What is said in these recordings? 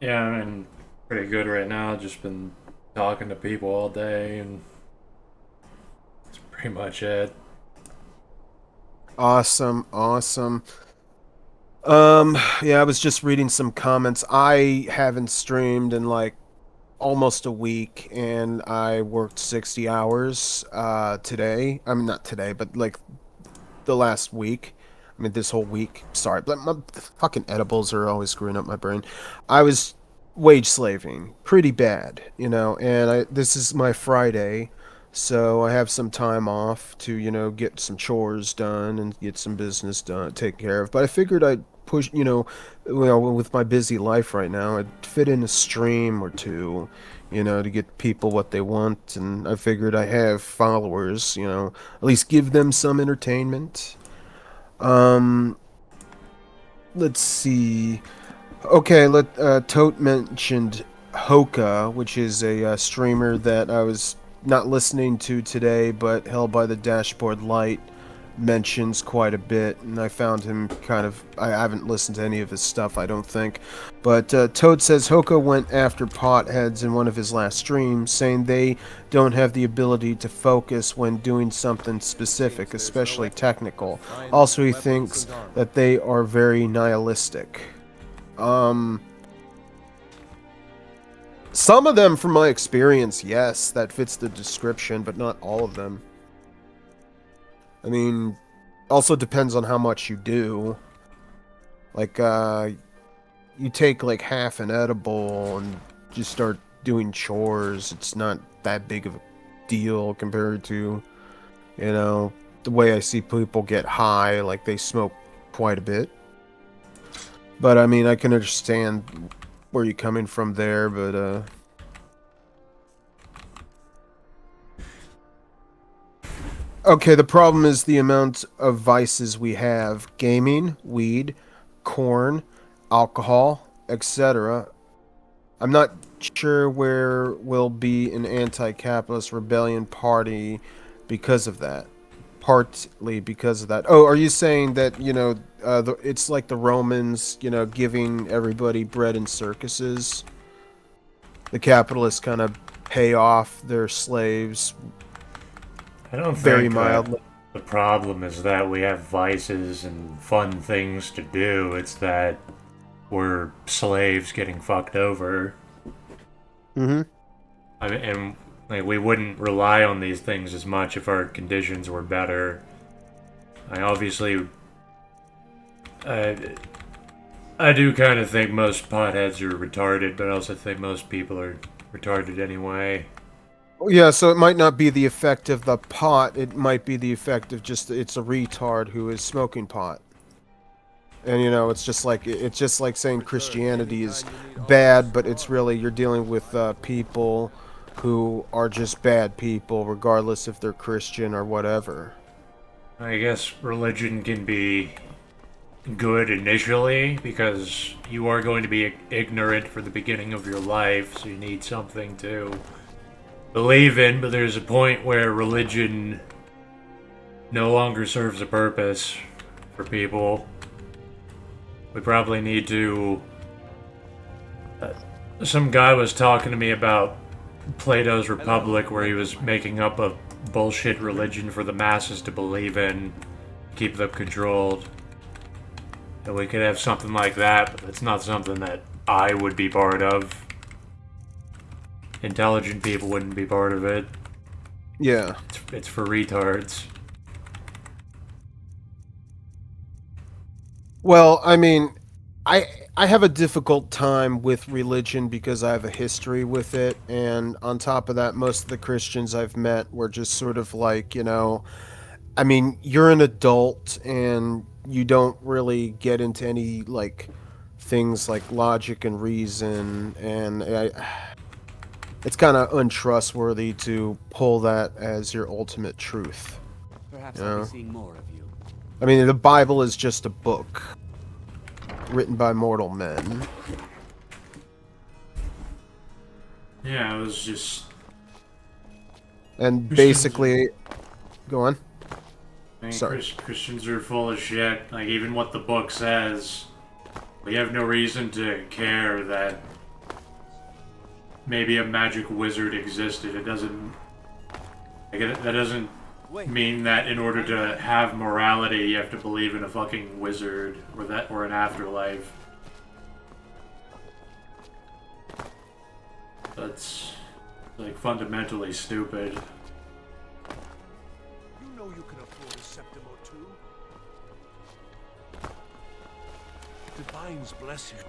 Yeah, I'm pretty good right now. Just been talking to people all day, and that's pretty much it. Awesome, awesome. Yeah, I was just reading some comments. I haven't streamed in like almost a week and I worked 60 hours today. I mean not today, but like the last week. I mean this whole week. Sorry, but my fucking edibles are always screwing up my brain. I was wage slaving pretty bad, and this is my Friday. So I have some time off to, get some chores done and get some business done, taken care of. But I figured I'd push, with my busy life right now, I'd fit in a stream or two, to get people what they want. And I figured I have followers, at least give them some entertainment. Um, let's see. Okay, Tote mentioned Hoka, which is a streamer that I was not listening to today, but Held by the Dashboard Light mentions quite a bit, and I found him I haven't listened to any of his stuff, I don't think. But Toad says Hoka went after potheads in one of his last streams, saying they don't have the ability to focus when doing something specific, especially technical. Also, he thinks that they are very nihilistic. Um, some of them, from my experience, yes, that fits the description, but not all of them. I mean, also depends on how much you do. Like, you take like half an edible and just start doing chores. It's not that big of a deal compared to, the way I see people get high, like they smoke quite a bit. But I mean, I can understand where you're coming from there, but okay, the problem is the amount of vices we have: gaming, weed, corn, alcohol, etc. I'm not sure where will be an anti-capitalist rebellion party because of that. Partly because of that. Oh, are you saying that, it's like the Romans, giving everybody bread in circuses? The capitalists kind of pay off their slaves I don't very think mildly. the problem is that we have vices and fun things to do. It's that we're slaves getting fucked over. Mm-hmm. I mean, and like we wouldn't rely on these things as much if our conditions were better. I obviously, I, I do kind of think most potheads are retarded, but I also think most people are retarded anyway. Yeah, so it might not be the effect of the pot. It might be the effect of just it's a retard who is smoking pot. And it's just like saying Christianity is bad, but it's really you're dealing with people who are just bad people, regardless if they're Christian or whatever. I guess religion can be good initially because you are going to be ignorant for the beginning of your life, so you need something to believe in, but there's a point where religion no longer serves a purpose for people. We probably need to. Some guy was talking to me about Plato's Republic, where he was making up a bullshit religion for the masses to believe in, keep them controlled. And we could have something like that, but that's not something that I would be part of. Intelligent people wouldn't be part of it. Yeah. It's for retards. Well, I mean, I I have a difficult time with religion because I have a history with it, and on top of that, most of the Christians I've met were just sort of like, I mean, you're an adult and you don't really get into any like things like logic and reason, and it's kind of untrustworthy to pull that as your ultimate truth. Perhaps You I'll be know, seeing more of you. I mean, the Bible is just a book written by mortal men. Yeah, it was just And Christians. basically, go on. I mean, Sorry. Christians are full of shit. Like even what the book says, we have no reason to care that maybe a magic wizard existed. It doesn't. That doesn't mean that in order to have morality, you have to believe in a fucking wizard or an afterlife. That's like fundamentally stupid. You know you can afford a septim or two. Divines bless you.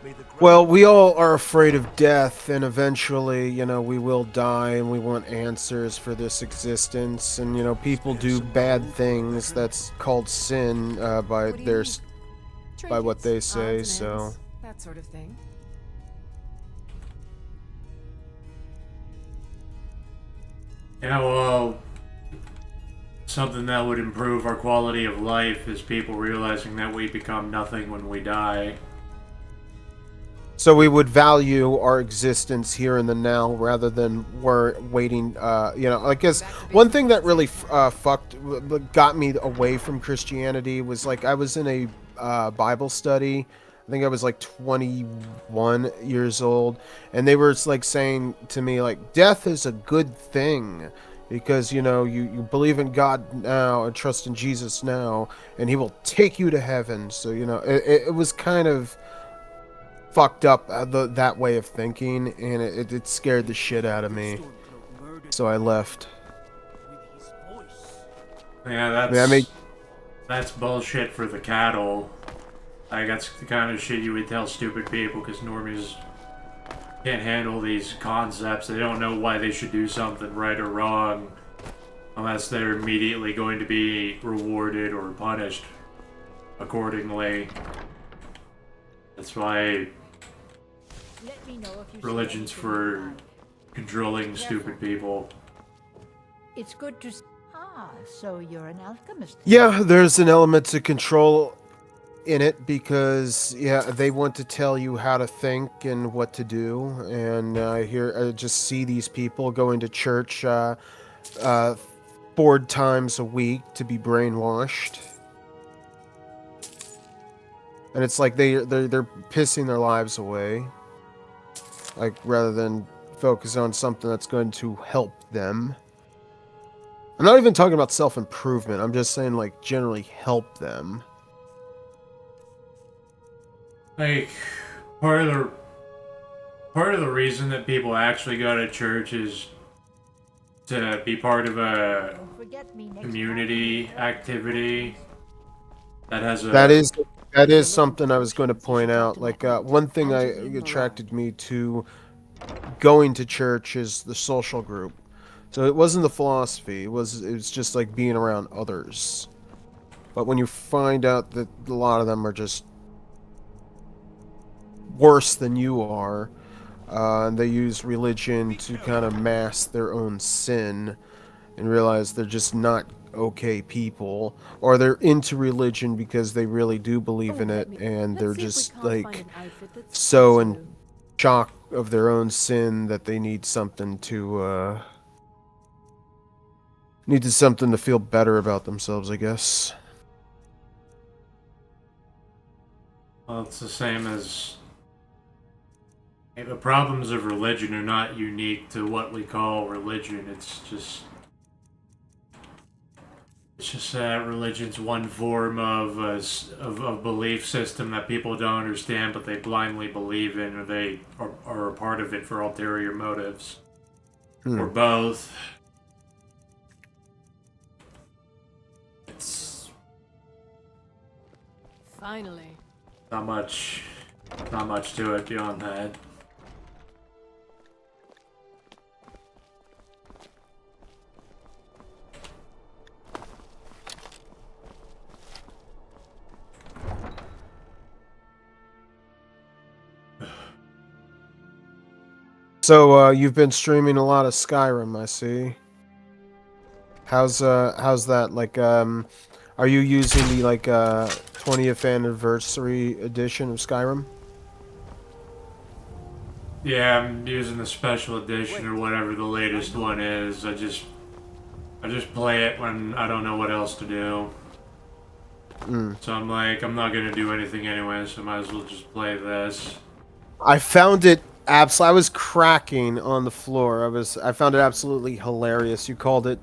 May the Well, we all are afraid of death, and eventually, you know, we will die, and we want answers for this existence. And you know, people do bad things. That's called sin by their by what they say. So that sort of thing. Yeah, well, something that would improve our quality of life is people realizing that we become nothing when we die. So we would value our existence here in the now rather than we're waiting. You know, I guess one thing that really got me away from Christianity was like I was in a Bible study. I think I was like 21 years old, and they were like saying to me like death is a good thing because you know you believe in God now and trust in Jesus now, and He will take you to heaven. So you know it was kind of fucked up that way of thinking, and it scared the shit out of me. So I left. Yeah, I mean, that's bullshit for the cattle. Like, that's the kind of shit you would tell stupid people, because normies can't handle these concepts. They don't know why they should do something right or wrong, unless they're immediately going to be rewarded or punished accordingly. That's why religion's for controlling stupid people. It's good to... Ah, so you're an alchemist. yeah, there's an element to control in it because yeah, they want to tell you how to think and what to do, and I just see these people going to church 4 times a week to be brainwashed, and it's like they're pissing their lives away, like rather than focus on something that's going to help them. I'm not even talking about self-improvement. I'm just saying like generally help them. Like, part of the reason that people actually go to church is to be part of a community activity that has a... That is something I was going to point out. Like one thing I attracted me to going to church is the social group. So it wasn't the philosophy. It was just like being around others. But when you find out that a lot of them are just worse than you are, and they use religion to kind of mask their own sin and realize they're just not okay people, or they're into religion because they really do believe in it, and they're just like so in shock of their own sin that they need something to feel better about themselves, I guess. Well, it's the same as... The problems of religion are not unique to what we call religion. It's just that religion's one form of a belief system that people don't understand, but they blindly believe in, or they are a part of it for ulterior motives, or both. It's Finally. not much to it beyond that. So you've been streaming a lot of Skyrim, I see. How's that? Like, are you using the like 20th anniversary edition of Skyrim? Yeah, I'm using the special edition or whatever the latest one is. I just play it when I don't know what else to do. So I'm like, I'm not gonna do anything anyway, so I might as well just play this. I found it I was cracking on the floor. I found it absolutely hilarious. You called it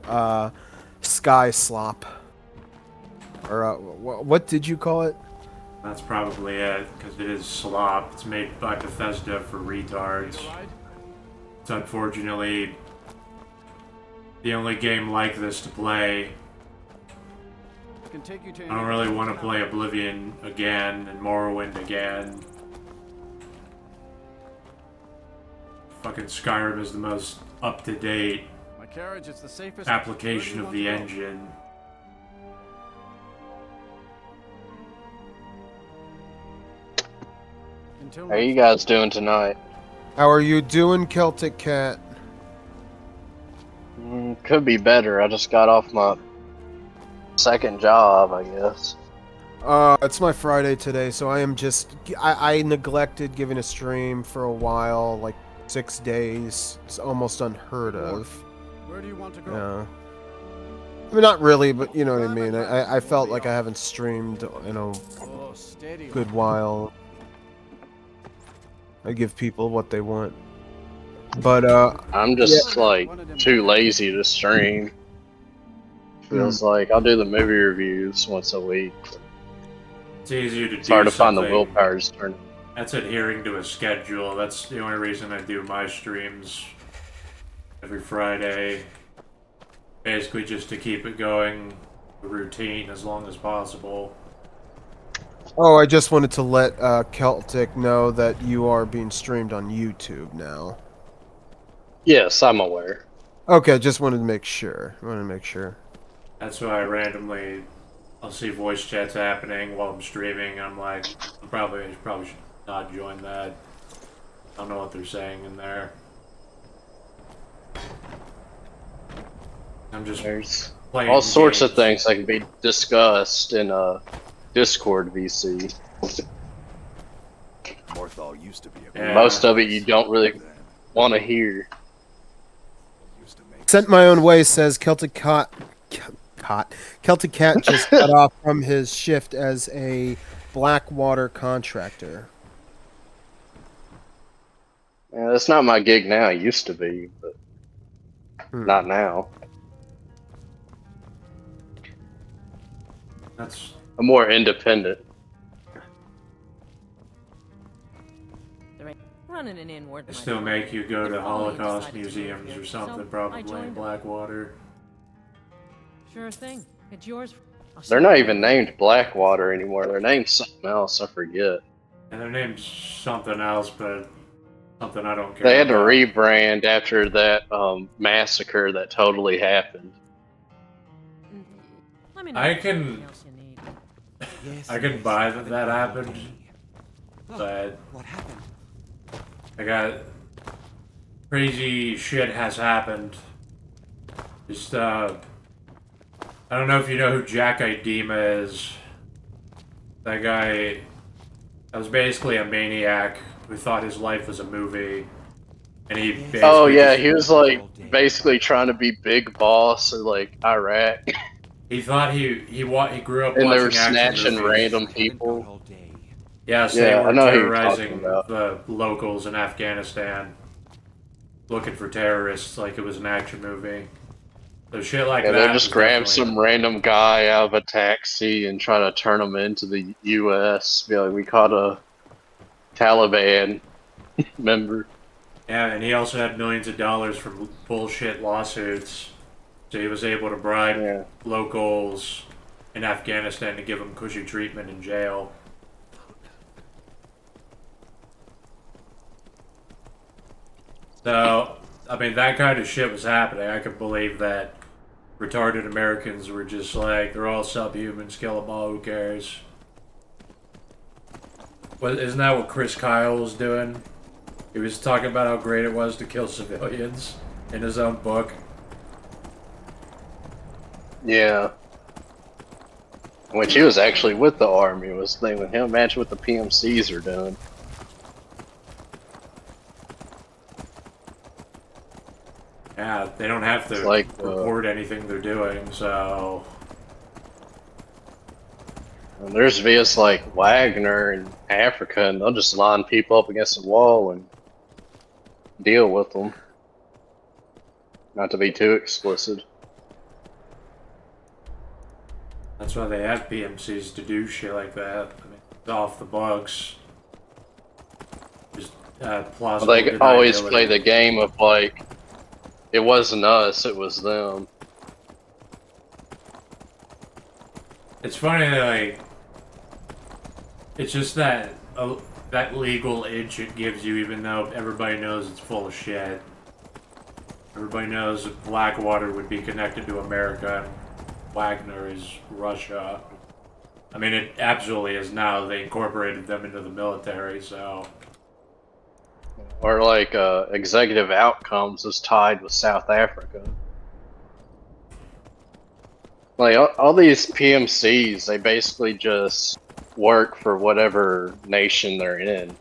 sky slop. Or what did you call it? That's probably it, because it is slop. It's made by Bethesda for retards. It's unfortunately the only game like this to play. I don't really want to play Oblivion again and Morrowind again. Fucking Skyrim is the most up-to-date application of the engine. How are you guys doing tonight? How are you doing, Celtic Cat? Could be better. I just got off my second job, I guess. It's my Friday today, so I am just... I neglected giving a stream for a while, like 6 days. It's almost unheard of. Where do you want to go? Yeah. I mean, not really, but you know what I mean. I felt like I haven't streamed in a good while. I give people what they want. But, I'm just, like, too lazy to stream. Feels like I'll do the movie reviews once a week. It's easier to do It's hard to find the something willpower to turn. that's adhering to a schedule. That's the only reason I do my streams every Friday. Basically just to keep it going, a routine as long as possible. Oh, I just wanted to let Celtic know that you are being streamed on YouTube now. Yes, I'm aware. Okay, just wanted to make sure. That's why I'll see voice chats happening while I'm streaming. I'm like, I probably should not join that. I don't know what they're saying in there. I'm just There's playing all sorts of games. things that can be discussed in Discord VC. Morthal used to be a Yeah. Most of it you don't really want to hear. used to make Sent my own way says Celtic Cat just got off from his shift as a Blackwater contractor. Yeah, that's not my gig now. It used to be, but not now. That's I'm more independent. Running an inward. they still make you go to If all you Holocaust decided to museums do or it, something, so I probably in joined 'em. Blackwater. Sure thing. It's yours. I'll see They're you not later. even named Blackwater anymore. They're named something else. I forget. And their name's something else, but something I don't care They had to about. rebrand after that massacre that totally happened. Let me know I if there's can- anything else you need. I can buy that happened, but What happened? I got crazy shit has happened. Just I don't know if you know who Jack Idema is. That guy that was basically a maniac who thought his life was a movie, and he basically Oh yeah, just- he was like basically trying to be big boss of like Iraq, he thought he grew up and they watching were action snatching movies. random people. all day. Yes, Yeah, they I were know who you're talking terrorizing about. the locals in Afghanistan, looking for terrorists like it was an action movie. So shit like Yeah, that. they just was grab definitely- some random guy out of a taxi and try to turn him into the U.S. Be like, we caught a Taliban member. Yeah, and he also had millions of dollars from bullshit lawsuits, so he was able to bribe Yeah. locals in Afghanistan to give them cushy treatment in jail. So, I mean, that kind of shit was happening. I could believe that retarded Americans were just like, they're all subhumans, kill them all, who cares? Well, isn't that what Chris Kyle was doing? He was talking about how great it was to kill civilians in his own book. Yeah. When she was actually with the army, was thinking him. Imagine what the PMCs are doing. Yeah, they don't have to It's like, report anything they're doing, so... And there's VS like Wagner in Africa, and they'll just line people up against the wall and deal with them. Not to be too explicit. That's why they have PMCs to do shit like that. I mean, it's off the books. Just plausible They always deniability. play the game of like, it wasn't us, it was them. It's funny that like, it's just that that legal inch it gives you, even though everybody knows it's full of shit. Everybody knows that Blackwater would be connected to America, and Wagner is Russia. I mean, it absolutely is now. They incorporated them into the military, so. Or like executive outcomes is tied with South Africa. Like all these PMCs, they basically just work for whatever nation they're in.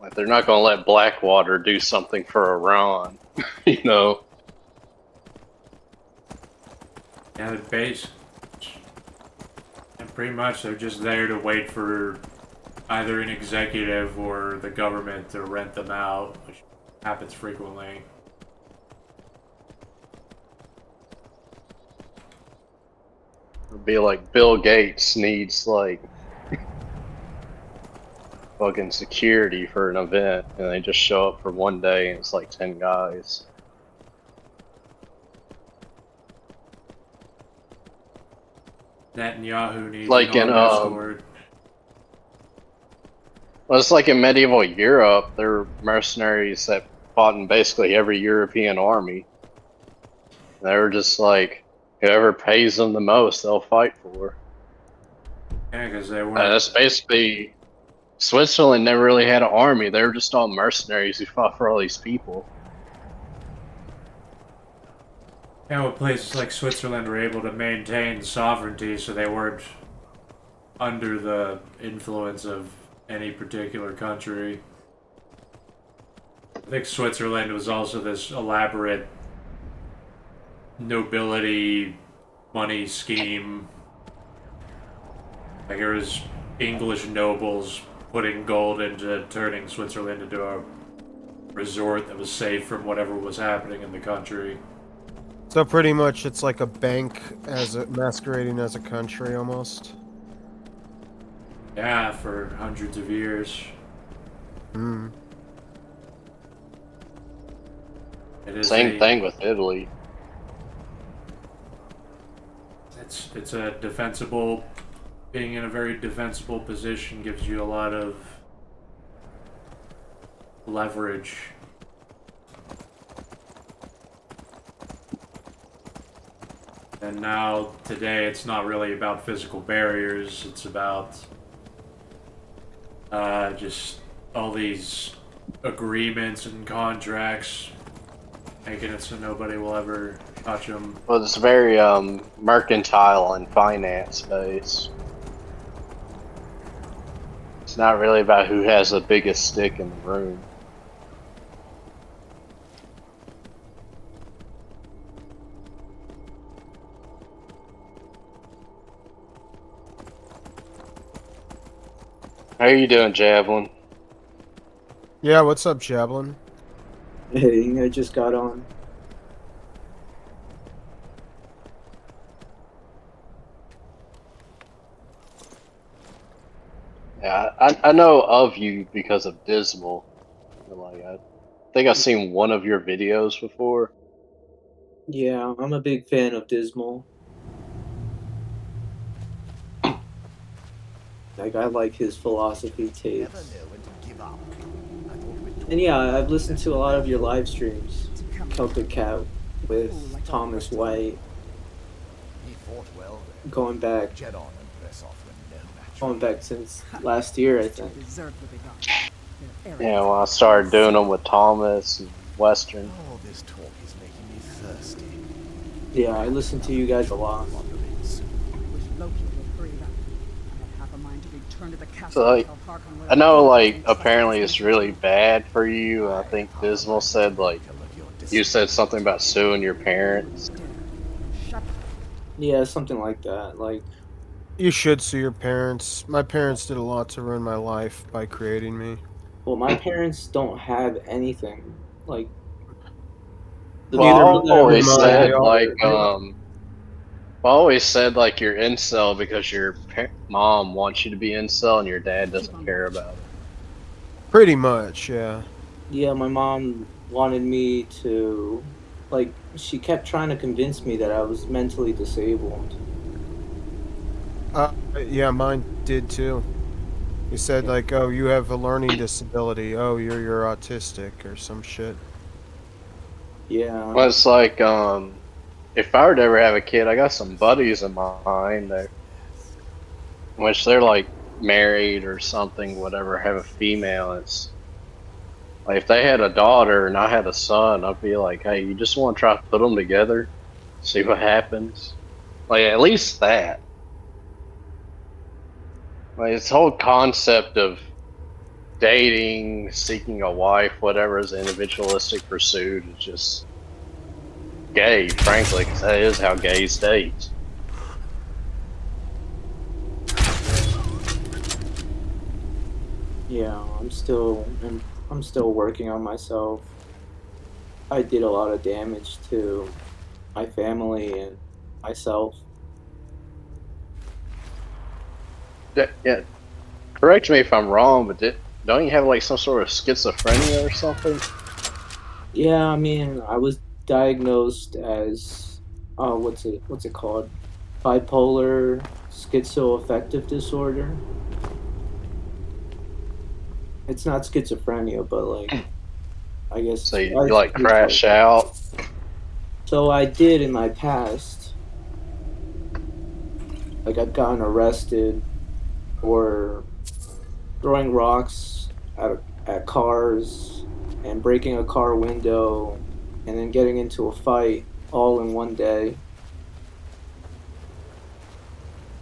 Like they're not gonna let Blackwater do something for Iran, you know. Yeah, the base. And pretty much they're just there to wait for either an executive or the government to rent them out, which happens frequently. It'd be like Bill Gates needs like fucking security for an event, and they just show up for one day and it's like 10 guys. Netanyahu needs Like an in army escort. Well, it's like in medieval Europe, there were mercenaries that fought in basically every European army. They were just like, whoever pays them the most, they'll fight for. Yeah, because they weren't. That's basically, Switzerland never really had an army. They were just all mercenaries who fought for all these people. Yeah, well, places like Switzerland were able to maintain sovereignty, so they weren't under the influence of any particular country. I think Switzerland was also this elaborate nobility money scheme. Like, there was English nobles putting gold into turning Switzerland into a resort that was safe from whatever was happening in the country. So pretty much it's like a bank masquerading as a country almost. Yeah, for hundreds of years. Hmm. It is Same thing with Italy. It's a defensible. Being in a very defensible position gives you a lot of leverage. And now, today, it's not really about physical barriers, it's about just all these agreements and contracts, making it so nobody will ever touch them. Well, it's very mercantile and finance based. It's not really about who has the biggest stick in the room. How are you doing, Javelin? Yeah, what's up, Javelin? Hey, I just got on. Yeah, I know of you because of Dismal. Like, I think I've seen one of your videos before. Yeah, I'm a big fan of Dismal. Like, I like his philosophy takes. And yeah, I've listened to a lot of your live streams. Celtic Cat with Thomas White. Going back since last year, I think. Yeah, well, I started doing them with Thomas and Western. All this talk is making me thirsty. Yeah, I listen to you guys a lot. So, like, I know, like, apparently it's really bad for you. I think Dismal said, like, you said something about suing your parents. Yeah, something like that. Like, You should see your parents. My parents did a lot to ruin my life by creating me. Well, my parents don't have anything. Like the Well, I Neither, people that I neither was always mine. They said all, like they, I always said like you're incel because your mom wants you to be incel and your dad doesn't care about it. pretty much, yeah. yeah, my mom wanted me to, like, she kept trying to convince me that I was mentally disabled. Yeah, mine did too. He said like, "Oh, you have a learning disability. Oh, you're autistic or some shit." Yeah, Well, it's like if I were to ever have a kid, I got some buddies of mine that which they're like married or something, whatever, have a female. It's like if they had a daughter and I had a son, I'd be like, hey, you just want to try to put them together, see what happens. Like at least that. Like this whole concept of dating, seeking a wife, whatever is an individualistic pursuit is just gay, frankly, because that is how gays date. yeah, I'm still working on myself. I did a lot of damage to my family and myself. Yeah, correct me if I'm wrong, but don't you have like some sort of schizophrenia or something? Yeah, I mean, I was diagnosed as what's it called? Bipolar schizoaffective disorder. It's not schizophrenia, but like I So guess you it's like pretty close. crash out. So I did in my past. Like I've gotten arrested for throwing rocks at cars and breaking a car window and then getting into a fight all in one day.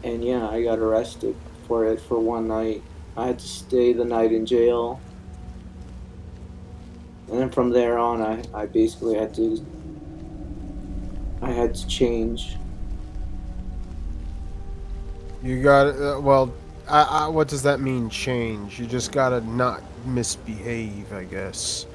And yeah, I got arrested for it for one night. I had to stay the night in jail. And then from there on I basically I had to change. You got well. What does that mean? Change? You just gotta not misbehave, I guess.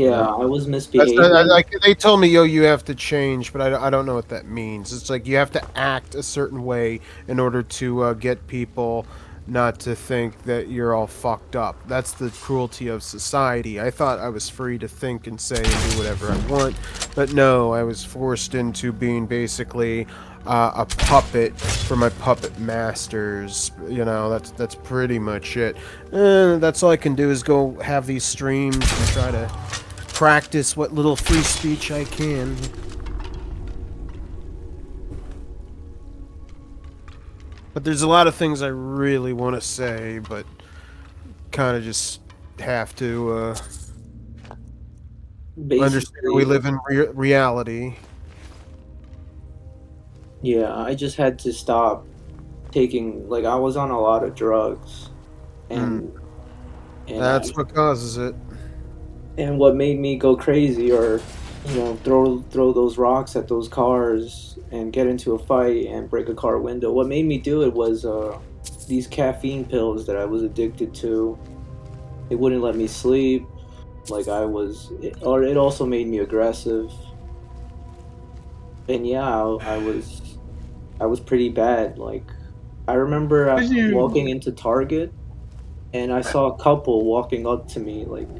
You Yeah, know. I was That's misbehaving. like they told me, yo, you have to change, but I don't know what that means. It's like you have to act a certain way in order to get people not to think that you're all fucked up. That's the cruelty of society. I thought I was free to think and say and do whatever I want, but no, I was forced into being basically a puppet for my puppet masters. You know, that's pretty much it. That's all I can do is go have these streams and try to practice what little free speech I can. But there's a lot of things I really want to say, but kind of just have to understand we Basically, live in reality. yeah, I just had to stop taking, like, I was on a lot of drugs Hmm. and and I That's what causes it. and what made me go crazy or throw those rocks at those cars and get into a fight and break a car window. What made me do it was these caffeine pills that I was addicted to. They wouldn't let me sleep. Like or it also made me aggressive. And yeah, I was pretty bad. Like I remember Did you? walking into Target and I saw a couple walking up to me, like,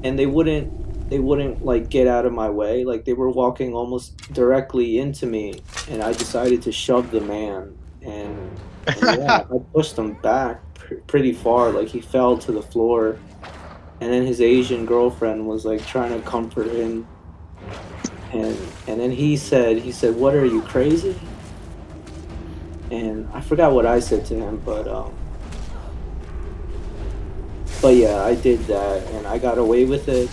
and they wouldn't like get out of my way. Like they were walking almost directly into me, and I decided to shove the man, and yeah, I pushed him back pretty far. Like he fell to the floor, and then his Asian girlfriend was like trying to comfort him, and then he said, "What, are you crazy?" And I forgot what I said to him, but yeah, I did that, and I got away with it.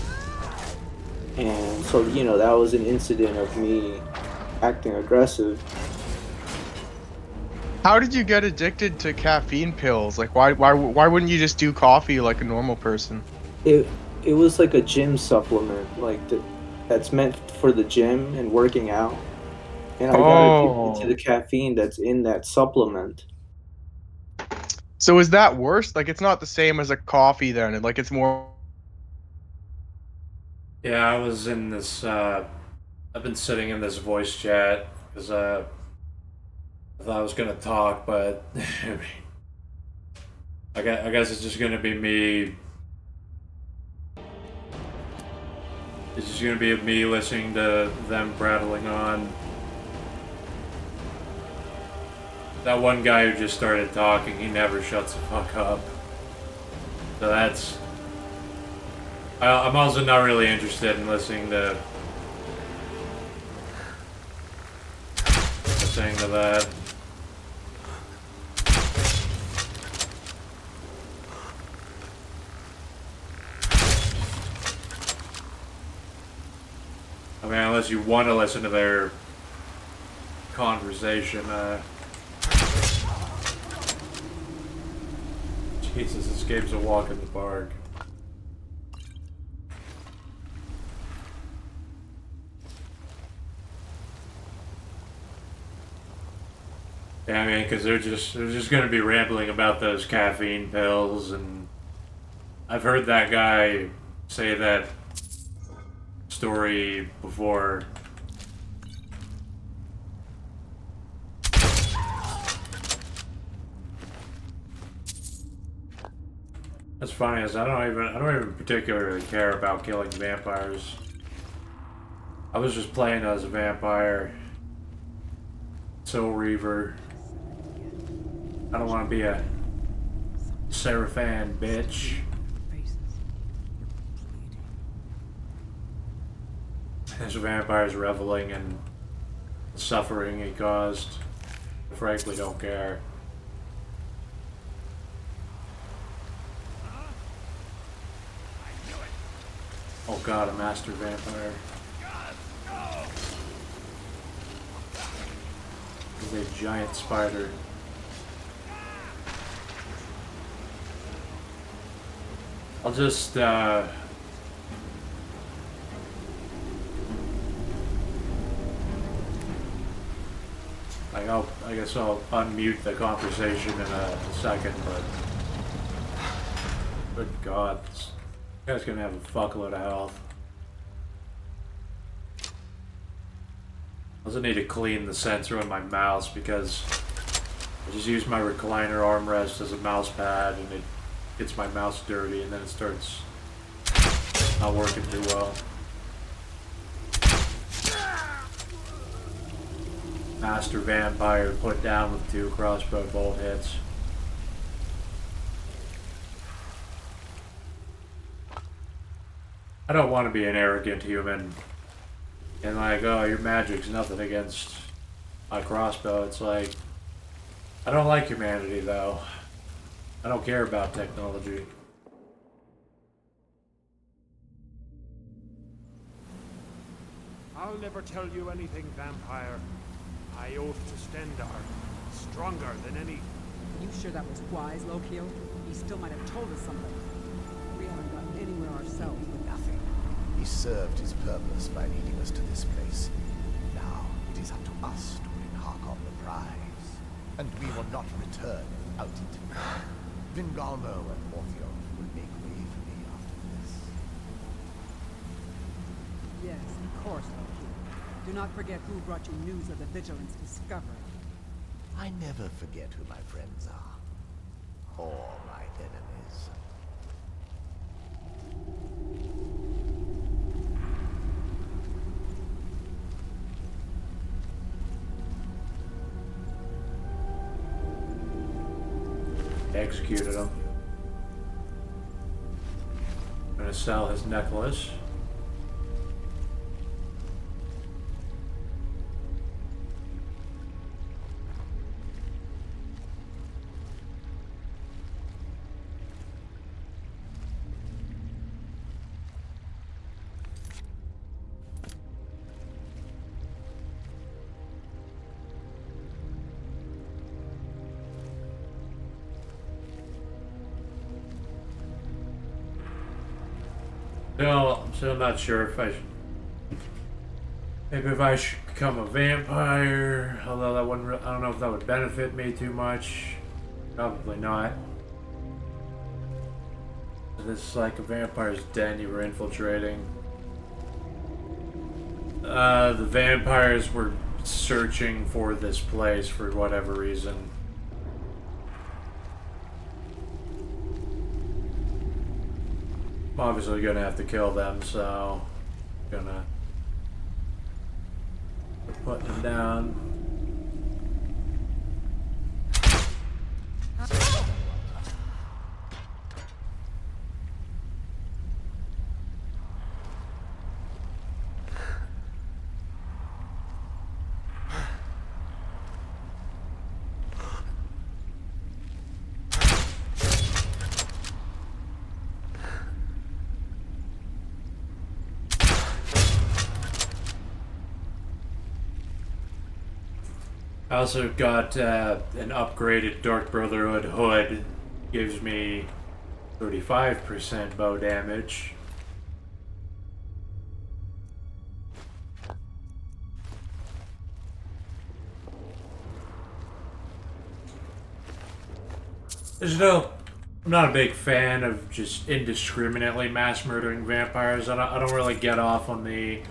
And so, that was an incident of me acting aggressive. How did you get addicted to caffeine pills? Like, why wouldn't you just do coffee like a normal person? It was like a gym supplement, like that's meant for the gym and working out. And I got addicted to Oh, the caffeine that's in that supplement. So is that worse? Like, it's not the same as a coffee then. Like, it's more. Yeah, I was in this. I've been sitting in this voice chat because I thought I was gonna talk, but I guess it's just gonna be me. It's just gonna be me listening to them prattling on. That one guy who just started talking, he never shuts the fuck up. So that's. I'm also not really interested in listening to that. I mean, unless you want to listen to their conversation, Jesus, this game's a walk in the park. Yeah, I mean, because they're just going to be rambling about those caffeine pills, and I've heard that guy say that story before. That's funny, is I don't even particularly care about killing vampires. I was just playing as a vampire. Soul Reaver. I don't want to be a Seraphan bitch. This vampire's reveling in the suffering he caused. I frankly don't care. Oh god, a master vampire. He's a giant spider. I'll just, like, I guess I'll unmute the conversation in a second, but good god, this guy's gonna have a fuckload of health. I also need to clean the sensor on my mouse because I just use my recliner armrest as a mouse pad and it gets my mouse dirty and then it starts not working too well. Master vampire put down with 2 crossbow bolt hits. I don't want to be an arrogant human and like, oh, your magic's nothing against my crossbow. It's like, I don't like humanity though. I don't care about technology. I'll never tell you anything, vampire. I oath to Stendar, stronger than any. You sure that was wise, Lokio? He still might have told us something. We haven't gotten anywhere ourselves with nothing. He served his purpose by leading us to this place. Now it is up to us to bring Harkon the prize. And we will not return without it. Vingalmo and Morpheon will make way for me after this. Yes, of course, Lokio. Do not forget who brought you news of the Vigilance discovery. I never forget who my friends are. Or my enemies. Executed him. I'm gonna sell his necklace. I'm still not sure if I should. Maybe if I should become a vampire, although that wouldn't. I don't know if that would benefit me too much. Probably not. This is like a vampire's den you were infiltrating. The vampires were searching for this place for whatever reason. I'm obviously gonna have to kill them, so gonna put them down. I also got an upgraded Dark Brotherhood hood. Gives me 35% bow damage. There's no... I'm not a big fan of just indiscriminately mass murdering vampires. I don't really get off on the...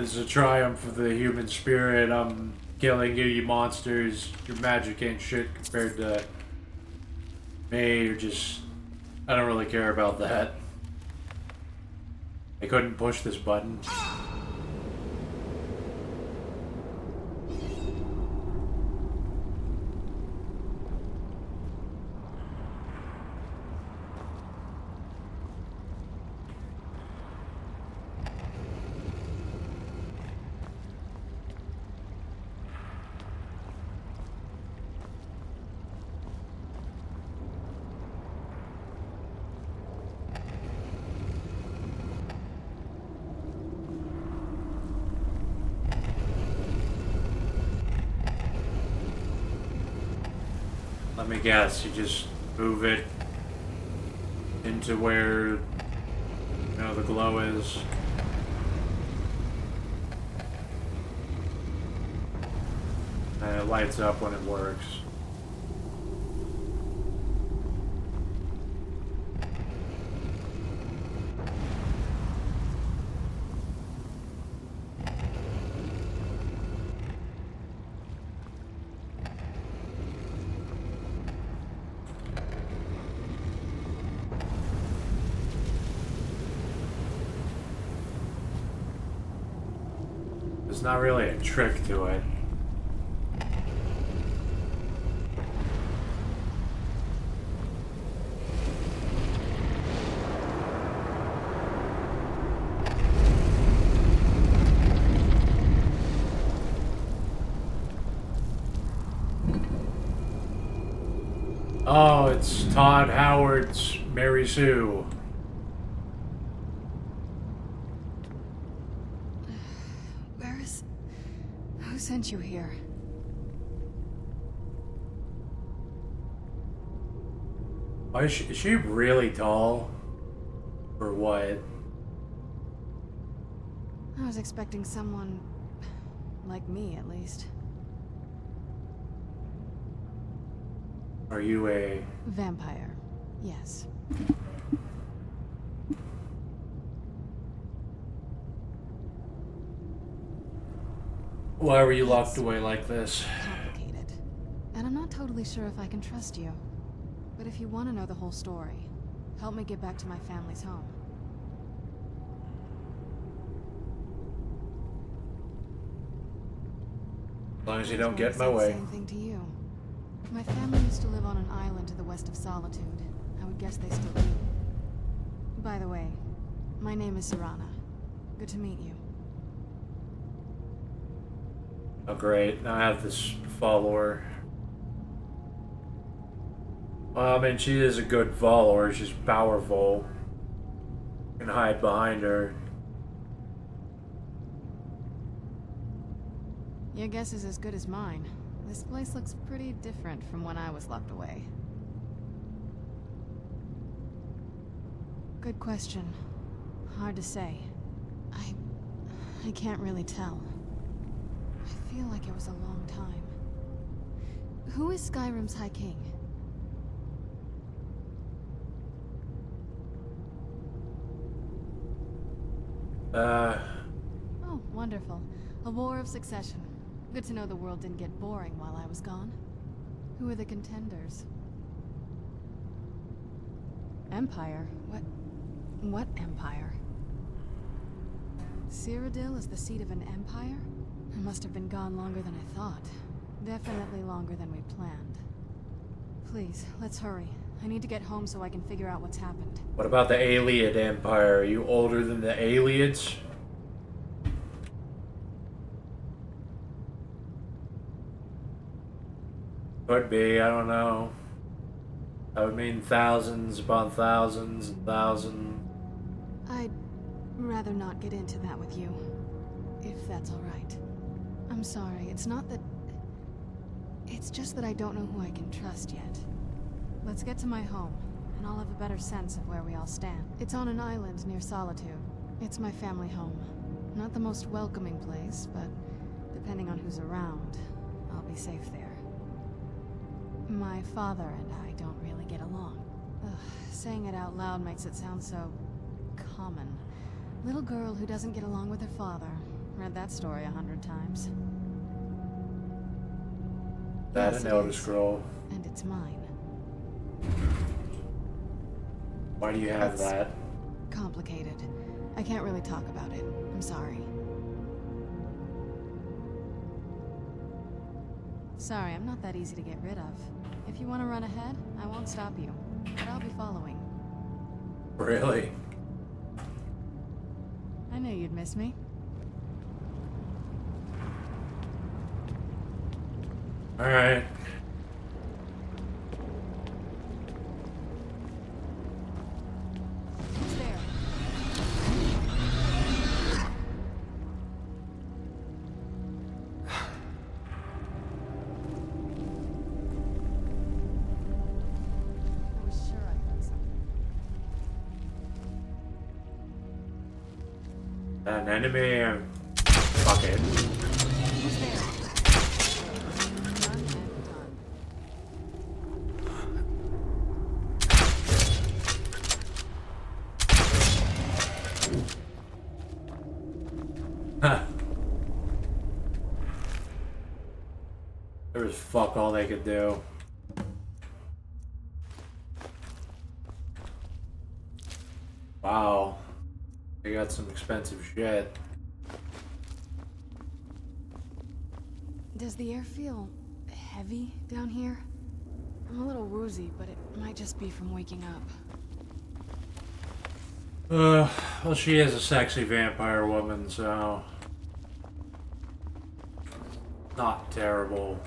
it's a triumph of the human spirit. I'm killing you, you monsters. Your magic ain't shit compared to me. You're just... I don't really care about that. I couldn't push this button. Let me guess, you just move it into where, you know, the glow is. And it lights up when it works. There's not really a trick to it. Oh, it's Todd Howard's Mary Sue. Who sent you here? Oh, is she really tall? Or what? I was expecting someone like me, at least. Are you a... Vampire, yes. Why were you locked away like this? Complicated. And I'm not totally sure if I can trust you. But if you want to know the whole story, help me get back to my family's home. As long as you don't I'd get in my say the way. Same thing to you. My family used to live on an island to the west of Solitude. I would guess they still do. By the way, my name is Serana. Good to meet you. Oh great, now I have this follower. Well, I mean, she is a good follower, she's powerful. You can hide behind her. Your guess is as good as mine. This place looks pretty different from when I was locked away. Good question. Hard to say. I can't really tell. I feel like it was a long time. Who is Skyrim's High King? Oh, wonderful. A war of succession. Good to know the world didn't get boring while I was gone. Who are the contenders? Empire? What empire? Cyrodiil is the seat of an empire? I must have been gone longer than I thought. Definitely longer than we planned. Please, let's hurry. I need to get home so I can figure out what's happened. What about the Aliad Empire? Are you older than the Aliads? Could be, I don't know. That would mean thousands upon thousands and thousands. I'd rather not get into that with you, if that's alright. I'm sorry, it's not that... It's just that I don't know who I can trust yet. Let's get to my home, and I'll have a better sense of where we all stand. It's on an island near Solitude. It's my family home. Not the most welcoming place, but depending on who's around, I'll be safe there. My father and I don't really get along. Ugh, saying it out loud makes it sound so... common. Little girl who doesn't get along with her father. Read that story 100 times. That Yes, an it Elder is. Scroll. And it's mine. Why do you have It's that? complicated. I can't really talk about it. I'm sorry. Sorry, I'm not that easy to get rid of. If you want to run ahead, I won't stop you. But I'll be following. Really? I knew you'd miss me. Alright. Who's there? I was sure I heard something. An enemy. Fuck it. Who's there? Done and done. Huh. There was fuck all they could do. Wow. They got some expensive shit. Does the air feel heavy down here? I'm a little woozy, but it might just be from waking up. Well, she is a sexy vampire woman, so... Not terrible.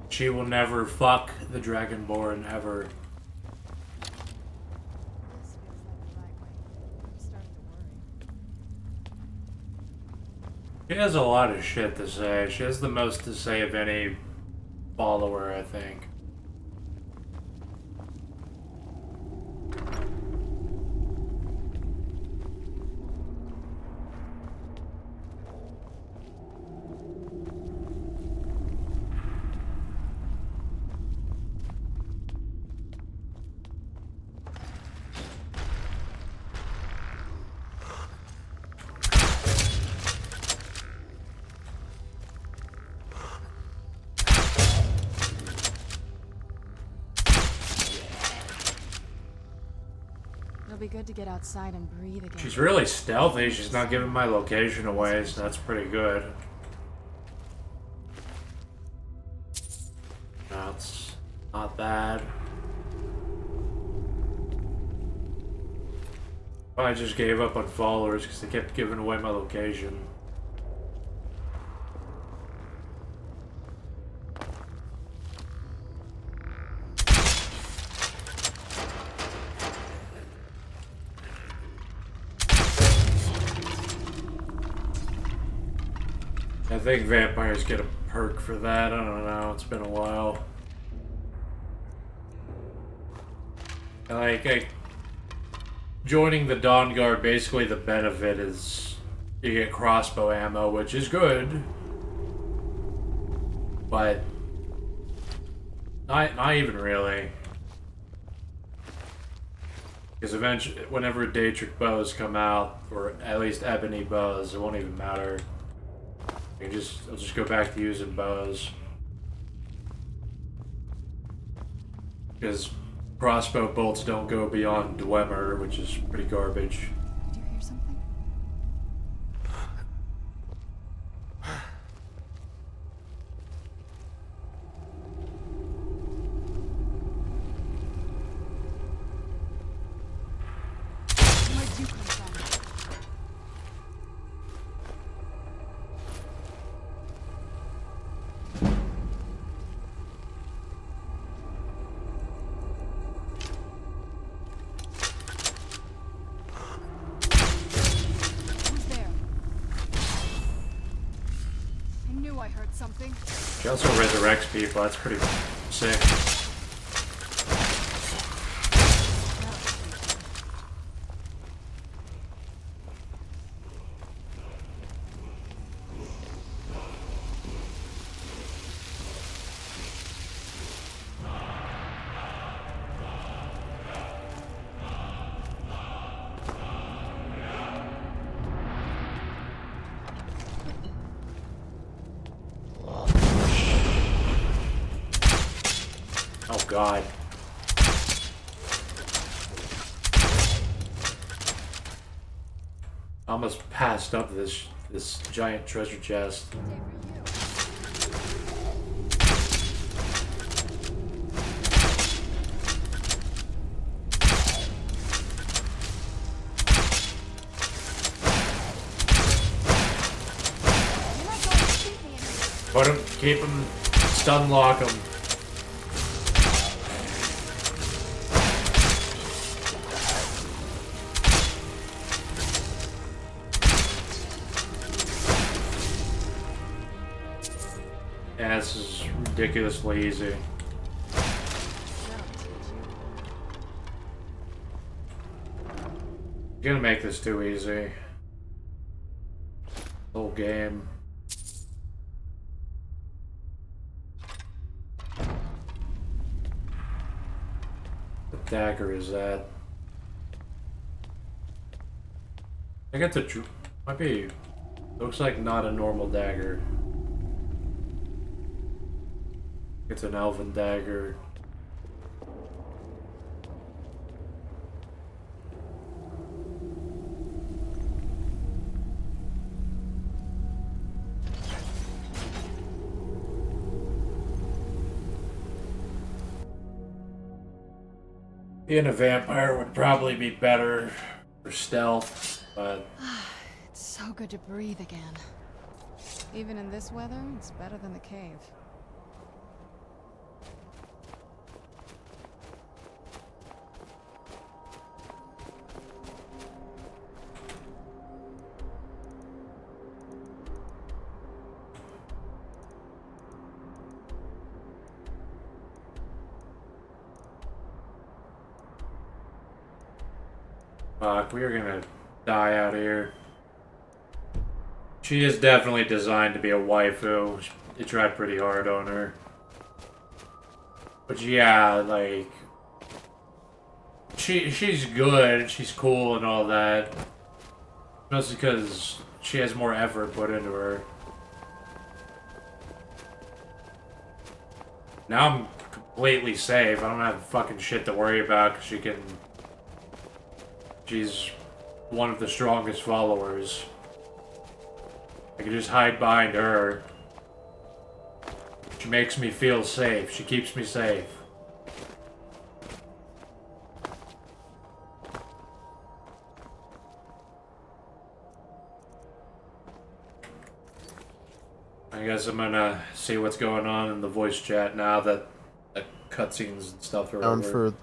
She will never fuck the Dragonborn, ever. This feels like the right way. I'm starting to worry. She has a lot of shit to say. She has the most to say of any follower, I think. It'll be good to get outside and breathe again. She's really stealthy. She's not giving my location away, so that's pretty good. No, it's not bad. I just gave up on followers because they kept giving away my location. I think vampires get a perk for that. I don't know. It's been a while. Joining the Dawnguard, basically the benefit is you get crossbow ammo, which is good. But not even really. Because eventually, whenever Daedric bows come out, or at least ebony bows, it won't even matter. I'll just go back to using bows. Because crossbow bolts don't go beyond Dwemer, which is pretty garbage. Did you hear something? Where'd you come from? Who's there? I knew I heard something. She also resurrects people, that's pretty sick. Oh god. I almost passed up this giant treasure chest. Put him, keep him, stun lock him. Yeah, this is ridiculously easy. You're gonna make this too easy. Whole game. What dagger is that? I get the might be. Looks like not a normal dagger. It's an elven dagger. Being a vampire would probably be better for stealth, but It's so good to breathe again. Even in this weather, it's better than the cave. fuck, we are gonna die out here. She is definitely designed to be a waifu. They tried pretty hard on her. But yeah, like... She's good, she's cool and all that. Mostly because she has more effort put into her. Now I'm completely safe. I don't have fucking shit to worry about because she can... She's one of the strongest followers. I can just hide behind her. She makes me feel safe. She keeps me safe. I guess I'm gonna see what's going on in the voice chat now that the cutscenes and stuff are over.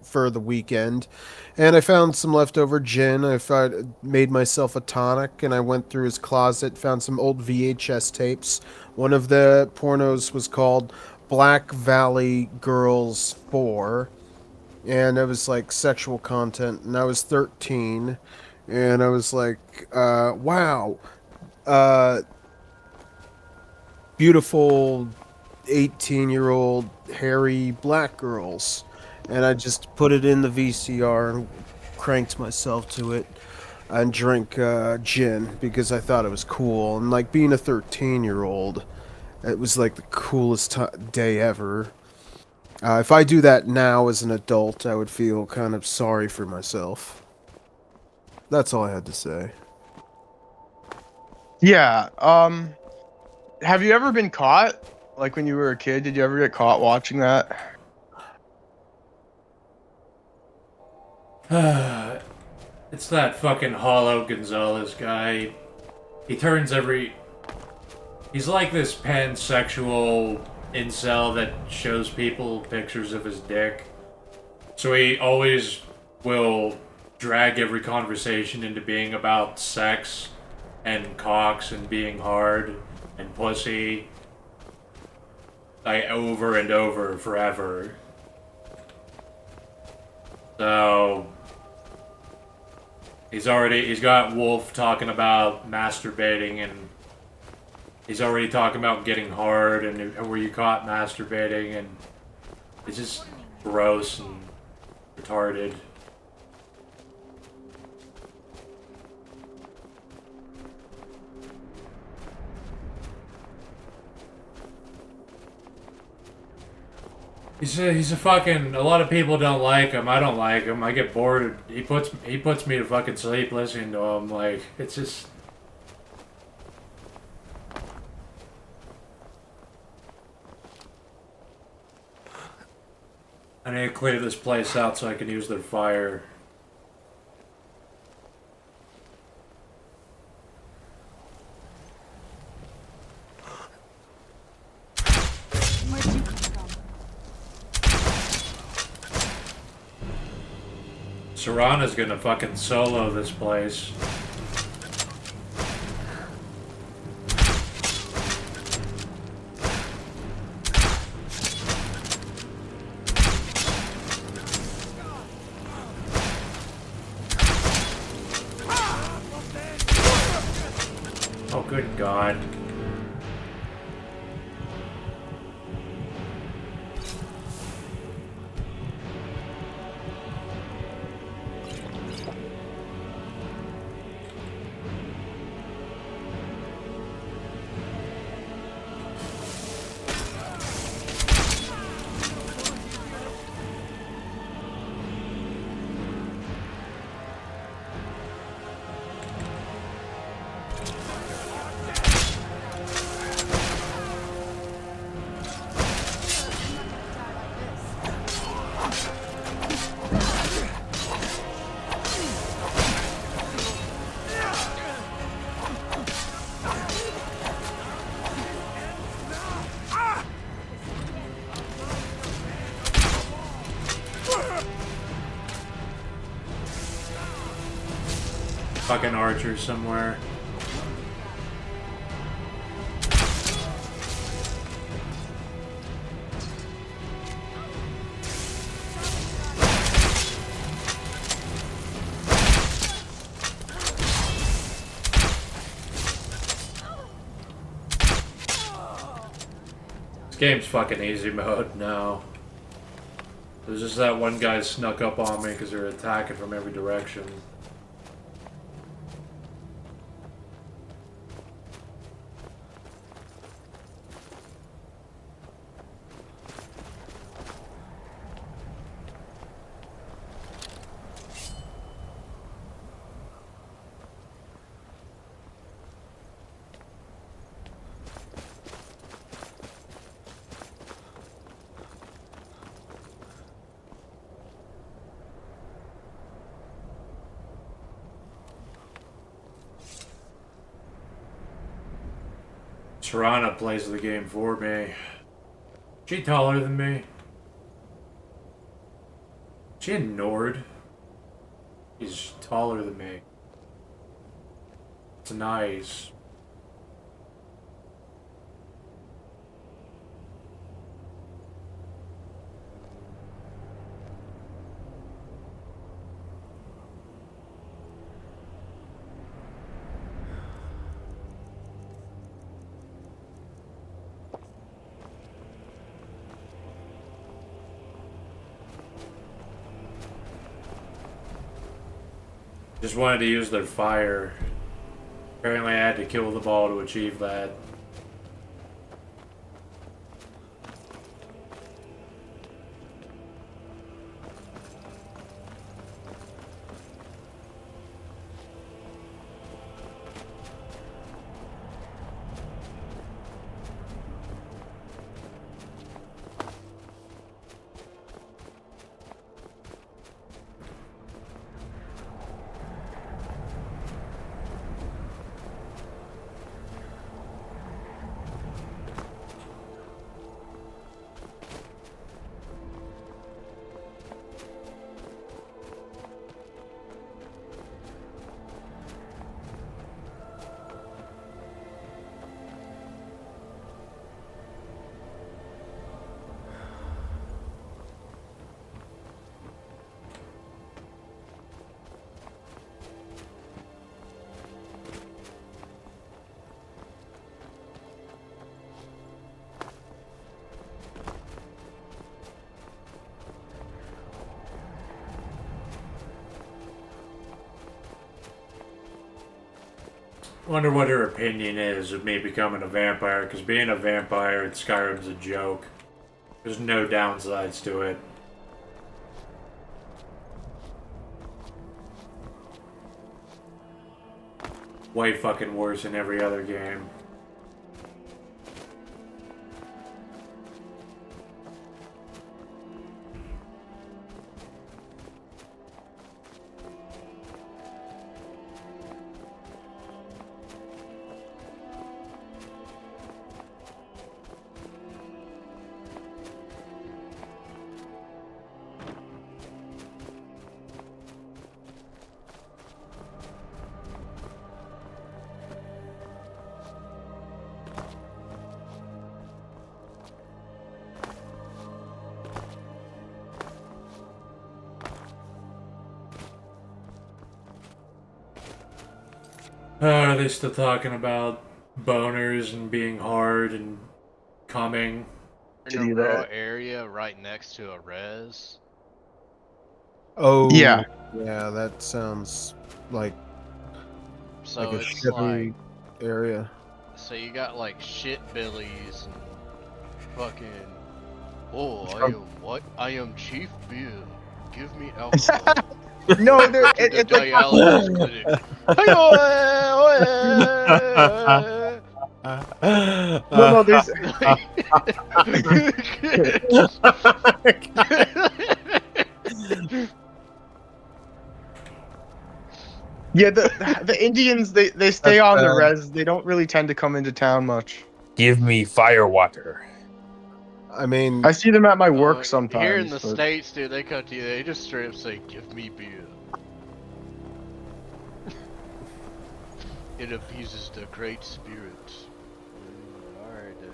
For the weekend, and I found some leftover gin. Made myself a tonic, and I went through his closet, found some old VHS tapes. One of the pornos was called Black Valley Girls 4, and it was like sexual content, and I was 13, and I was like, wow, beautiful 18-year-old hairy black girls. And I just put it in the VCR and cranked myself to it and drank gin because I thought it was cool. And like being a 13-year-old, it was like the coolest day ever. If I do that now as an adult, I would feel kind of sorry for myself. That's all I had to say. Yeah. Have you ever been caught? Like when you were a kid, did you ever get caught watching that? It's that fucking Hollow Gonzalez guy. He turns every... He's like this pansexual incel that shows people pictures of his dick. So he always will drag every conversation into being about sex and cocks and being hard and pussy. Like over and over forever. So he's got Wolf talking about masturbating, and he's already talking about getting hard and were you caught masturbating, and it's just gross and retarded. He's a fucking... A lot of people don't like him. I don't like him. I get bored. He puts me to fucking sleep listening to him. Like, it's just... I need to clear this place out so I can use their fire. Where'd you come from? Serana's gonna fucking solo this place. Oh, good God. Fucking archer somewhere. This game's fucking easy mode now. There's just that one guy snuck up on me because they're attacking from every direction. Serana plays the game for me. She taller than me. She a Nord. She's taller than me. It's nice. Just wanted to use their fire. Apparently I had to kill them all to achieve that. Wonder what her opinion is of me becoming a vampire, because being a vampire in Skyrim's a joke. There's no downsides to it. Way fucking worse than every other game. Are they still talking about boners and being hard and coming? In a rural area right next to a res. Oh, Yeah. Yeah, that sounds like So like a it's shitty area. So you got like shit billies and fucking. Oh, I am Chief Beer. Give me alcohol. No, it's like dialysis clinic. No, there's. Yeah, the Indians they stay on the res. They don't really tend to come into town much. Give me fire water. I mean, I see them at my work sometimes. Here in the States, dude, they cut to you. They just straight up say, "Give me beer." It appeases the great spirit. Alright, dude.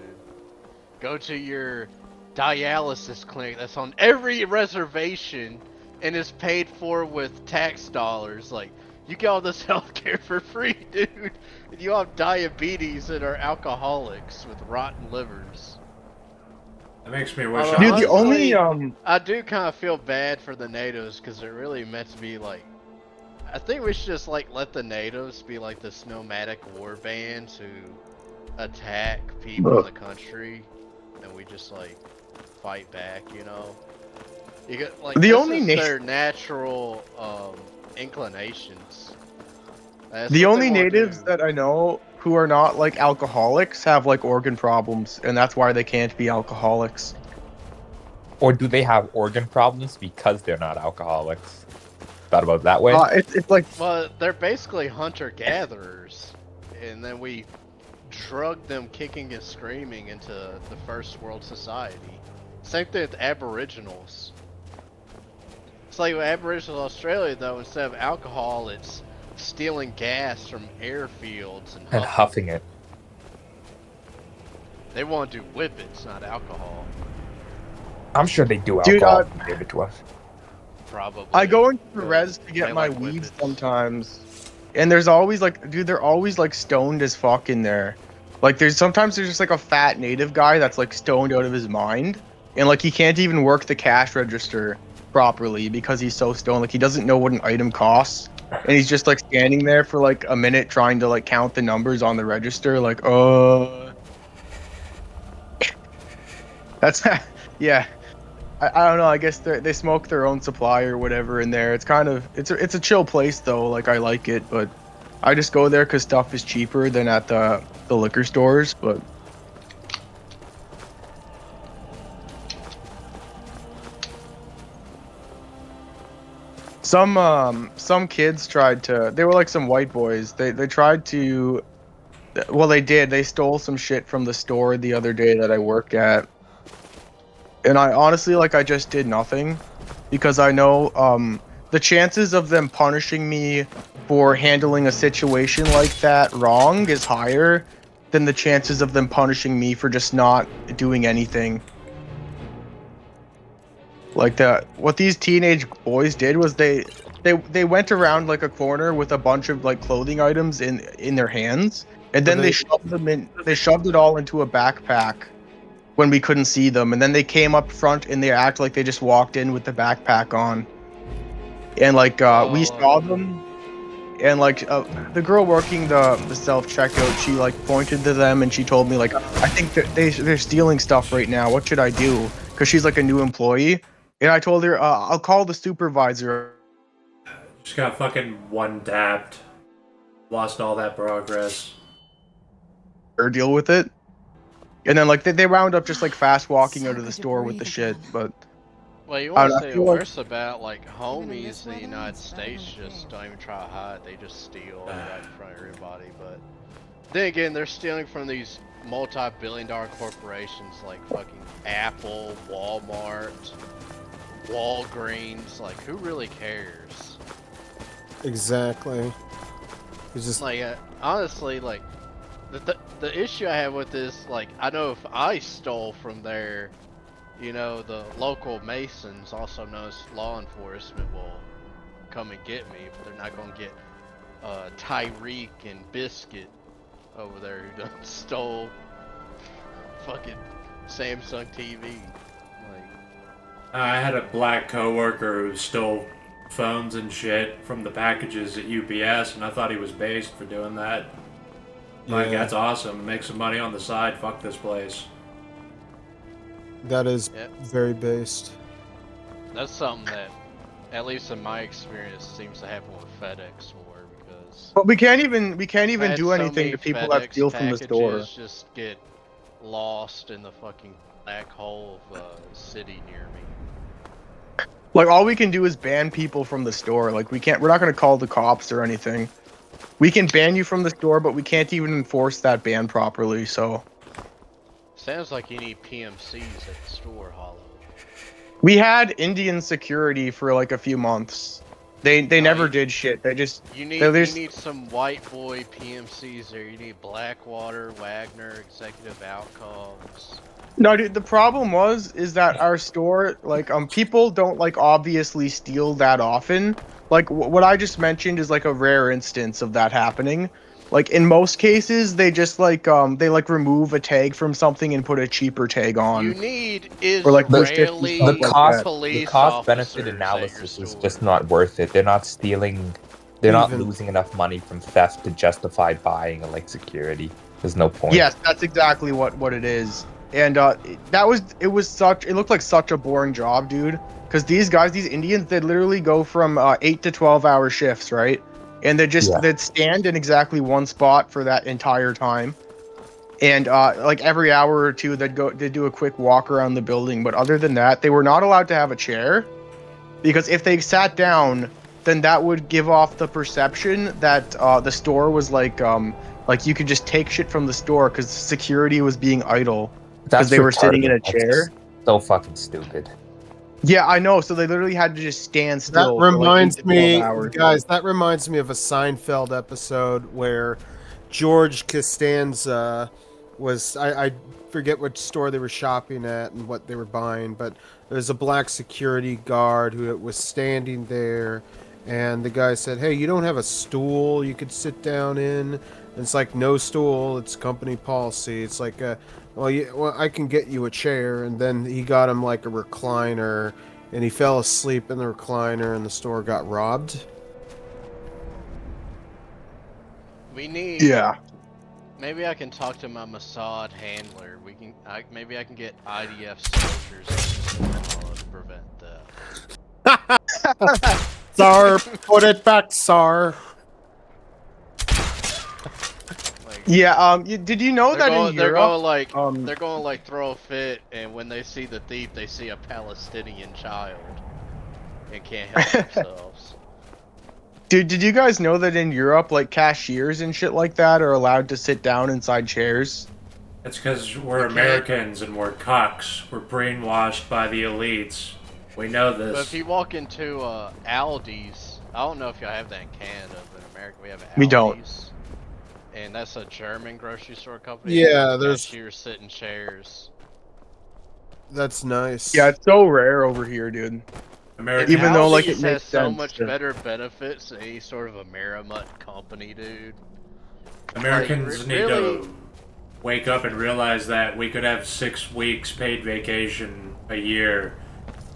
Go to your dialysis clinic that's on every reservation and is paid for with tax dollars. Like, you get all this healthcare for free, dude. And you have diabetes and are alcoholics with rotten livers. That makes me wish Dude, I the only I do kind of feel bad for the natives because they're really meant to be like. I think we should just like let the natives be like this nomadic war bands who attack people in the country, and we just like fight back. You know, you get like The this only is na- their natural inclinations. That's The what only they wanna natives do. that I know who are not like alcoholics have like organ problems, and that's why they can't be alcoholics. Or do they have organ problems because they're not alcoholics? Thought about it that way? It's like, well, they're basically hunter-gatherers, and then we drug them kicking and screaming into the first world society. Same thing with Aboriginals. It's like with Aboriginal Australia, though, instead of alcohol, it's stealing gas from airfields and huffing it. They want to do whippets, not alcohol. I'm sure they do Dude, alcohol. Give it to us. Probably. I go into the res to They get my like weed whippets. sometimes, and there's always like, dude, they're always like stoned as fuck in there. Like, sometimes there's just like a fat native guy that's like stoned out of his mind, and like he can't even work the cash register properly because he's so stoned. Like, he doesn't know what an item costs. and he's just like standing there for like a minute trying to like count the numbers on the register, like, that's yeah. I don't know. I guess they smoke their own supply or whatever in there. It's kind of it's a chill place though. Like I like it, but I just go there because stuff is cheaper than at the liquor stores. But some kids tried to. They were like some white boys. They tried to. Well, they did. They stole some shit from the store the other day that I work at. And I honestly, like, I just did nothing because I know the chances of them punishing me for handling a situation like that wrong is higher than the chances of them punishing me for just not doing anything. Like what these teenage boys did was they went around like a corner with a bunch of like clothing items in their hands, and then they shoved them in. They shoved it all into a backpack when we couldn't see them, and then they came up front and they act like they just walked in with the backpack on, and like we saw them, and like the girl working the self-checkout, she like pointed to them and she told me like, I think that they're stealing stuff right now, what should I do? Because she's like a new employee, and I told her I'll call the supervisor. Just got fucking one-tapped, lost all that progress, or deal with it. And then, like, they wound up just, like, fast-walking out of the store with the shit, but... Well, you want to say worse about, like, homies in the United States just don't even try to hide. They just steal right in front of everybody, but... Then again, they're stealing from these multi-billion-dollar corporations like fucking Apple, Walmart, Walgreens. Like, who really cares? Exactly. It's just... Like, honestly, like... The issue I have with this, like, I know if I stole from there, you know, the local Masons, also known as law enforcement, will come and get me, but they're not going to get Tyreek and Biscuit over there who done stole fucking Samsung TV. Like, I had a black coworker who stole phones and shit from the packages at UPS, and I thought he was based for doing that. Like, that's awesome. Make some money on the side. Fuck this place. That is very based. That's something that, at least in my experience, seems to happen with FedEx more because. But we can't even do anything to people that steal from the store. Just get lost in the fucking black hole of a city near me. Like, all we can do is ban people from the store. Like, we're not gonna call the cops or anything. We can ban you from the store, but we can't even enforce that ban properly, so... Sounds like you need PMCs at the store, Hollow. We had Indian security for like a few months. They never did shit. They just... You need some white boy PMCs there. You need Blackwater, Wagner, Executive Outcomes. No, dude, the problem is that our store, like, people don't, like, obviously steal that often. Like, what I just mentioned is, like, a rare instance of that happening. Like, in most cases, they just, like, they, like, remove a tag from something and put a cheaper tag on. You need is or, like, the cost-benefit analysis is just not worth it. They're not stealing... They're not losing enough money from theft to justify buying, like, security. There's no point. Yes, that's exactly what it is. And it looked like such a boring job, dude. Because these Indians, they'd literally go from 8 to 12-hour shifts, right? And they'd stand in exactly one spot for that entire time. And like every hour or two, they'd do a quick walk around the building. But other than that, they were not allowed to have a chair, because if they sat down, then that would give off the perception that the store was like you could just take shit from the store because security was being idle. Because they were sitting in a chair. So fucking stupid. Yeah, I know. So they literally had to just stand still. That reminds me, guys. That reminds me of a Seinfeld episode where George Costanza was. I forget which store they were shopping at and what they were buying, but there's a black security guard who was standing there, and the guy said, "Hey, you don't have a stool you could sit down in?" And it's like, "No stool. It's company policy." It's like well, I can get you a chair. And then he got him like a recliner, and he fell asleep in the recliner, and the store got robbed. We need. Yeah. Maybe I can talk to my Mossad handler. Maybe I can get IDF soldiers to prevent that. Tsar, put it back, Tsar. Yeah. Did you know that in they're Europe? They're going to like throw a fit, and when they see the thief, they see a Palestinian child, and can't help themselves. Dude, did you guys know that in Europe, like cashiers and shit like that are allowed to sit down inside chairs? That's because we're Americans and we're cocks. We're brainwashed by the elites. We know this. But if you walk into Aldi's, I don't know if y'all have that in Canada, but in America we have Aldi's. We don't. And that's a German grocery store company. Yeah, there's cashiers sit in chairs. That's nice. Yeah, it's so rare over here, dude. Even though like it has makes so sense. much better benefits than any sort of a Merrimutt company, dude. Americans like, need really? to wake up and realize that we could have 6 weeks paid vacation a year.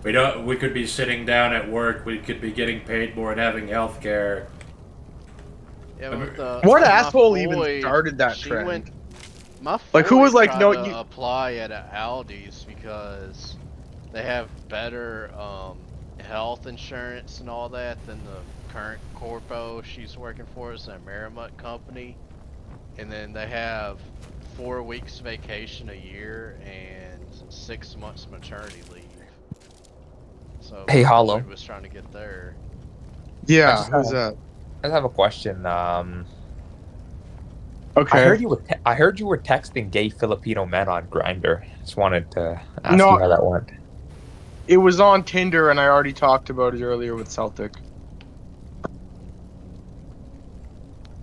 We could be sitting down at work. We could be getting paid more and having health care. Yeah, what asshole even started that trend? Like who was like, no, you apply at Aldi's because they have better health insurance and all that than the current corpo she's working for is a Merrimutt company, and then they have 4 weeks vacation a year and 6 months maternity leave. So hey, Hollow was trying to get there. Yeah, who's that? I have a question. Okay. I heard you were texting gay Filipino men on Grindr. Just wanted to ask you how that went. It was on Tinder, and I already talked about it earlier with Celtic.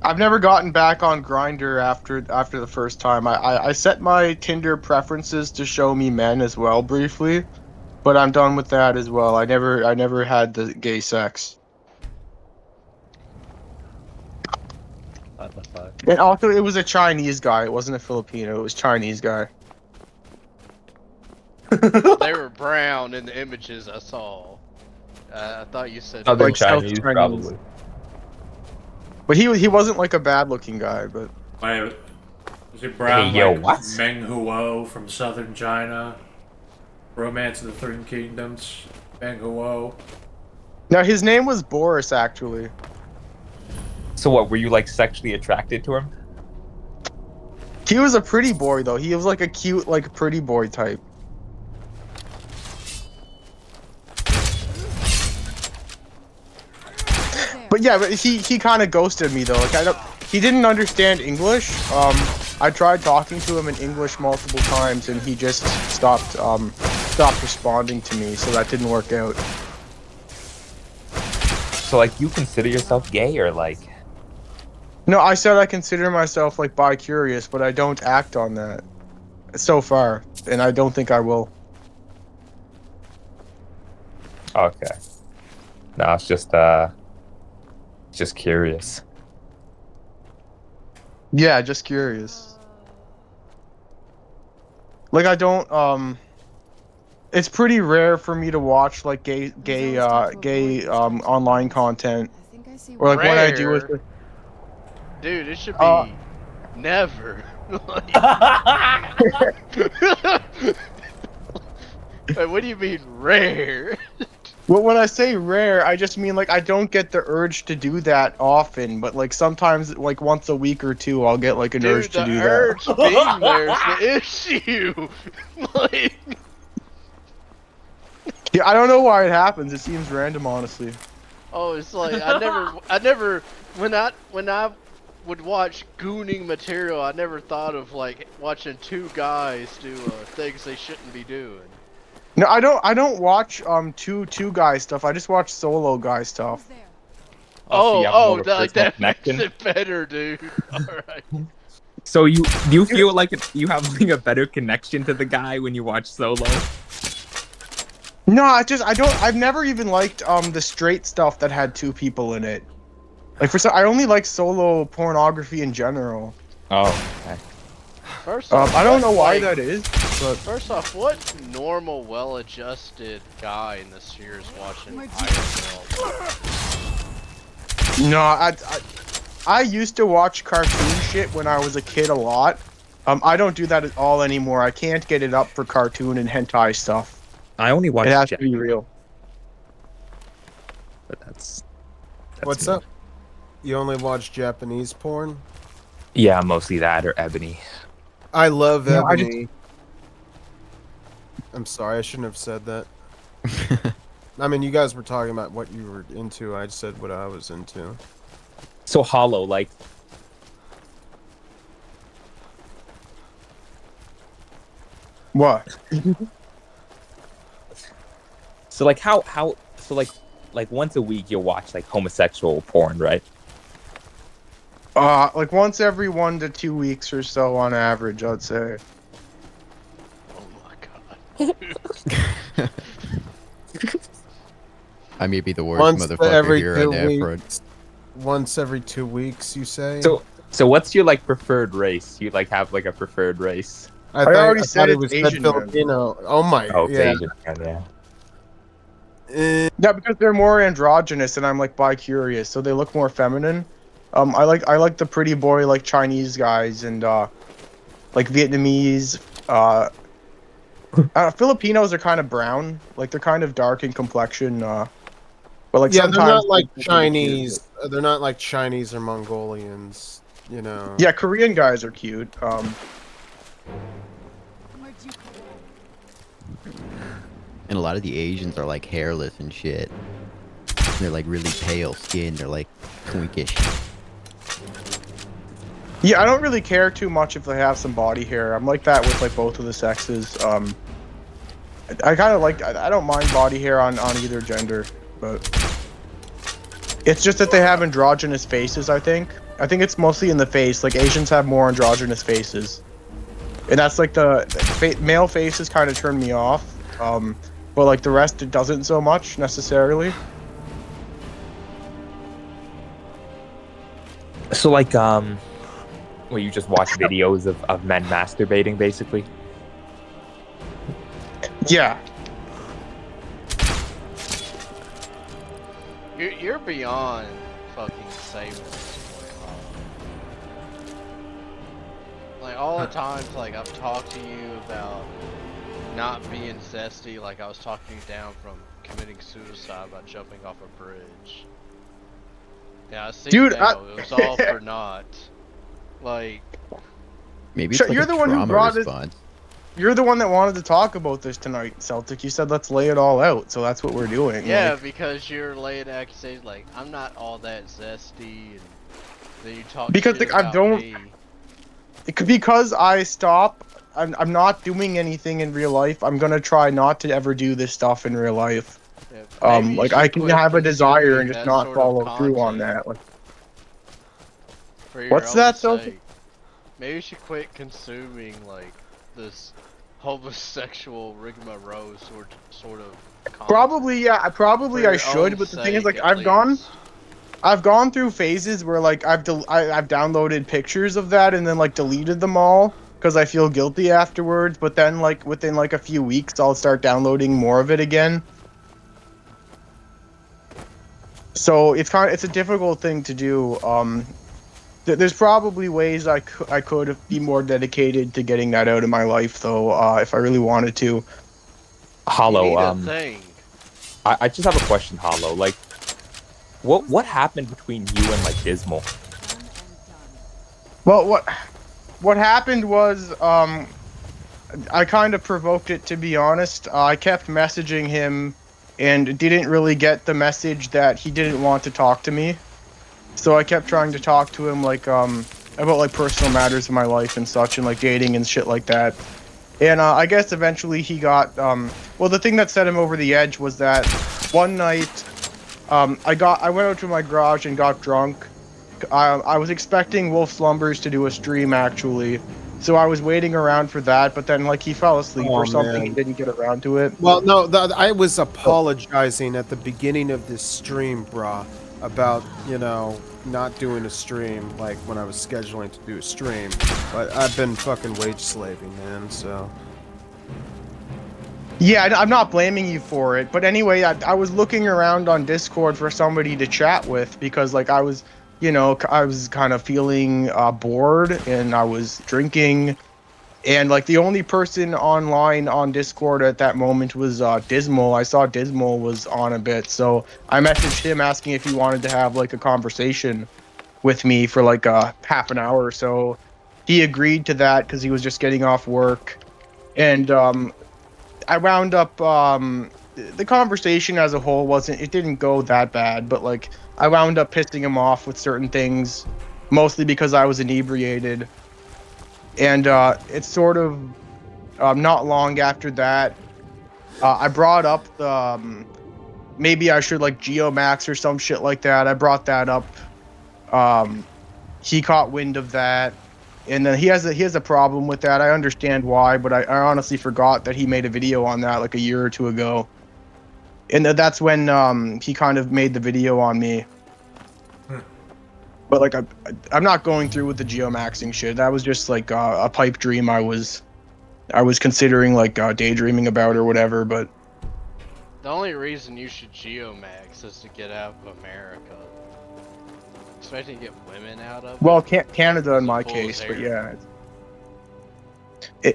I've never gotten back on Grindr after the first time. I set my Tinder preferences to show me men as well briefly, but I'm done with that as well. I never had the gay sex. What the fuck? And also, it was a Chinese guy. It wasn't a Filipino. It was a Chinese guy. They were brown in the images I saw. I thought you said Southern Chinese, probably. But he wasn't like a bad looking guy, but was it brown like Meng Huo from Southern China? Romance of the Three Kingdoms, Meng Huo. No, his name was Boris actually. So what, were you like sexually attracted to him? He was a pretty boy though. He was like a cute, like pretty boy type. But yeah, but he kind of ghosted me though. Like he didn't understand English. I tried talking to him in English multiple times, and he just stopped responding to me. So that didn't work out. So like, you consider yourself gay or like? No, I said I consider myself like bi-curious, but I don't act on that so far, and I don't think I will. Okay. No, it's just curious. Yeah, just curious. Like I don't it's pretty rare for me to watch like gay online content. Or like what I do with dude, it should be never. Wait, what do you mean rare? Well, when I say rare, I just mean like I don't get the urge to do that often, but like sometimes, like once a week or two, I'll get like an urge to do that. Urge being there's the issue. Like, yeah, I don't know why it happens. It seems random, honestly. oh, it's like I never when I would watch gooning material, I never thought of like watching two guys do things they shouldn't be doing. No, I don't watch two guy stuff. I just watch solo guy stuff. That makes it better, dude. All right. So do you feel like you have like a better connection to the guy when you watch solo? No, I've never even liked the straight stuff that had two people in it. Like I only like solo pornography in general. Oh, okay. First off, I don't know why that is, but first off, what normal, well-adjusted guy in this sphere is watching IRL? No, I used to watch cartoon shit when I was a kid a lot. I don't do that at all anymore. I can't get it up for cartoon and hentai stuff. I only watch. It has to be real. But that's What's me. up? You only watch Japanese porn? Yeah, mostly that or Ebony. I love No, Ebony. I'm sorry, I shouldn't have said that. I mean, you guys were talking about what you were into. I said what I was into. So Hollow, like. What? So like how so like once a week you'll watch like homosexual porn, right? Like once every 1 to 2 weeks or so on average, I'd say. Oh my god. I may be the worst Once motherfucker every here 2 right now, weeks. Once every 2 weeks, you say? So what's your like preferred race? You like have like a preferred race? I already said it it's was Asian, man. Filipino. Oh my. Oh, it's yeah. Asian, yeah. Yeah, because they're more androgynous, and I'm like bi-curious, so they look more feminine. I like the pretty boy like Chinese guys and like Vietnamese. Filipinos are kind of brown, like they're kind of dark in complexion. But like Yeah, sometimes they're not like they're Chinese. They're not like Chinese or Mongolians. You know. Yeah, Korean guys are cute. and a lot of the Asians are like hairless and shit. They're like really pale skin. They're like twinkish. Yeah, I don't really care too much if they have some body hair. I'm like that with like both of the sexes. I kind of like. I don't mind body hair on either gender, but it's just that they have androgynous faces. I think it's mostly in the face. Like Asians have more androgynous faces, and that's like the male faces kind of turn me off. But like the rest, it doesn't so much necessarily. So like well, you just watch videos of men masturbating, basically. Yeah. You're beyond fucking saving. Like all the times, like I've talked to you about not being zesty, like I was talking you down from committing suicide by jumping off a bridge. Yeah, I see. Dude, now. It was all for naught. Like, maybe it's like you're a the one who trauma brought response. You're the one that wanted to talk about this tonight, Celtic. You said let's lay it all out, so that's what we're doing. yeah, like, because you're laying accusations like I'm not all that zesty, and then you talk because shit like, I about don't. me. Because I stop. I'm not doing anything in real life. I'm gonna try not to ever do this stuff in real life. Yeah, maybe you Like should I can quit have a desire consuming and just that not sort of follow through on content that. Like, for your what's own that, sake. Celtic? Maybe you should quit consuming like this homosexual rigmarole sort of content. Probably, yeah. I should, but the thing is, like, I've gone through phases where like I've downloaded pictures of that and then like deleted them all because I feel guilty afterwards. But then like within like a few weeks, I'll start downloading more of it again. So it's a difficult thing to do. There's probably ways I could be more dedicated to getting that out of my life, though, if I really wanted to. Hollow, I just have a question, Hollow. Like, what happened between you and like Dismal? Well, what happened was I kind of provoked it, to be honest. I kept messaging him and didn't really get the message that he didn't want to talk to me. So I kept trying to talk to him like about like personal matters in my life and such, and like dating and shit like that. And I guess eventually he got well, the thing that set him over the edge was that one night I went out to my garage and got drunk. I was expecting Wolf Slumbers to do a stream actually, so I was waiting around for that. But then like he fell asleep or something and didn't get around to it. Well, no, I was apologizing at the beginning of this stream, brah, about, you know, not doing a stream, like when I was scheduling to do a stream. But I've been fucking wage slaving, man, so. Yeah, I'm not blaming you for it. But anyway, I was looking around on Discord for somebody to chat with because like I was you know, I was kind of feeling bored, and I was drinking, and like the only person online on Discord at that moment was Dismal. I saw Dismal was on a bit, so I messaged him asking if he wanted to have like a conversation with me for like half an hour or so. He agreed to that because he was just getting off work, and I wound up the conversation as a whole it didn't go that bad, but like I wound up pissing him off with certain things, mostly because I was inebriated. And it's sort of not long after that, I brought up the maybe I should like Geomax or some shit like that. I brought that up. He caught wind of that, and then he has a problem with that. I understand why, but I honestly forgot that he made a video on that like a year or two ago, and that's when he kind of made the video on me. But like I'm not going through with the geomaxing shit. That was just like a pipe dream I was considering like daydreaming about or whatever. But the only reason you should geomax is to get out of America. Expecting to get women out of. Well, Canada in my case, but yeah.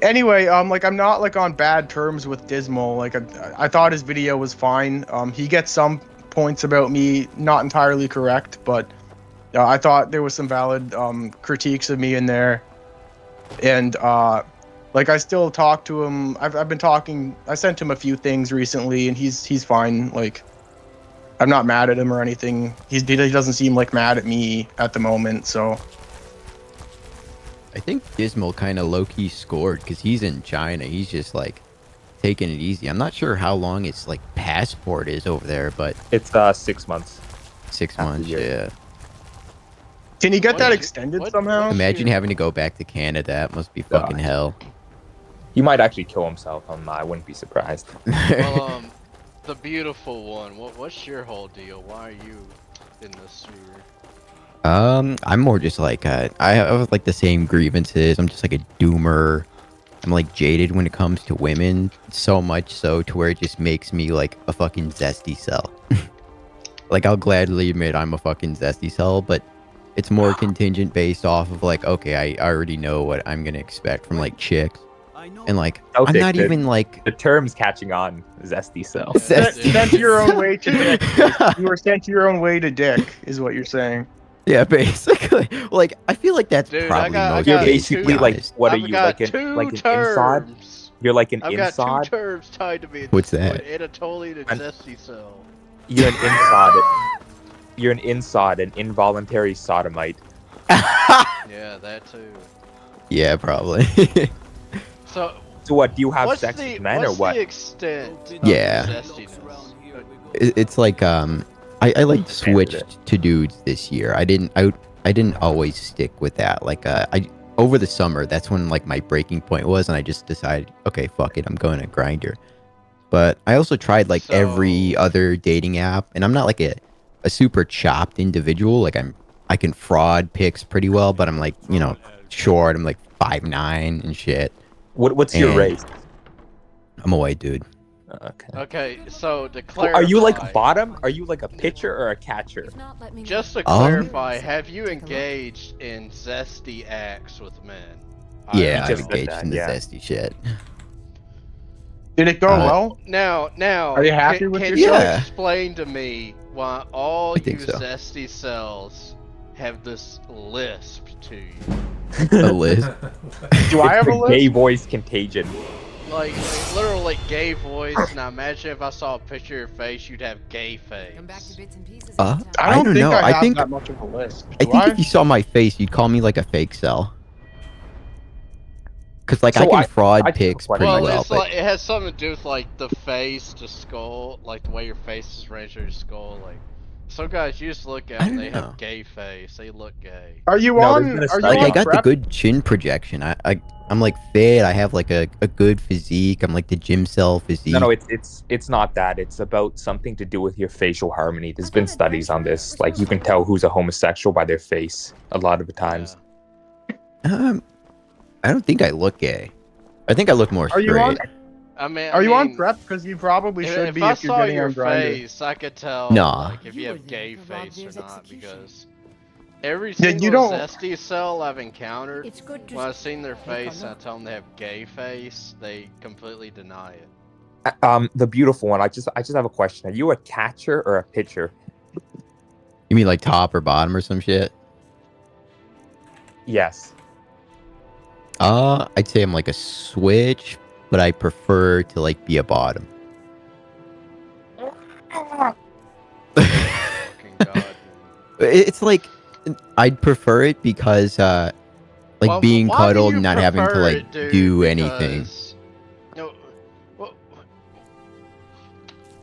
Anyway, like I'm not like on bad terms with Dismal. Like I thought his video was fine. He gets some points about me not entirely correct, but. I thought there was some valid critiques of me in there, and like I still talk to him. I've been talking. I sent him a few things recently, and he's fine. Like I'm not mad at him or anything. He doesn't seem like mad at me at the moment. So I think Dismal kind of low-key scored because he's in China. He's just like taking it easy. I'm not sure how long its like passport is over there, but it's 6 months. 6 months, yeah. Can you get that extended somehow? Imagine having to go back to Canada. That must be fucking hell. He might actually kill himself. I wouldn't be surprised. Well, the beautiful one. What's your whole deal? Why are you in this sphere? I'm more just like I have like the same grievances. I'm just like a doomer. I'm like jaded when it comes to women, so much so to where it just makes me like a fucking zesty cell. Like I'll gladly admit I'm a fucking zesty cell, but it's more contingent based off of like, okay, I already know what I'm gonna expect from like chicks, and like I'm not even like the term's catching on. Zesty cell. Sent your own way to dick. You were sent your own way to dick, is what you're saying. Yeah, basically. Like I feel like that's probably most. You're basically like, what are you like? Like an inside? You're like an I've inside. got 2 terms tied to me. What's that? Anatolian and zesty cell. You're an inside. You're an inside, an involuntary sodomite. Yeah, that too. Yeah, probably. So what? Do you have sex with men or what? What's the extent of Yeah. zestiness? It's like I like switched to dudes this year. I didn't always stick with that. Like over the summer, that's when like my breaking point was, and I just decided, okay, fuck it, I'm going to Grindr. But I also tried like every other dating app, and I'm not like a super chopped individual. Like I can fraud pics pretty well, but I'm like, you know, short. I'm like 5'9" and shit. What's your race? I'm a white dude. Okay, so to clarify, are you like bottom? Are you like a pitcher or a catcher? Just to clarify, have you engaged in zesty acts with men? Yeah, I've engaged in the zesty shit. Did it go well? Now, are you happy with yourself? Can you explain to me why all you zesty cells have this lisp to you? A lisp? Do I have a lisp? Gay voice contagion. Like literal like gay voice. Now imagine if I saw a picture of your face, you'd have gay face. Come back to bits and pieces. I don't think know. I have I think that much of a lisp. I think if you saw my face, you'd call me like a fake cell. Cause like I can fraud pics pretty well. It's but like it has something to do with like the face to skull, like the way your face is arranged on your skull. Like some guys, you just look at them, they have gay face, they look gay. Are you on? Are you like on I got prep? the good chin projection. I'm like fit. I have like a good physique. I'm like the gym cell physique. No, it's not that. It's about something to do with your facial harmony. There's been studies on this. Like you can tell who's a homosexual by their face a lot of the times. I don't think I look gay. I think I look more straight. Are you on prep? Because you probably should be if you're getting on Grindr. Face, I could tell Nah. like, if you have gay face or not, because Every Yeah, you single don't- Zesty cell I've encountered, It's good to when I've seen their take a face and I look. tell them they have gay face, they completely deny it. The beautiful one. I just have a question. Are you a catcher or a pitcher? You mean like top or bottom or some shit? Yes. I'd say I'm like a switch, but I prefer to like be a bottom. Fucking god. It's like I'd prefer it because like Well, being why do cuddled you and not having to prefer like it, dude? do anything. Because- No, well,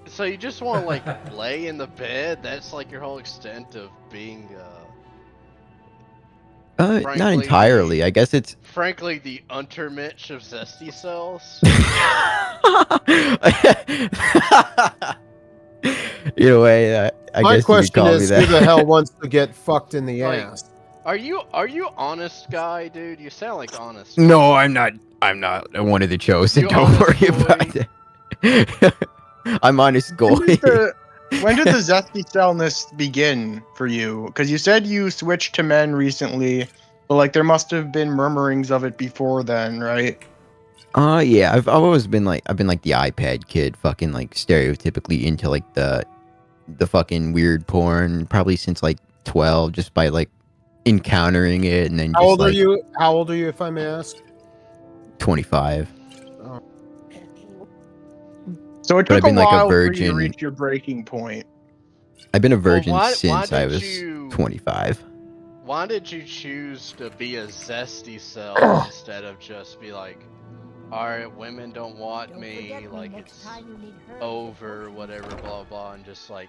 so you just want to like lay in the bed? That's like your whole extent of being Not frankly, entirely. I guess it's frankly the untermensch of Zesty cells. in a way, I My guess you could question call me is, that. who the hell wants to get fucked in the Like, ass? Are you honest guy, dude? You sound like honest. No, I'm not. I'm not one of the chosen. You Don't honest worry boy? about it. I'm honest goalie. When did the zesty cellness begin for you? Because you said you switched to men recently, but like there must have been murmurings of it before then, right? Yeah, I've always been like the iPad kid, fucking like stereotypically into like the fucking weird porn, probably since like 12, just by like encountering it and then How just old are like you? How old are you, if I may ask? 25. So it But I've took a been, like, a while for you to virgin- reach your breaking point. I've been a virgin why since I did was you- 25. Why did you choose to be a Zesty cell instead of just be like, alright, women don't want me, like it's over, whatever, blah blah, and just like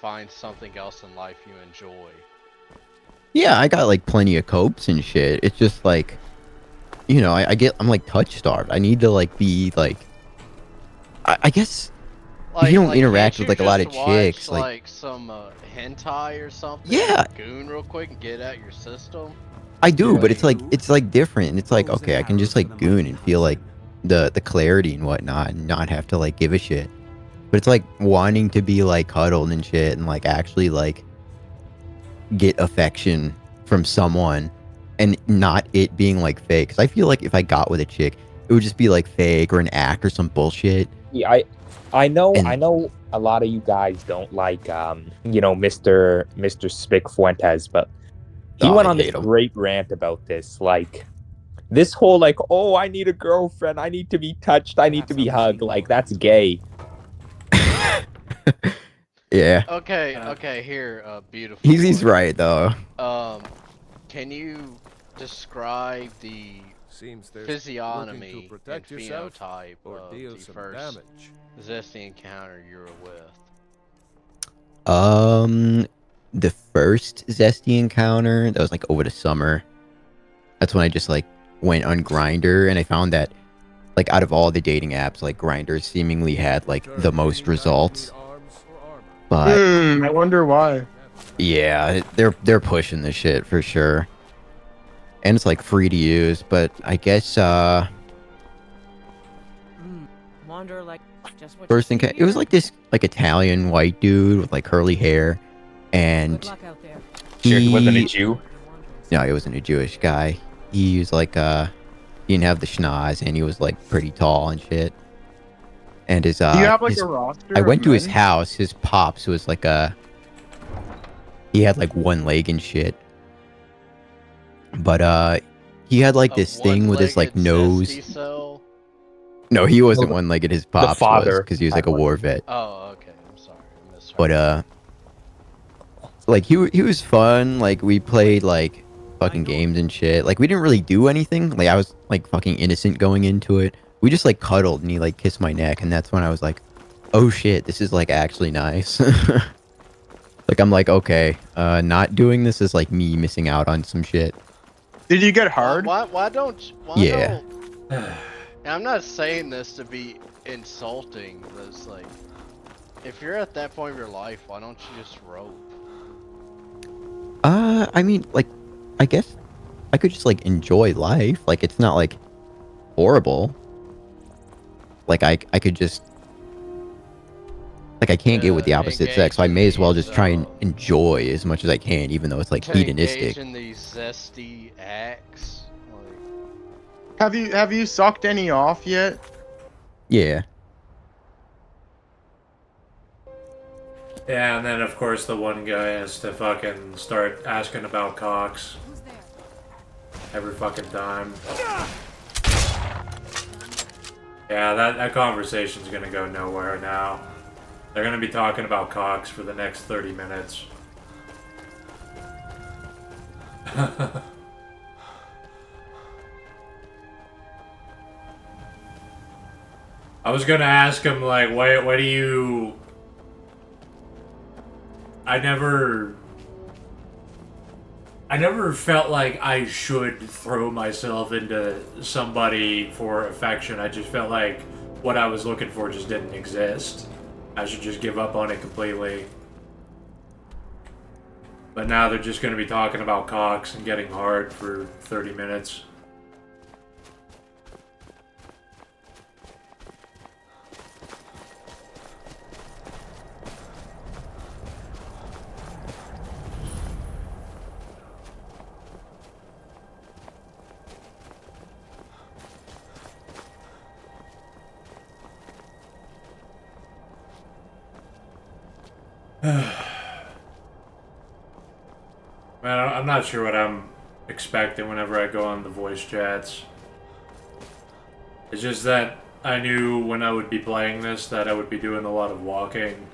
find something else in life you enjoy? Yeah, I got like plenty of copes and shit. It's just like, you know, I'm like touch starved. I need to like be like, I guess if you don't interact can't with like a lot of just watch, chicks, like some hentai or something. Yeah. Goon real quick and get out your system. I do, but it's like different. And it's like, okay, I can just like goon and feel like the clarity and whatnot and not have to like give a shit. But it's like wanting to be like cuddled and shit and like actually like get affection from someone and not it being like fake. Because I feel like if I got with a chick, it would just be like fake or an act or some bullshit. Yeah, I know a lot of you guys don't like Mr. Spic Fuentes, but he Oh, went I on this hate him. great rant about this, like this whole like, oh, I need a girlfriend, I need to be touched, I need to be hugged, like that's gay. Yeah. Okay, here, beautiful. He's right though. Can you describe the physiognomy and phenotype of the first Zesty encounter you were with? The first Zesty encounter, that was like over the summer. That's when I just like went on Grindr and I found that like out of all the dating apps, like Grindr seemingly had like the most results. But I wonder why. yeah, they're pushing this shit for sure. And it's like free to use, but I guess Wander like just what first encounter, it was like this like Italian white dude with like curly hair, and Good luck out there. Sure, he wasn't a Jew. No, he wasn't a Jewish guy. He was like he didn't have the schnoz and he was like pretty tall and shit. And his Do you have like his- a roster? I of went to his men? house. His pops was like he had like one leg and shit. But he had like this thing with his like nose. Zesty cell? No, he wasn't one-legged. His pops father because he was like a had one. war vet. Oh, okay. I'm sorry. I misheard. But like he was fun. Like we played like fucking games and shit. Like we didn't really do anything. Like I was like fucking innocent going into it. We just like cuddled and he like kissed my neck, and that's when I was like, oh shit, this is like actually nice. Like I'm like, okay, not doing this is like me missing out on some shit. Did you get hard? Why don't? Yeah. And I'm not saying this to be insulting, but it's like, if you're at that point of your life, why don't you just rope? I mean, like, I guess I could just like enjoy life. Like it's not like horrible. Like I could just Like I can't get with the opposite sex, so I may as well just try and these, enjoy as much as I can, even though it's like to engage hedonistic. in these zesty acts. Have you sucked any off yet? Yeah. Yeah, and then of course the one guy has to fucking start asking about cocks. Every fucking time. Yeah, that conversation's gonna go nowhere now. They're gonna be talking about cocks for the next 30 minutes. I was gonna ask him, like, why do you... I never felt like I should throw myself into somebody for affection. I just felt like what I was looking for just didn't exist. I should just give up on it completely. But now they're just going to be talking about cocks and getting hard for 30 minutes. Man, I'm not sure what I'm expecting whenever I go on the voice chats. It's just that I knew when I would be playing this that I would be doing a lot of walking.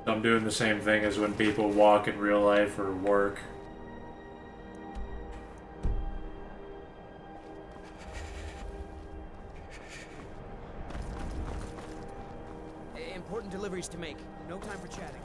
I'm doing the same thing as when people walk in real life or work. Important deliveries to make. No time for chatting.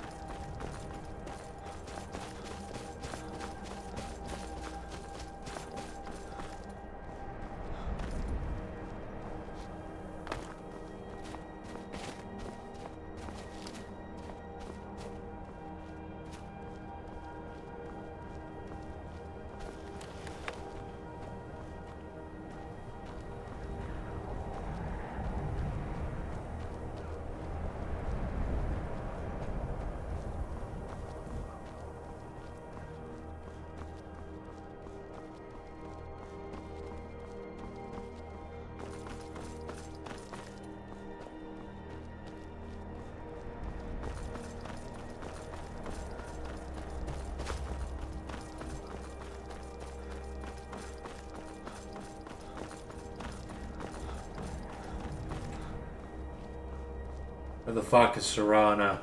Where the fuck is Serana?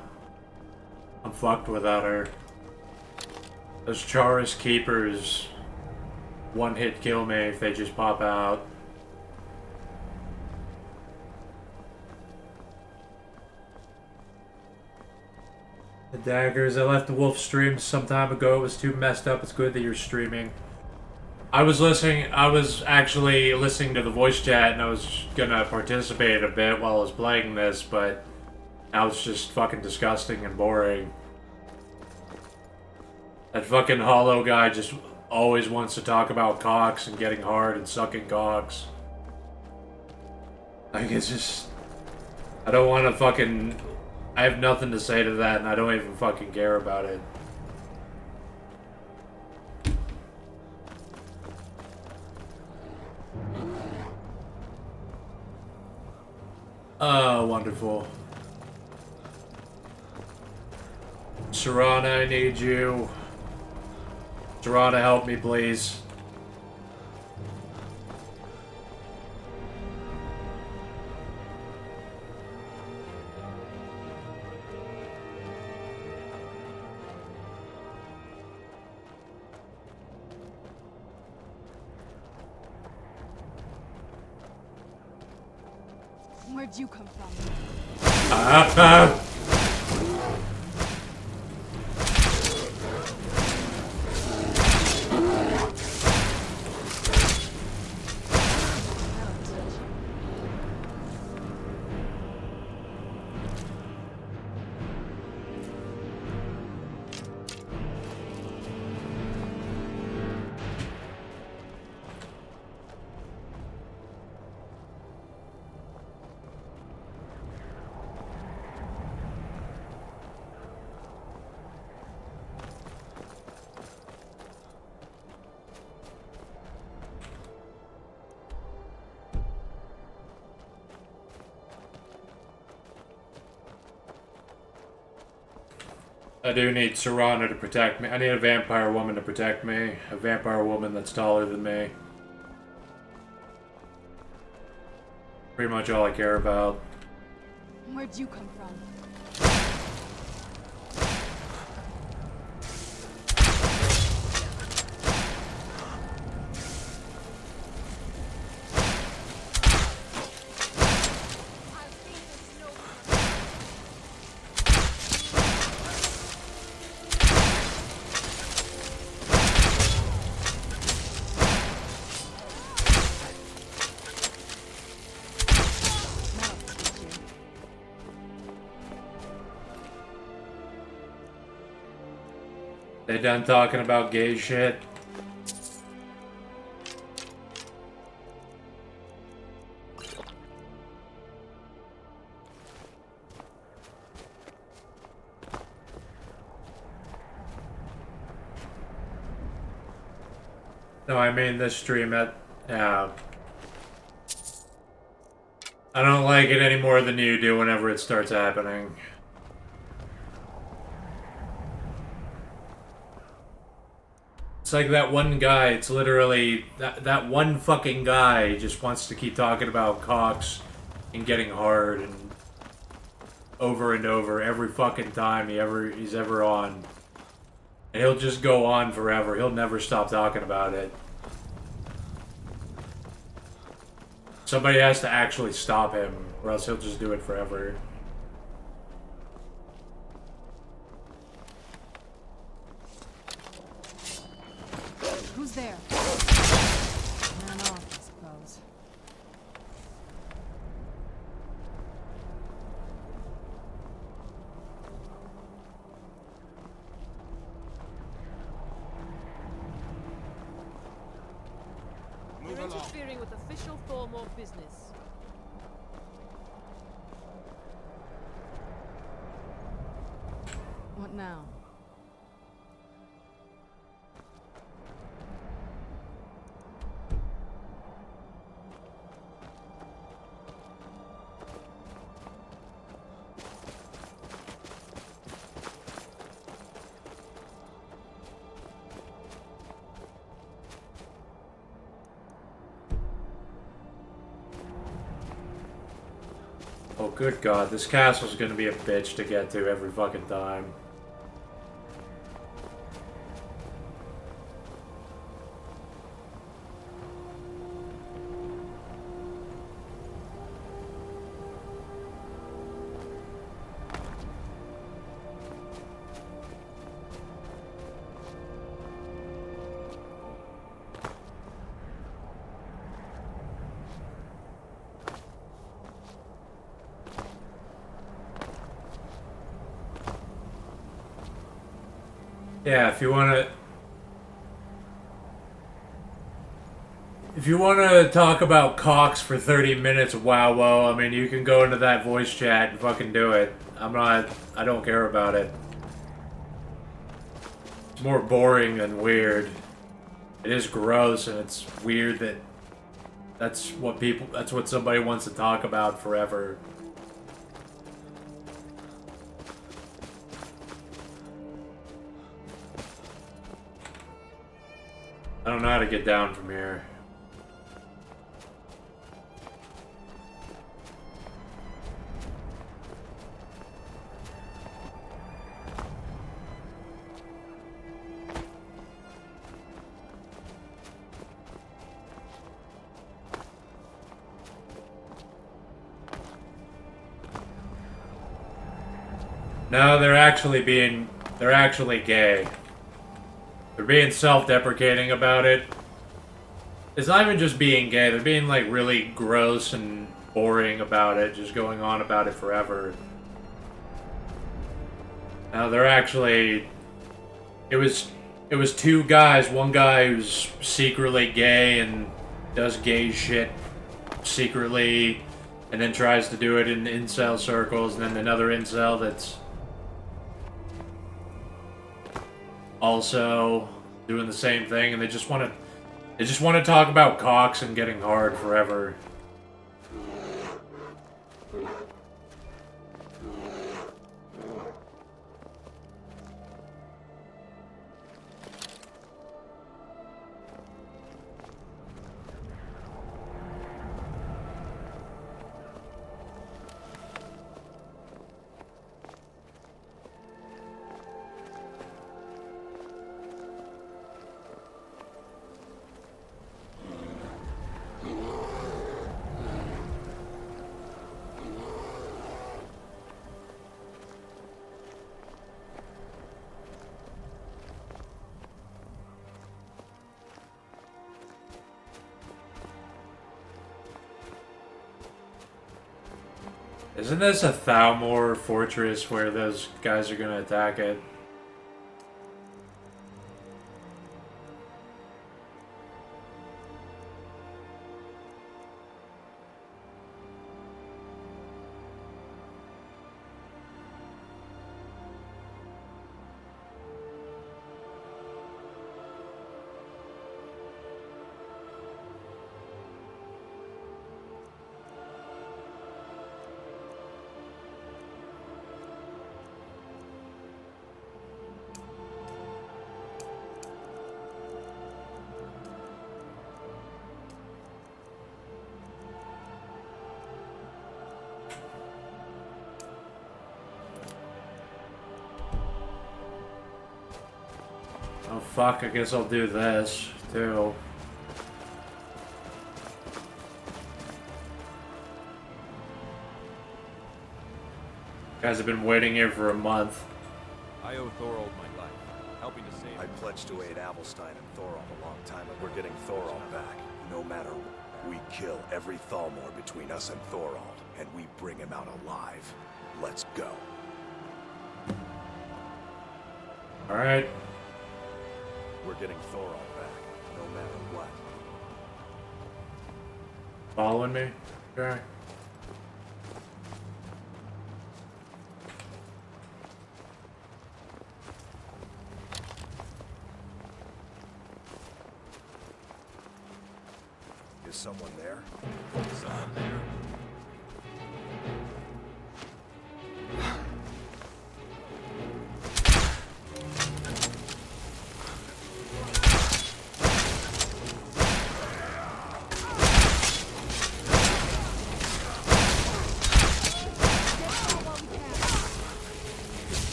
I'm fucked without her. Those Charis Keepers one-hit kill me if they just pop out. The daggers, I left the wolf stream some time ago. It was too messed up. It's good that you're streaming. I was actually listening to the voice chat and I was gonna participate a bit while I was playing this, but now it's just fucking disgusting and boring. That fucking hollow guy just always wants to talk about cocks and getting hard and sucking cocks. Like, it's just... I don't want to fucking... I have nothing to say to that and I don't even fucking care about it. Oh, wonderful. Serana, I need you. Serana, help me, please. Where'd you come from? I do need Serana to protect me. I need a vampire woman to protect me. A vampire woman that's taller than me. Pretty much all I care about. Where'd you come from? They done talking about gay shit? No, I mean this stream at... I don't like it any more than you do whenever it starts happening. It's like that one guy, it's literally... That one fucking guy just wants to keep talking about cocks and getting hard and over and over every fucking time he's ever on. And he'll just go on forever. He'll never stop talking about it. Somebody has to actually stop him, or else he'll just do it forever. Who's there? Ran off, I suppose. You're interfering with official form of business. What now? Oh, good God, this castle's gonna be a bitch to get to every fucking time. Yeah, if you wanna talk about cocks for 30 minutes, wow, I mean, you can go into that voice chat and fucking do it. I don't care about it. It's more boring than weird. It is gross, and it's weird that that's what somebody wants to talk about forever. I don't know how to get down from here. No, they're actually gay. They're being self-deprecating about it. It's not even just being gay, they're being like really gross and boring about it, just going on about it forever. Now they're actually... It was two guys, one guy who's secretly gay and does gay shit secretly, and then tries to do it in incel circles, and then another incel that's also doing the same thing, and they just want to talk about cocks and getting hard forever. Isn't this a Thalmor fortress where those guys are gonna attack it? Oh fuck, I guess I'll do this, too. Guys have been waiting here for a month. I owe Thorold my life, helping to save. I pledged to aid Avelstein and Thorold a long time ago. We're getting Thorold back, no matter what. We kill every Thalmor between us and Thorold, and we bring him out alive. Let's go. Alright. We're getting Thorold back, no matter what. Following me? Okay. Is someone there? Someone there?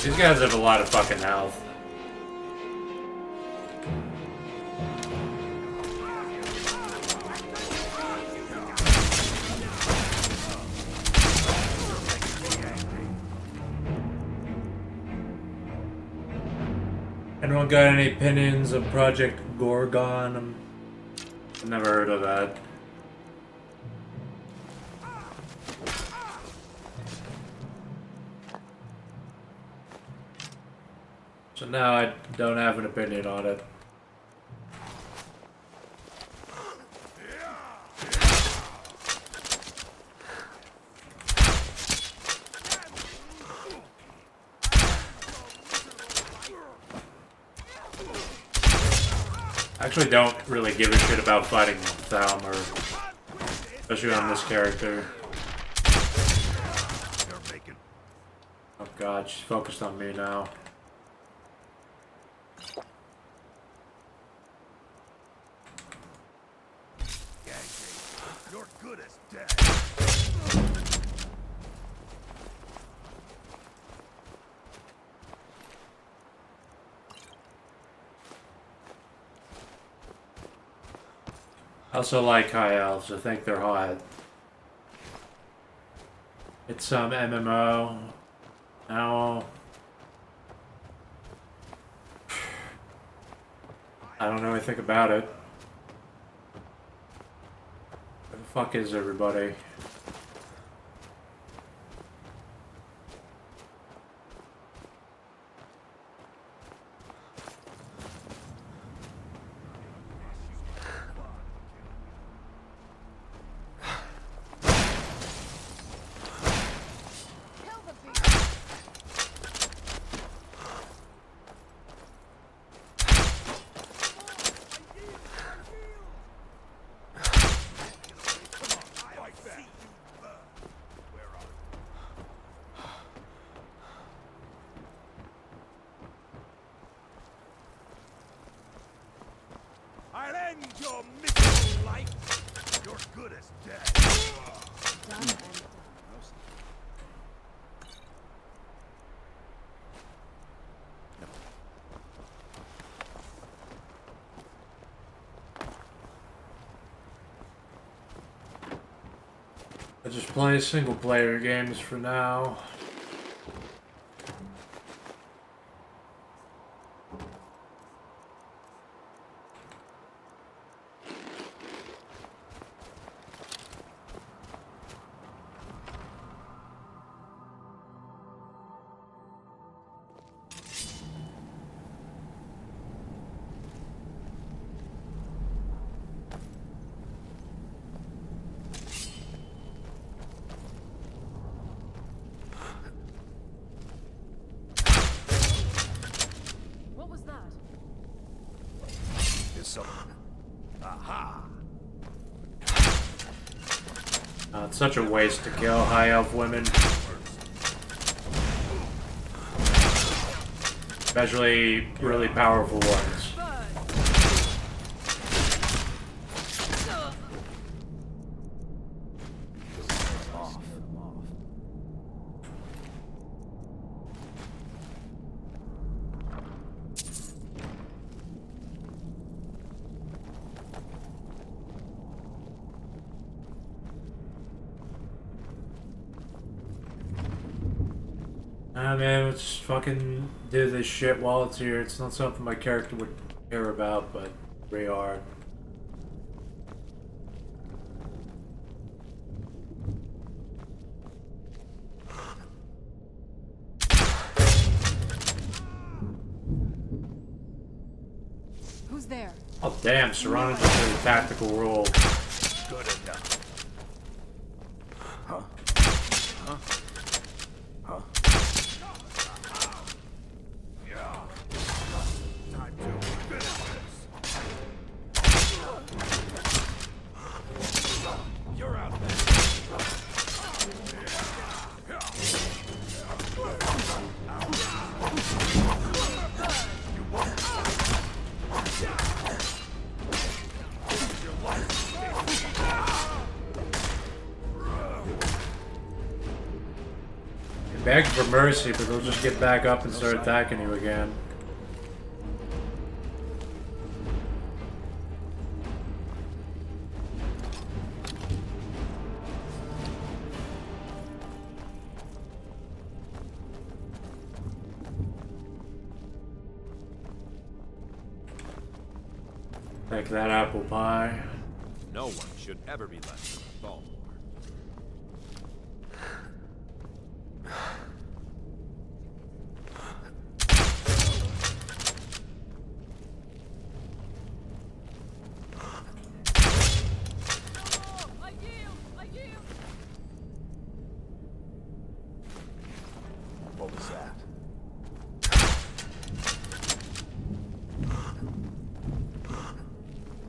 These guys have a lot of fucking health. Anyone got any opinions of Project Gorgon? I've never heard of that. So now I don't have an opinion on it. I actually don't really give a shit about fighting Thalmor, especially on this character. Oh god, she's focused on me now. You're good as dead. I also like high elves. I think they're hot. It's some MMO. Now I don't know anything about it. Where the fuck is everybody? I'll end your miserable life. You're good as dead. I just play single player games for now. It's such a waste to kill high elf women. Especially really powerful ones. Man, let's just fucking do this shit while it's here. It's not something my character would care about, but we are. Who's there? Oh damn, surrounded with a tactical role. Good enough. Huh? Huh? Huh? Time to finish this. You're out there. Beg for mercy, but they'll just get back up and start attacking you again. Take that apple pie. No one should ever be left from Baltimore. What was that?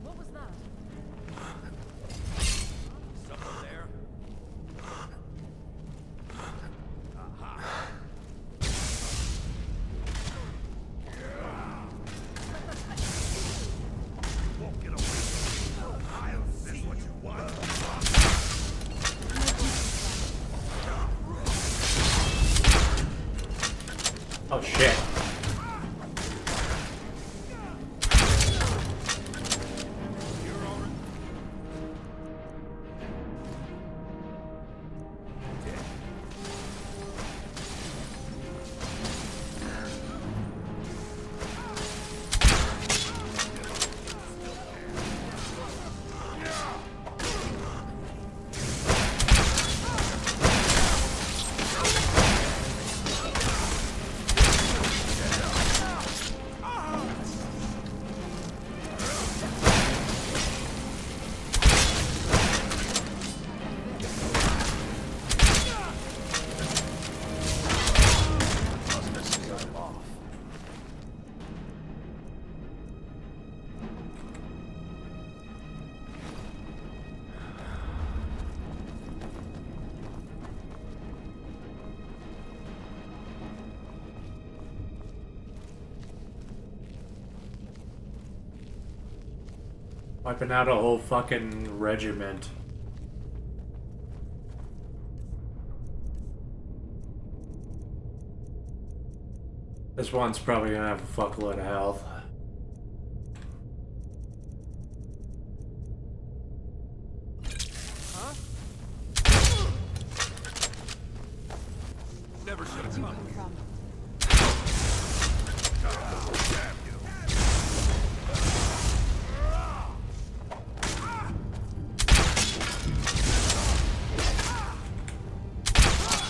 What was that? Someone there? Won't get away from me. I'll see what you want. Oh shit. Wiping out a whole fucking regiment. This one's probably gonna have a fuckload of health. Never should have come.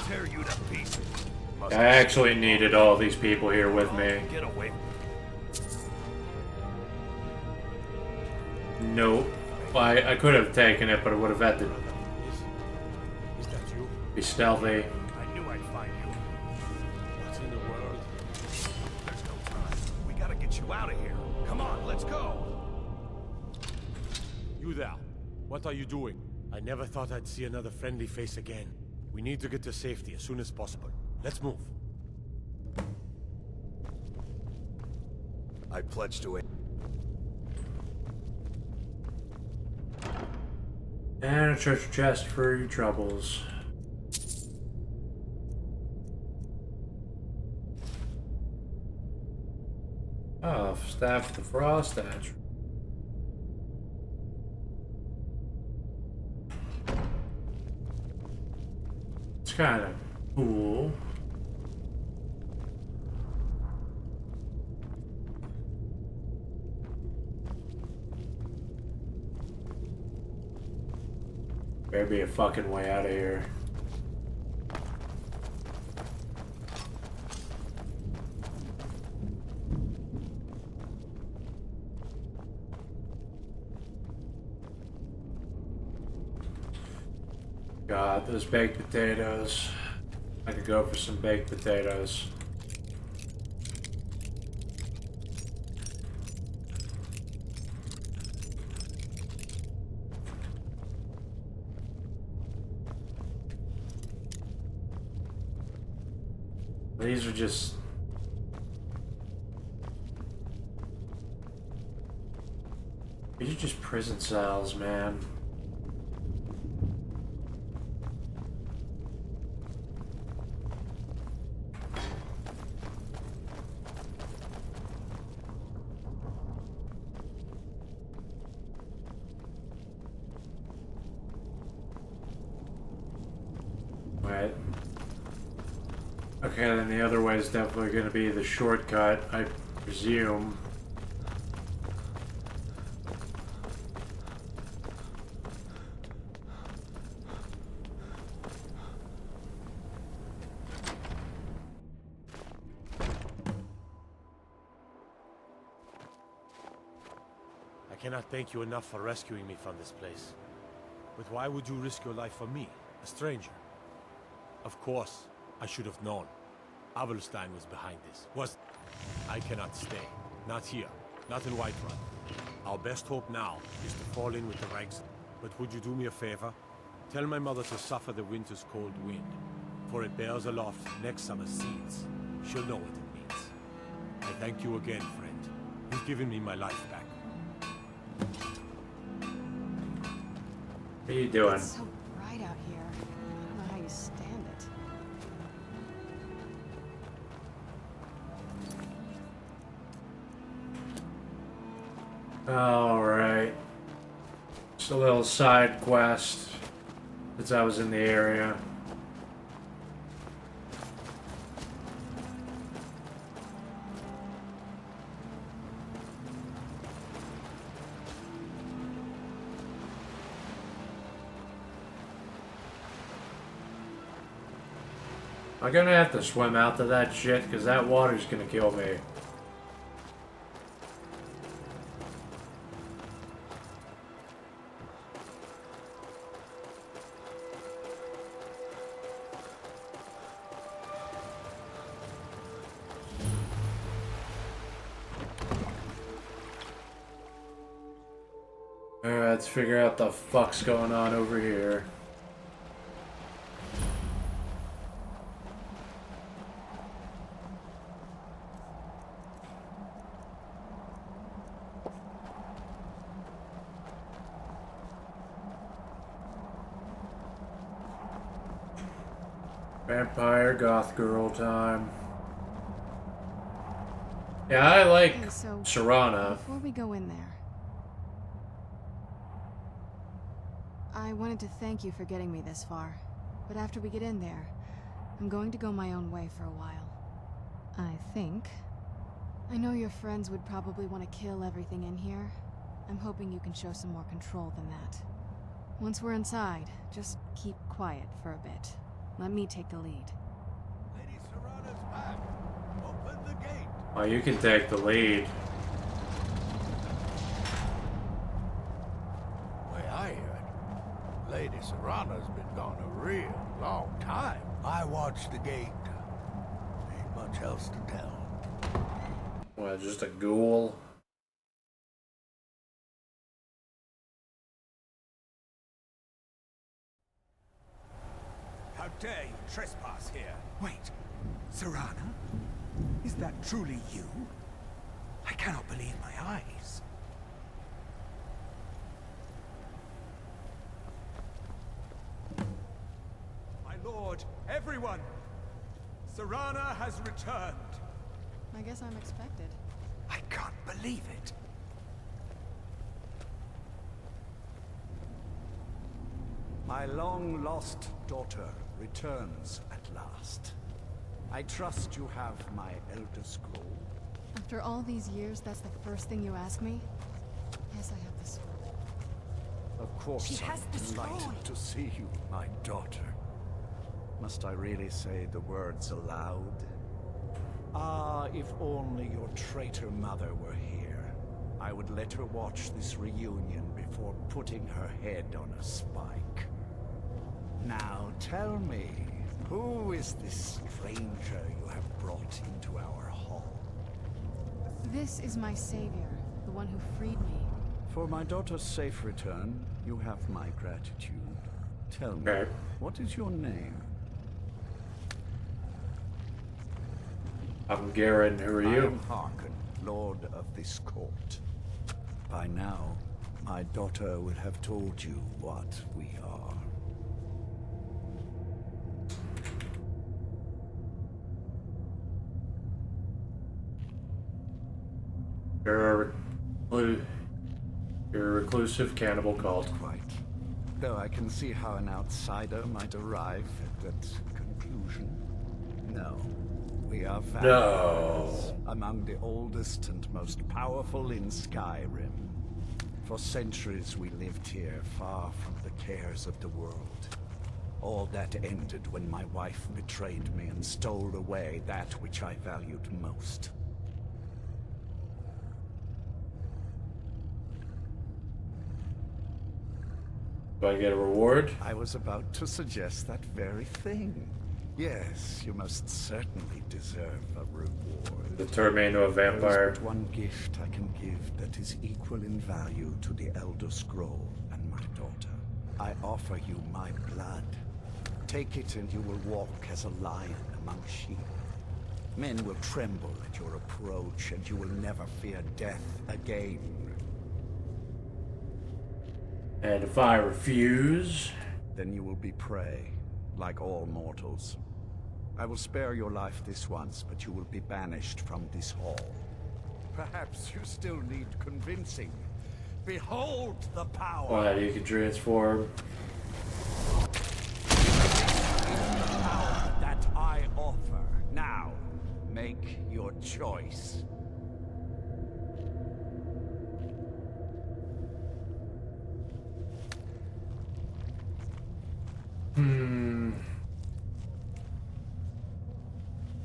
Tear you to pieces. I actually needed all these people here with me. Get away. Nope. Well, I could have taken it, but I would have had to Is that you? be stealthy. I knew I'd find you. What's in the world? There's no time. We gotta get you out of here. Come on, let's go. You there. What are you doing? I never thought I'd see another friendly face again. We need to get to safety as soon as possible. Let's move. I pledge to it. And a treasure chest for your troubles. Oh, staff of the frost edge. It's kind of cool. Better be a fucking way out of here. God, those baked potatoes. I could go for some baked potatoes. These are just... These are just prison cells, man. Right. Okay, then the other way is definitely going to be the shortcut, I presume. I cannot thank you enough for rescuing me from this place. But why would you risk your life for me, a stranger? Of course, I should have known. Avelstein was behind this. I cannot stay. Not here. Not in Whiterun. Our best hope now is to fall in with the ranks. But would you do me a favor? Tell my mother to suffer the winter's cold wind. For it bears aloft next summer's seeds. She'll know what it means. I thank you again, friend. You've given me my life back. What are you doing? It's so bright out here. I don't know how you stand it. Alright. Just a little side quest since I was in the area. I'm gonna have to swim out to that shit because that water's gonna kill me. Alright, let's figure out the fuck's going on over here. Vampire goth girl time. Yeah, I like Okay, so Serana. before we go in there, I wanted to thank you for getting me this far. But after we get in there, I'm going to go my own way for a while. I think. I know your friends would probably want to kill everything in here. I'm hoping you can show some more control than that. Once we're inside, just keep quiet for a bit. Let me take the lead. Lady Serana's back. Open the gate. Oh, you can take the lead. Way I hear it, Lady Serana's been gone a real long time. I watched the gate. Ain't much else to tell. What, just a ghoul? trespass here. Wait, Serana? Is that truly you? I cannot believe my eyes. My lord, everyone! Serana has returned. I guess I'm expected. I can't believe it. My long-lost daughter returns at last. I trust you have my Elder Scroll. After all these years, that's the first thing you ask me? Yes, I have the scroll. Of course, She has the I'm delighted scroll. to see you, my daughter. Must I really say the words aloud? Ah, if only your traitor mother were here. I would let her watch this reunion before putting her head on a spike. Now tell me, who is this stranger you have brought into our hall? This is my savior, the one who freed me. For my daughter's safe return, you have my gratitude. Tell me, what is your name? I'm Garen, who are I you? am Harkon, Lord of this court. By now, my daughter would have told you what we are. You're a reclusive cannibal cult. Quite. Though I can see how an outsider might arrive at that conclusion. No. We are vampires, among the oldest and most powerful in Skyrim. For centuries we lived here, far from the cares of the world. All that ended when my wife betrayed me and stole away that which I valued most. Do I get a reward? I was about to suggest that very thing. Yes, you most certainly deserve a reward. To turn me into a vampire. There is but one gift I can give that is equal in value to the Elder Scroll and my daughter. I offer you my blood. Take it and you will walk as a lion among sheep. Men will tremble at your approach and you will never fear death again. And if I refuse? Then you will be prey, like all mortals. I will spare your life this once, but you will be banished from this hall. Perhaps you still need convincing. Behold the power! What, you can transform? The power that I offer. Now, make your choice.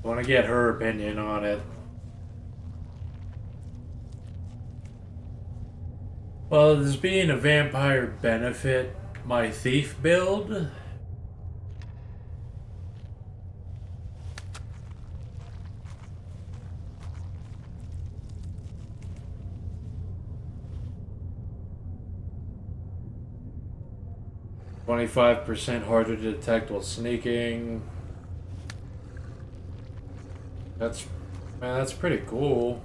I want to get her opinion on it. Well, does being a vampire benefit my thief build? %, harder to detect while sneaking. That's pretty cool.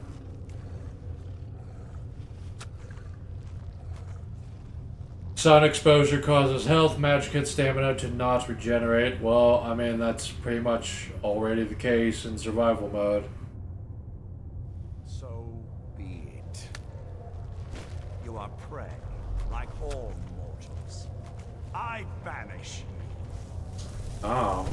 Sun exposure causes health, magic hit, stamina to not regenerate. Well, I mean, that's pretty much already the case in survival mode. So be it. You are prey, like all mortals. I banish you. Oh.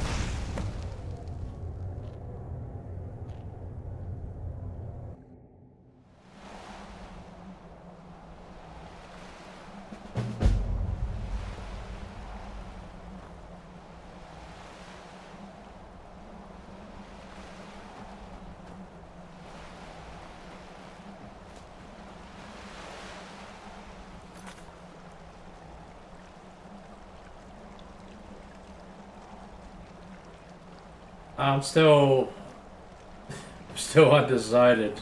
I'm still undecided.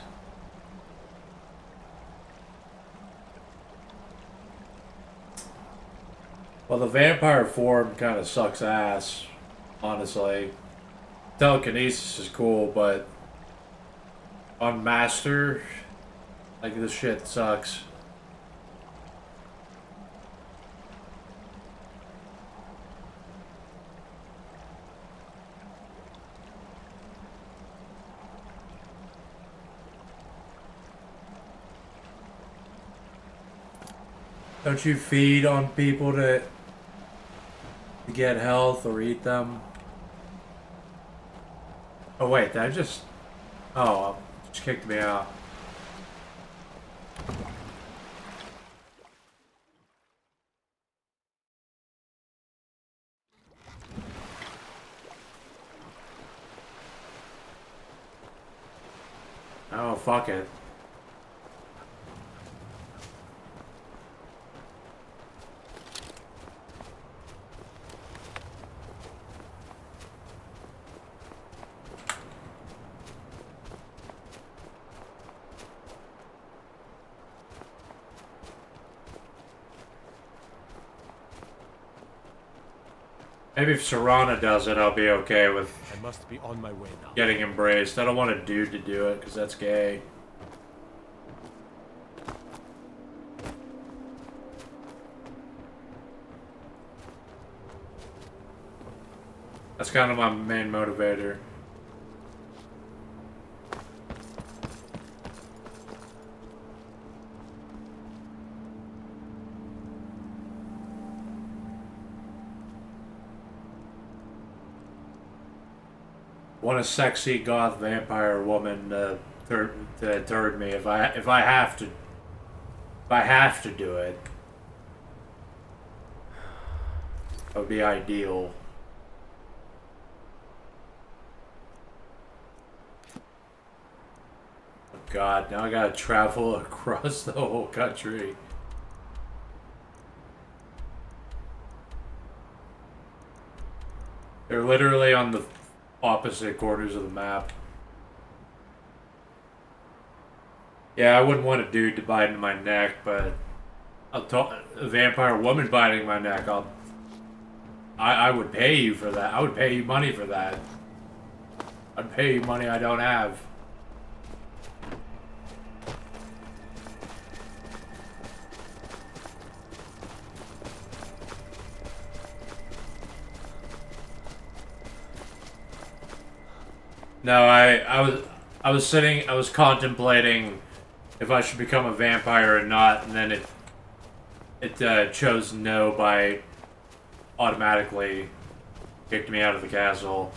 Well, the vampire form kind of sucks ass. honestly. Telekinesis is cool, but on Master, like, this shit sucks. Don't you feed on people to get health or eat them? Oh wait, that just... Oh, just kicked me out. Oh, fuck it. Maybe if Serana does it, I'll be okay with I must be on my way now. getting embraced. I don't want a dude to do it, because that's gay. That's kind of my main motivator. Want a sexy goth vampire woman to turn me if I have to do it. That would be ideal. Oh God, now I gotta travel across the whole country. They're literally on the opposite corners of the map. Yeah, I wouldn't want a dude to bite into my neck, but a vampire woman biting my neck, I would pay you for that. I would pay you money for that. I'd pay you money I don't have. No, I was contemplating if I should become a vampire or not, and then it chose no by automatically kicked me out of the castle.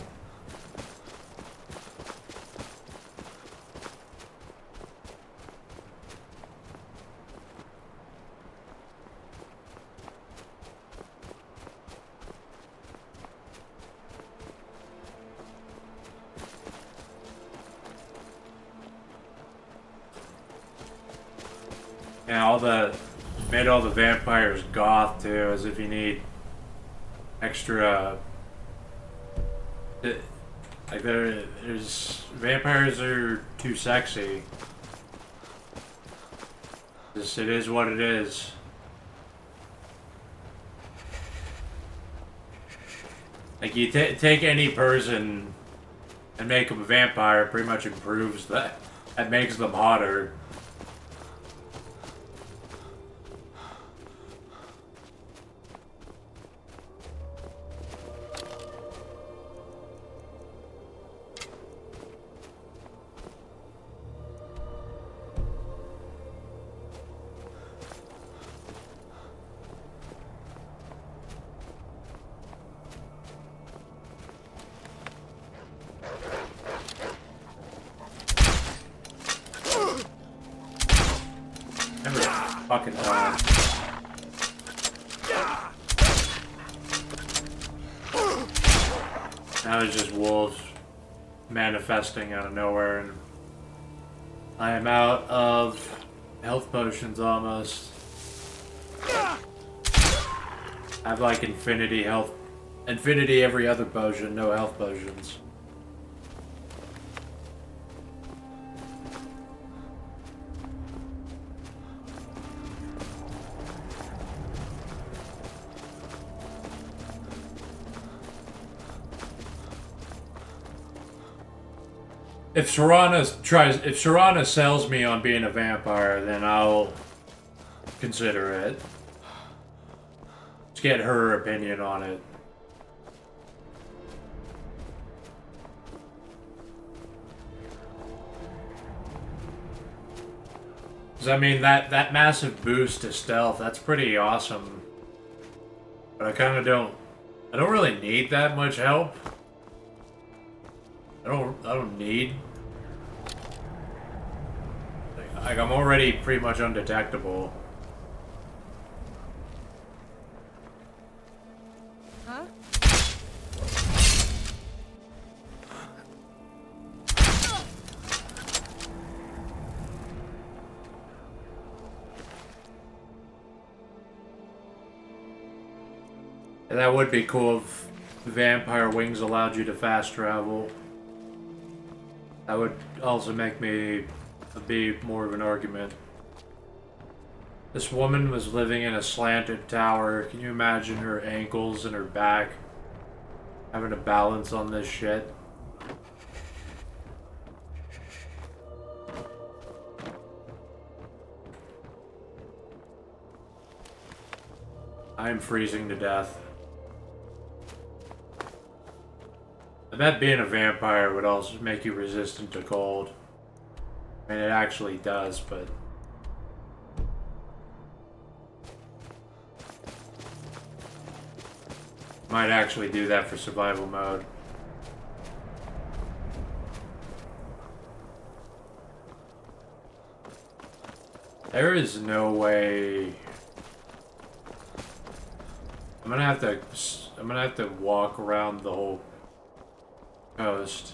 And made all the vampires goth too, as if you need extra. Like there's vampires are too sexy. It is what it is. Like you take any person and make them a vampire, it pretty much improves that. That makes them hotter. Fucking time. Now it's just wolves manifesting out of nowhere, and I am out of health potions almost. I have like infinity every other potion, no health potions. If Sharana sells me on being a vampire, then I'll consider it. Let's get her opinion on it. Cause I mean that massive boost to stealth, that's pretty awesome. But I kind of don't really need that much help. I don't need. Like I'm already pretty much undetectable. Huh? And that would be cool if vampire wings allowed you to fast travel. That would also make me be more of an argument. This woman was living in a slanted tower. Can you imagine her ankles and her back having to balance on this shit? I am freezing to death. I bet being a vampire would also make you resistant to cold. I mean, it actually does, but... might actually do that for survival mode. There is no way... I'm gonna have to walk around the whole coast.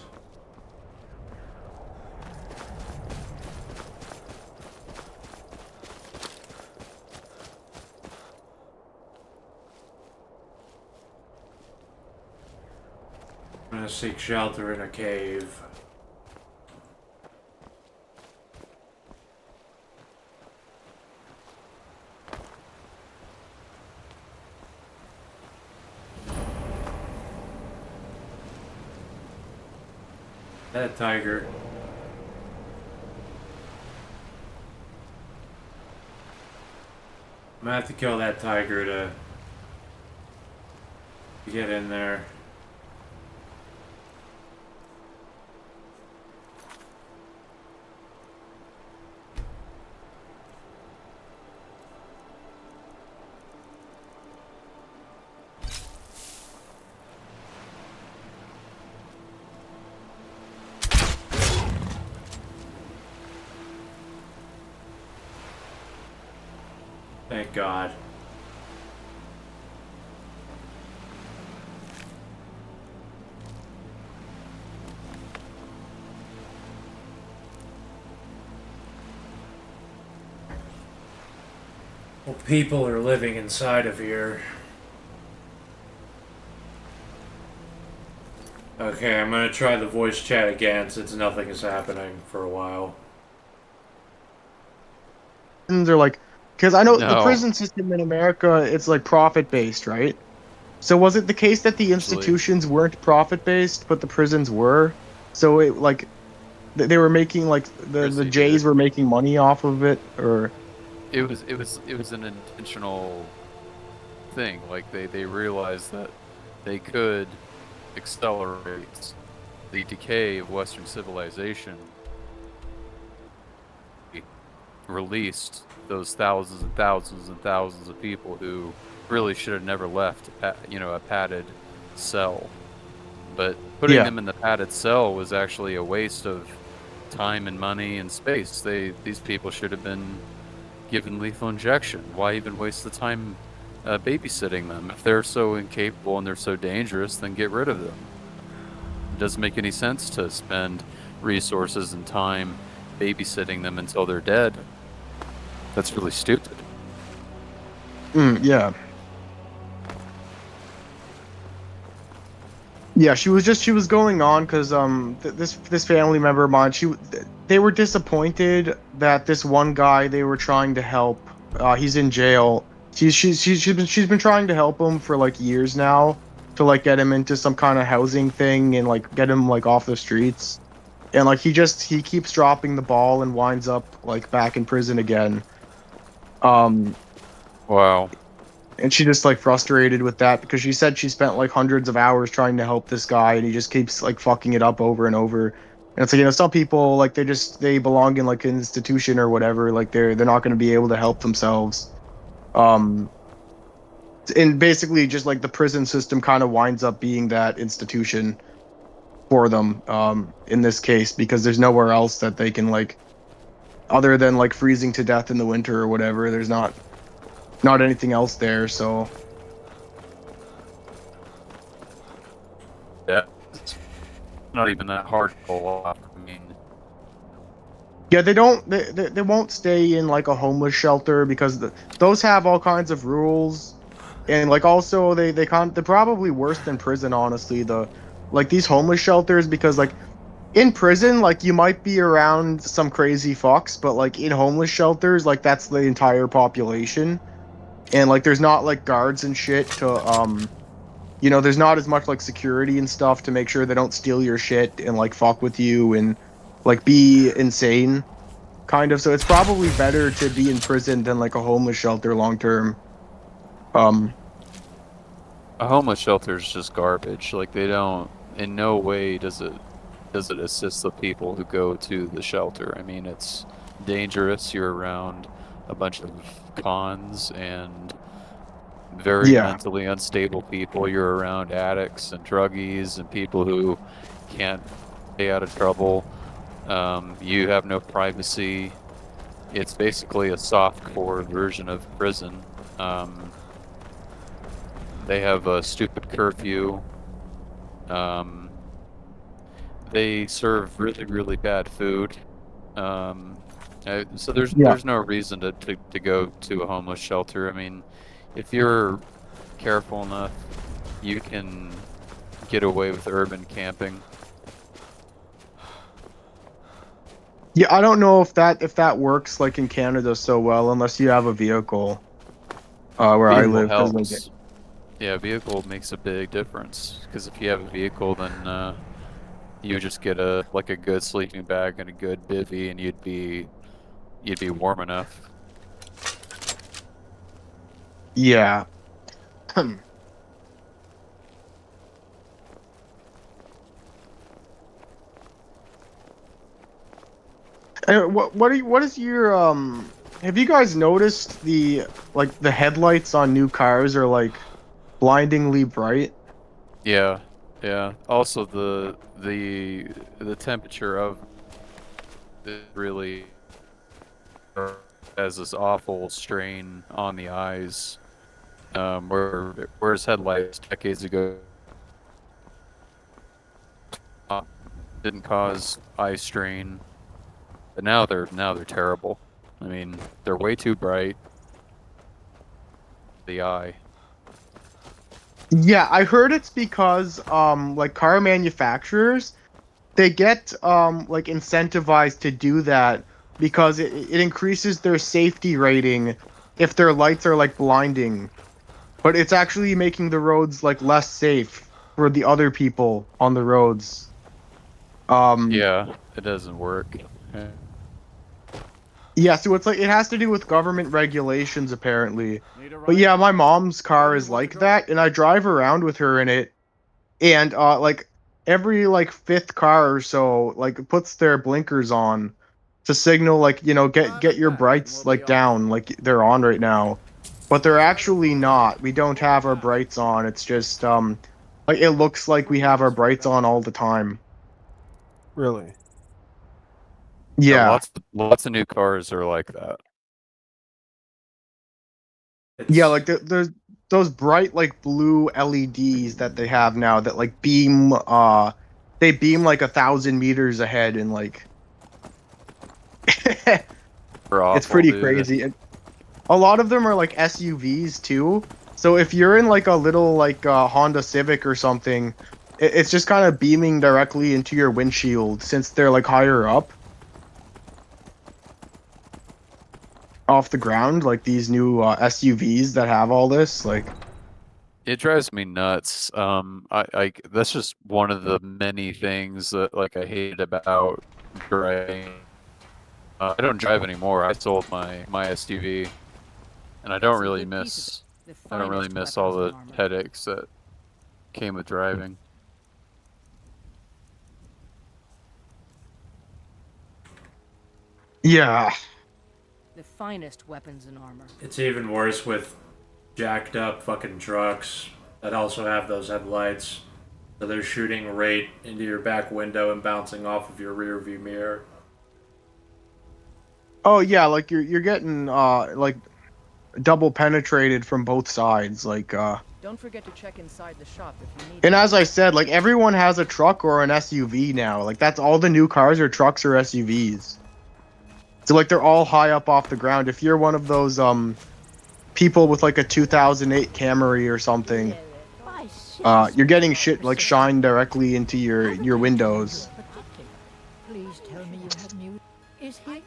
I'm gonna seek shelter in a cave. That tiger. I'm gonna have to kill that tiger to get in there. Thank God. Well, people are living inside of here. Okay, I'm gonna try the voice chat again since nothing is happening for a while. They're like, because I know the prison system in America, it's like profit-based, right? So was it the case that the institutions weren't profit-based, but the prisons were? So it like they were making like the Jays were making money off of it, or it was an intentional thing. Like they realized that they could accelerate the decay of Western civilization. Released those thousands and thousands and thousands of people who really should have never left, a padded cell. But putting them in the padded cell was actually a waste of time and money and space. These people should have been given lethal injection. Why even waste the time babysitting them? If they're so incapable and they're so dangerous, then get rid of them. It doesn't make any sense to spend resources and time babysitting them until they're dead. That's really stupid. Yeah. Yeah, she was going on because this family member of mine, they were disappointed that this one guy they were trying to help, he's in jail. She's been trying to help him for like years now to like get him into some kind of housing thing and like get him like off the streets. and like he keeps dropping the ball and winds up like back in prison again. Wow. And she just like frustrated with that because she said she spent like hundreds of hours trying to help this guy and he just keeps like fucking it up over and over. And it's like, some people like they belong in like an institution or whatever, like they're not going to be able to help themselves. And basically just like the prison system kind of winds up being that institution for them in this case, because there's nowhere else that they can like, other than like freezing to death in the winter or whatever. There's not anything else there. So yeah, it's not even that hard to pull off. I mean, yeah, they won't stay in like a homeless shelter because those have all kinds of rules, and like also they're probably worse than prison, honestly. Like these homeless shelters, because like in prison, like you might be around some crazy fucks, but like in homeless shelters, like that's the entire population, and like there's not like guards and shit to there's not as much like security and stuff to make sure they don't steal your shit and like fuck with you and like be insane, kind of. So it's probably better to be in prison than like a homeless shelter long term. A homeless shelter is just garbage. Like they don't, in no way does it assist the people who go to the shelter. I mean, it's dangerous. You're around a bunch of cons and very mentally unstable people. You're around addicts and druggies and people who can't stay out of trouble. You have no privacy. It's basically a soft-core version of prison. They have a stupid curfew. They serve really, really bad food. So there's no reason to go to a homeless shelter. I mean, if you're careful enough, you can get away with urban camping. Yeah, I don't know if that works like in Canada so well unless you have a vehicle. Where I live, helps. Yeah, vehicle makes a big difference because if you have a vehicle, then you just get a good sleeping bag and a good bivvy, and you'd be warm enough. Yeah. What is your have you guys noticed the headlights on new cars are like blindingly bright? Yeah. Also the temperature of it really has this awful strain on the eyes. Whereas headlights decades ago didn't cause eye strain, but now they're terrible. I mean, they're way too bright. The eye. Yeah, I heard it's because like car manufacturers, they get like incentivized to do that because it increases their safety rating if their lights are like blinding. But it's actually making the roads like less safe for the other people on the roads. Yeah, it doesn't work. Yeah, so it's like it has to do with government regulations apparently. But yeah, my mom's car is like that, and I drive around with her in it, and like every like fifth car or so like puts their blinkers on to signal like get your brights like down, like they're on right now. But they're actually not. We don't have our brights on. It's just like it looks like we have our brights on all the time. Really? Yeah. Lots of new cars are like that. Yeah, like there's those bright like blue LEDs that they have now that like beam they beam like 1,000 meters ahead and like it's pretty crazy. A lot of them are like SUVs too. So if you're in like a little like Honda Civic or something, it's just kind of beaming directly into your windshield since they're like higher up off the ground, like these new SUVs that have all this like It drives me nuts. I that's just one of the many things that like I hate about driving. I don't drive anymore. I sold my SUV, and I don't Some really good pieces. miss. The I don't really finest miss all weapons the and armor. headaches that came with driving. Yeah. The finest weapons and armor. It's even worse with jacked up fucking trucks that also have those headlights. So they're shooting right into your back window and bouncing off of your rear view mirror. Oh yeah, like you're getting like double penetrated from both sides, like Don't forget to check inside the shop if you need and it. as I said, like everyone has a truck or an SUV now. Like that's all the new cars are trucks or SUVs. So like they're all high up off the ground. If you're one of those people with like a 2008 Camry or something, you're getting shit like shined directly into your windows. Please tell me you have news. Is he?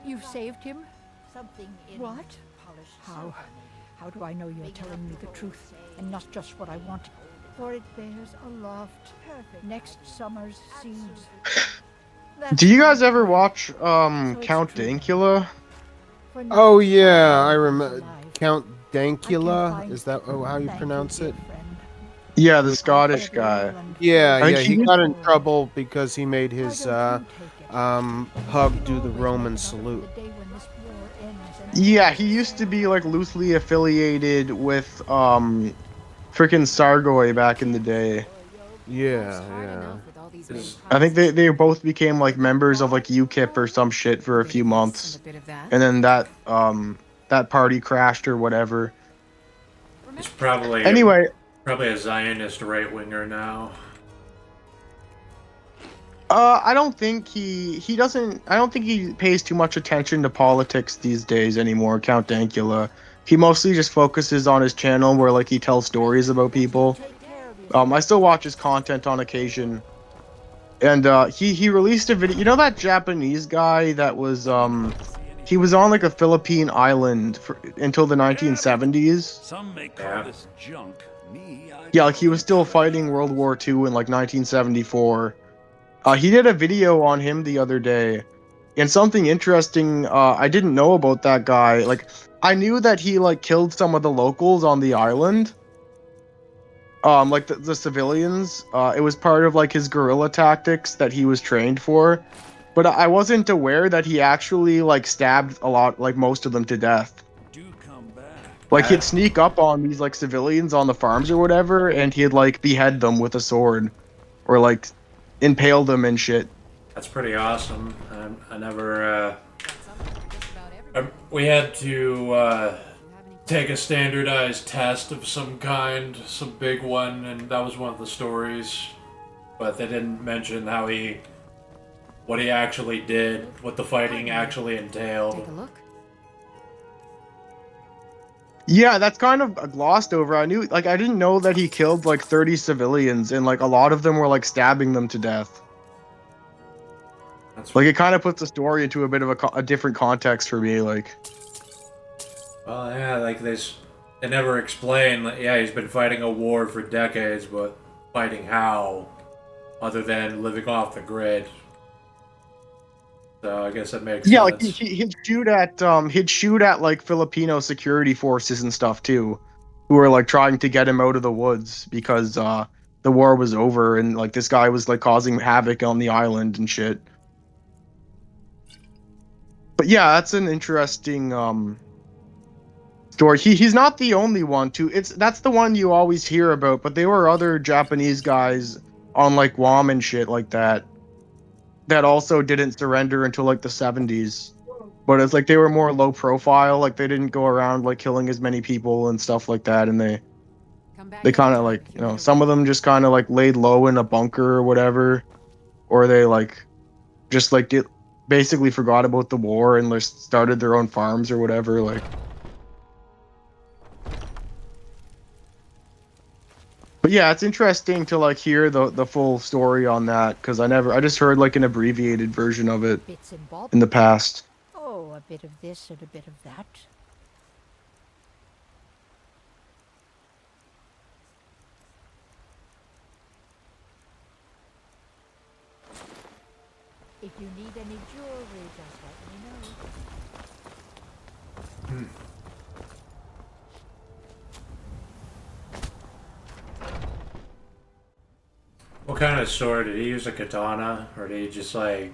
You've saved him? Something in What? polished How? silver. How do I know you're telling me the truth and not just what I want? For it bears aloft next summer's seeds. Do you guys ever watch Count Dankula? Oh yeah, I remember Count Dankula. Is that how you pronounce it? Yeah, the Scottish guy. Yeah, I yeah. think He he got in trouble because he made his pug do the Roman salute. Yeah, he used to be like loosely affiliated with frickin' Sargoy back in the day. Yeah, yeah. I think they both became like members of like UKIP or some shit for a few months. And then that party crashed or whatever. He's probably Anyway, probably a Zionist right winger now. I don't think he doesn't. I don't think he pays too much attention to politics these days anymore. Count Dankula. He mostly just focuses on his channel where like he tells stories about people. I still watch his content on occasion. And he released a video. You know that Japanese guy that was he was on like a Philippine island until the 1970s. Some may call this junk. Me, Yeah, like he was still fighting World War II in like 1974. He did a video on him the other day, and something interesting I didn't know about that guy. Like I knew that he like killed some of the locals on the island. Like the civilians. It was part of like his guerrilla tactics that he was trained for. But I wasn't aware that he actually like stabbed a lot, like most of them to death. Like he'd sneak up on these like civilians on the farms or whatever, and he'd like behead them with a sword, or like impale them and shit. That's pretty awesome. I never. We had to take a standardized test of some kind, some big one, and that was one of the stories. But they didn't mention what he actually did, what the fighting actually entailed. Take a look. Yeah, that's kind of glossed over. I didn't know that he killed like 30 civilians, and like a lot of them were like stabbing them to death. Like it kind of puts the story into a bit of a different context for me. Like, Well, yeah, like they never explain. Like, yeah, he's been fighting a war for decades, but fighting how, other than living off the grid. So I guess that makes yeah, sense. like he'd shoot at like Filipino security forces and stuff too, who were like trying to get him out of the woods because the war was over and like this guy was like causing havoc on the island and shit. But yeah, that's an interesting story. He's not the only one too. That's the one you always hear about, but there were other Japanese guys on like Guam and shit like that also didn't surrender until like the 70s. But it's like they were more low profile, like they didn't go around like killing as many people and stuff like that, and they kind of like, you know, some of them just kind of like laid low in a bunker or whatever, or they like just like basically forgot about the war and just started their own farms or whatever, like. But yeah, it's interesting to like hear the full story on that, because I just heard like an abbreviated version of it Bits and bobs. in the past. Oh, a bit of this and a bit of that. you need any jewelry, just let me know. What kind of sword? Did he use a katana? Or did he just like...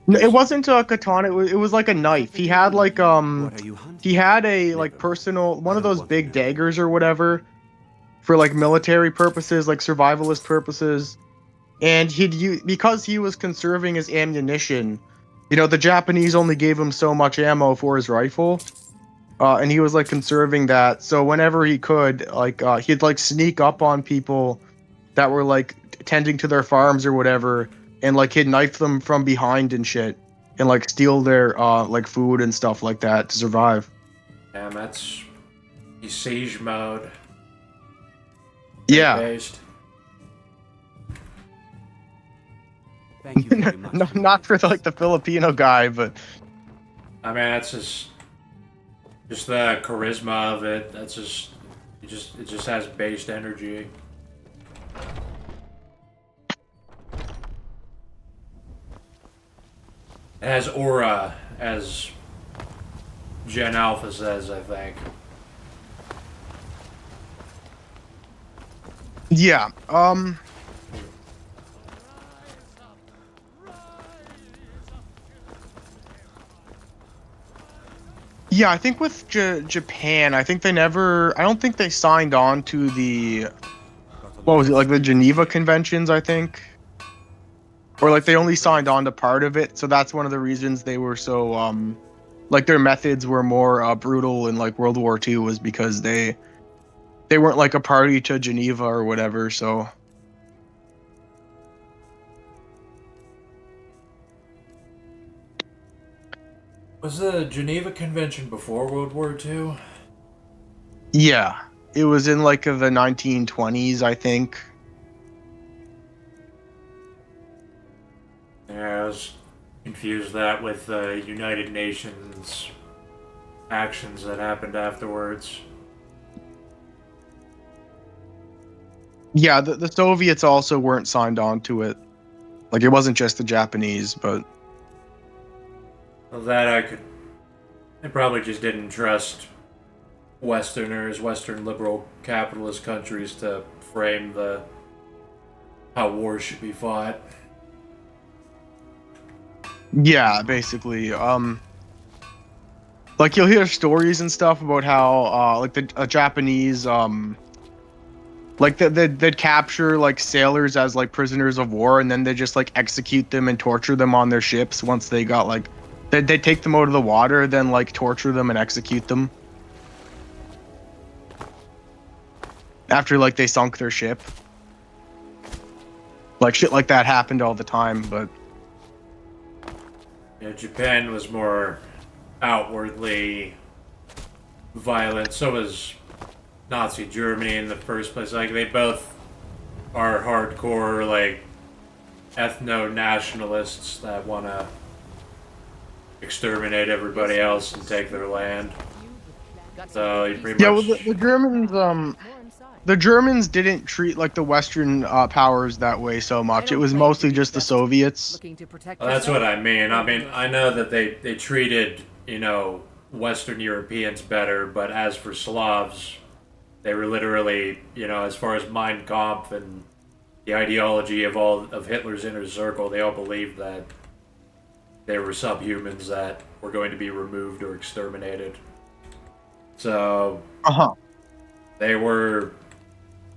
No, it wasn't a katana, it was like a knife. He had like, he had a, like, personal, one of those big daggers or whatever, for like military purposes, like survivalist purposes. And he'd use, because he was conserving his ammunition, you know, the Japanese only gave him so much ammo for his rifle. And he was like conserving that. So whenever he could, like, he'd like sneak up on people that were like tending to their farms or whatever, and like he'd knife them from behind and shit, and like steal their like food and stuff like that to survive. Damn, that's... He's siege mode. Yeah. Based. Thank you very much. No, not for like the Filipino guy, but I mean, that's just the charisma of it. That's just it just has based energy. It has aura, as Gen Alpha says, I think. yeah. Yeah, I think with Japan, I think they never, I don't think they signed on to the, what was it, like the Geneva Conventions, I think? Or like they only signed on to part of it, so that's one of the reasons they were so, like their methods were more brutal in like World War II, was because they weren't like a party to Geneva or whatever, so. Was the Geneva Convention before World War II? Yeah, it was in like the 1920s, I think. Yeah, I was confused that with the United Nations actions that happened afterwards. Yeah, the Soviets also weren't signed on to it. Like, it wasn't just the Japanese, but... Well, that I probably just didn't trust Westerners, Western liberal capitalist countries to frame how wars should be fought. Yeah, basically. Like, you'll hear stories and stuff about how, like, the Japanese, like, they'd capture, like, sailors as, like, prisoners of war, and then they just, like, execute them and torture them on their ships once they got, like... They'd take them out of the water, then, like, torture them and execute them. After, like, they sunk their ship. Like, shit like that happened all the time, but... Yeah, Japan was more outwardly violent. So was Nazi Germany in the first place. Like, they both are hardcore, like, ethno-nationalists that want to exterminate everybody else and take their land. So you pretty much... Yeah, well, the Germans didn't treat, like, the Western powers that way so much. It was mostly just the Soviets. Well, that's what I mean. I mean, I know that they treated, you know, Western Europeans better, but as for Slavs, they were literally, you know, as far as Mein Kampf and the ideology of all of Hitler's inner circle, they all believed that they were subhumans that were going to be removed or exterminated. So, they were,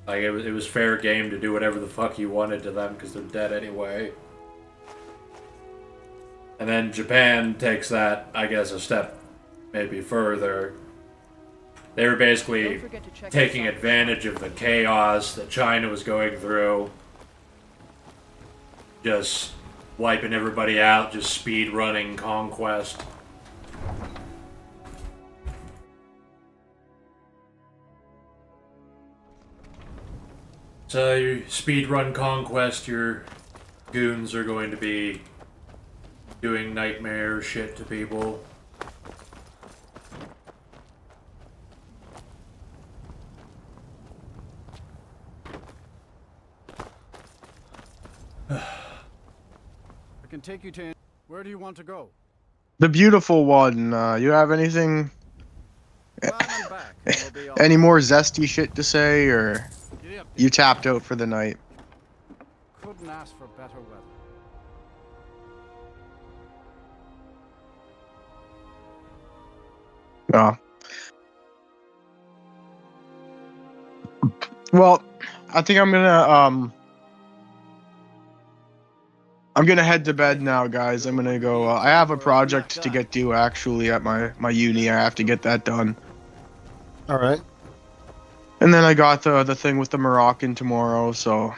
like, it was fair game to do whatever the fuck you wanted to them because they're dead anyway. And then Japan takes that, I guess, a step maybe further. They were basically taking advantage of the chaos that China was going through. Just wiping everybody out, just speed running conquest. So you speed run conquest, your goons are going to be doing nightmare shit to people. can take you to... Where do you want to go? The beautiful one. You have anything? Climb and back, and we'll be off. Any more zesty shit to say, or Giddy up, you tapped out for the night? couldn't ask for better weather. Oh. Well, I think I'm gonna head to bed now, guys. I'm gonna go. I have a project to get due actually at my uni. I have to get that done. All right. And then I got the thing with the Moroccan tomorrow, so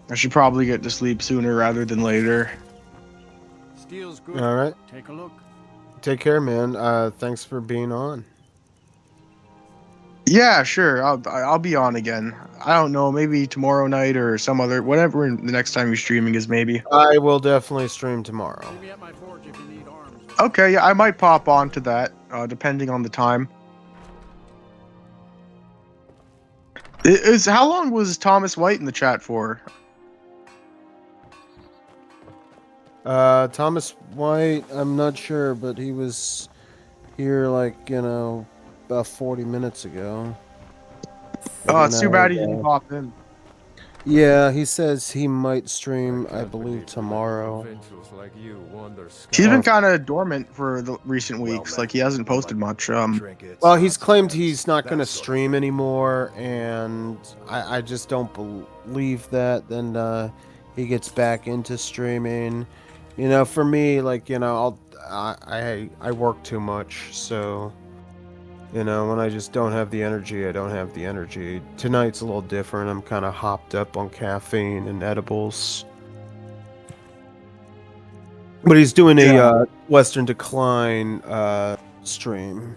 I should probably get to sleep sooner rather than later. Steel's good. All right. Take a look. Take care, man. Thanks for being on. Yeah, sure. I'll be on again. I don't know, maybe tomorrow night or some other whatever the next time you're streaming is maybe. I will definitely stream tomorrow. Meet me at my forge if you need arms. Okay, yeah, I might pop on to that, depending on the time. How long was Thomas White in the chat for? Thomas White, I'm not sure, but he was here about 40 minutes ago. Oh, it's too bad he didn't pop in. Yeah, he says he might stream, I believe, tomorrow. He's been kind of dormant for the recent weeks. Like, he hasn't posted much. Well, he's claimed he's not going to stream anymore, and I just don't believe that. Then he gets back into streaming. For me, I work too much, so... when I just don't have the energy, I don't have the energy. Tonight's a little different. I'm kind of hopped up on caffeine and edibles. But he's doing a Western Decline stream.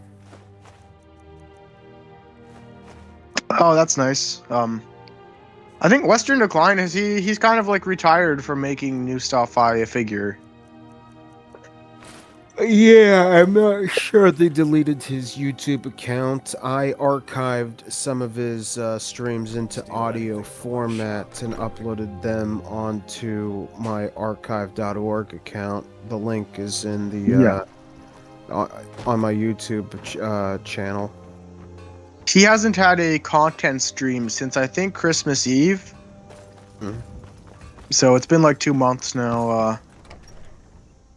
Oh, that's nice. I think Western Decline he's kind of like retired from making new stuff, I figure. Yeah, I'm not sure they deleted his YouTube account. I archived some of his streams into audio format and uploaded them onto my archive.org account. The link is in the on my YouTube channel. He hasn't had a content stream since I think Christmas Eve. So it's been like 2 months now.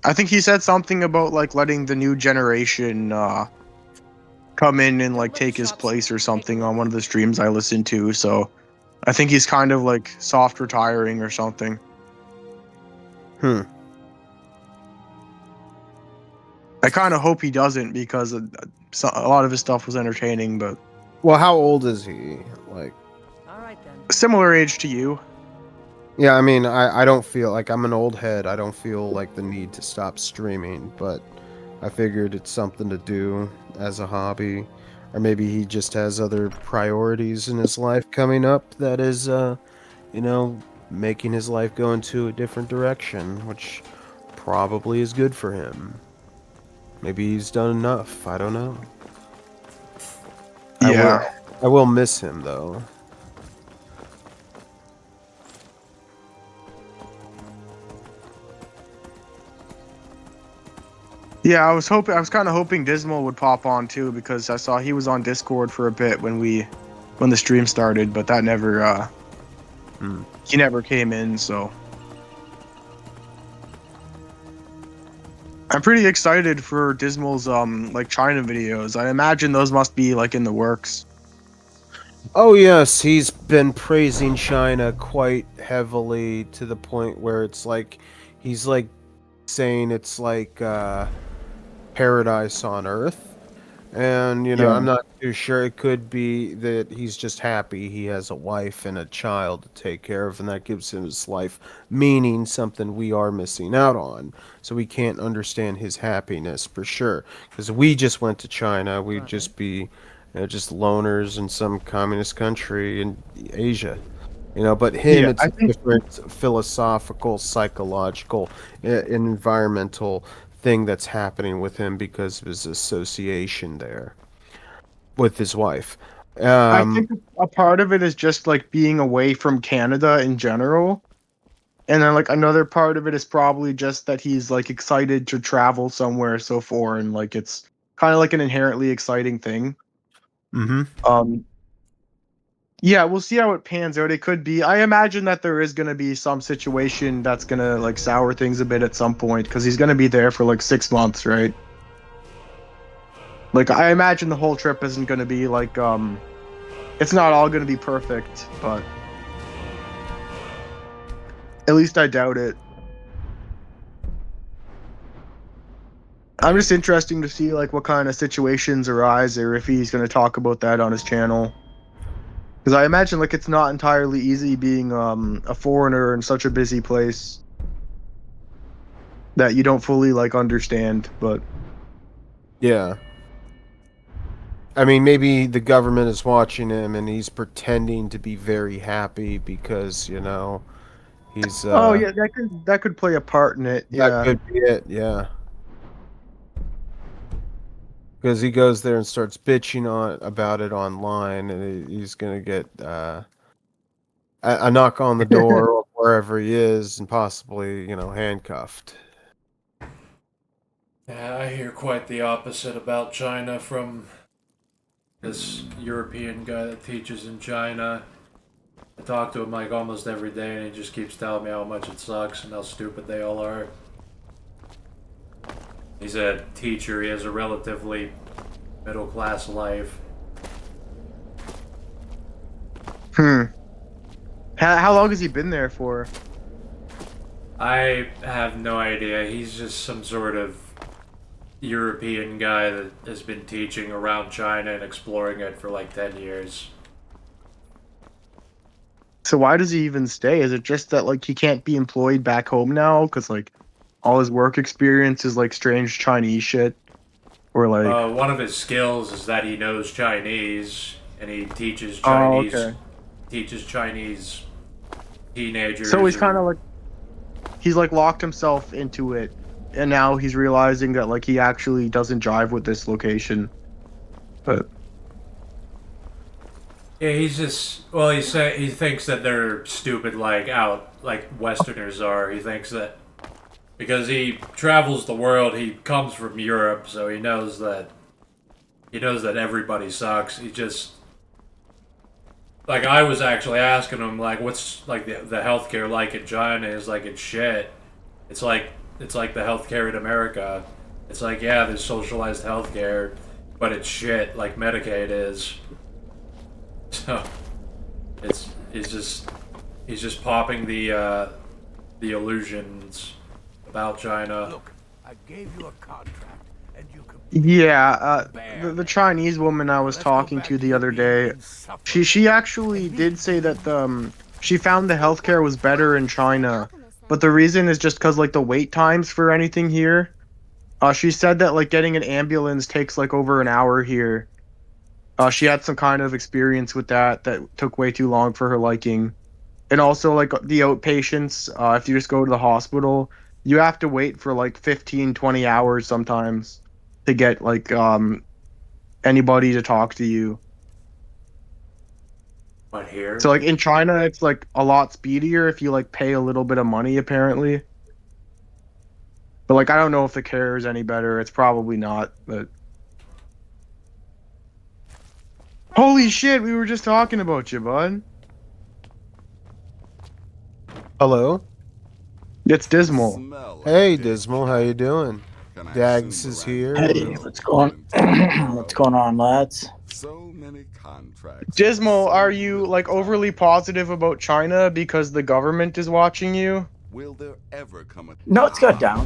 I think he said something about like letting the new generation come in and like take his place or something on one of the streams I listened to. So I think he's kind of like soft retiring or something. I kind of hope he doesn't because a lot of his stuff was entertaining. But well, how old is he? Like, all right then. Similar age to you. Yeah, I mean, I don't feel like I'm an old head. I don't feel like the need to stop streaming, but I figured it's something to do as a hobby. Or maybe he just has other priorities in his life coming up that is, making his life go into a different direction, which probably is good for him. Maybe he's done enough. I don't know. Yeah. I will miss him, though. Yeah, I was kind of hoping Dismal would pop on too, because I saw he was on Discord for a bit when the stream started, but that never he never came in. So I'm pretty excited for Dismal's like China videos. I imagine those must be like in the works. Oh yes, he's been praising China quite heavily to the point where it's like he's like saying it's like paradise on Earth, and I'm not too sure. It could be that he's just happy he has a wife and a child to take care of, and that gives him his life meaning, something we are missing out on. So we can't understand his happiness for sure, because we just went to China. We'd just be just loners in some communist country in Asia. But him, it's a different philosophical, psychological, environmental thing that's happening with him because of his association there with his wife. I think a part of it is just like being away from Canada in general. And then like another part of it is probably just that he's like excited to travel somewhere so foreign. Like it's kind of like an inherently exciting thing. Mm-hmm. Yeah, we'll see how it pans out. It could be. I imagine that there is going to be some situation that's going to like sour things a bit at some point because he's going to be there for like 6 months, right? Like I imagine the whole trip isn't going to be like it's not all going to be perfect, but at least I doubt it. I'm just interesting to see like what kind of situations arise or if he's going to talk about that on his channel. Because I imagine like it's not entirely easy being a foreigner in such a busy place that you don't fully like understand, but Yeah. I mean, maybe the government is watching him and he's pretending to be very happy because, you know, he's oh yeah, that could play a part in it. that Yeah. could be it, yeah. Because he goes there and starts bitching about it online, and he's gonna get a knock on the door or wherever he is, and possibly, you know, handcuffed. Yeah, I hear quite the opposite about China from this European guy that teaches in China. I talk to him like almost every day, and he just keeps telling me how much it sucks and how stupid they all are. He's a teacher, he has a relatively middle class life. How long has he been there for? I have no idea. He's just some sort of European guy that has been teaching around China and exploring it for like 10 years. So why does he even stay? Is it just that like he can't be employed back home now because like all his work experience is like strange Chinese shit, or like One of his skills is that he knows Chinese and he teaches Oh, Chinese okay. teaches Chinese teenagers. So he's or- kind of like he's like locked himself into it, and now he's realizing that like he actually doesn't jive with this location. But Yeah, he's just he thinks that they're stupid like Westerners are. He thinks that because he travels the world, he comes from Europe, so he knows that everybody sucks. He just like I was actually asking him like what's like the healthcare like in China is like it's shit. It's like the healthcare in America. It's like yeah, there's socialized healthcare, but it's shit like Medicaid is. So he's just popping the illusions about China. Look, I gave you a contract, and you could. yeah, the Chinese woman I was talking to the other day, she actually did say that she found the healthcare was better in China, but the reason is just because like the wait times for anything here. She said that like getting an ambulance takes like over an hour here. She had some kind of experience with that took way too long for her liking. And also, like, the outpatients, if you just go to the hospital, you have to wait for, like, 15, 20 hours sometimes to get, like, anybody to talk to you. But here? So, like, in China, it's, like, a lot speedier if you, like, pay a little bit of money, apparently. But, like, I don't know if the care is any better. It's probably not, but... Holy shit, we were just talking about you, bud. Hello? It's Dismal. Hey, Dismal, how you doing? Dags is here. Hey, what's going on, lads? So many contracts. Dismal, are you, like, overly positive about China because the government is watching you? Will there ever come a No,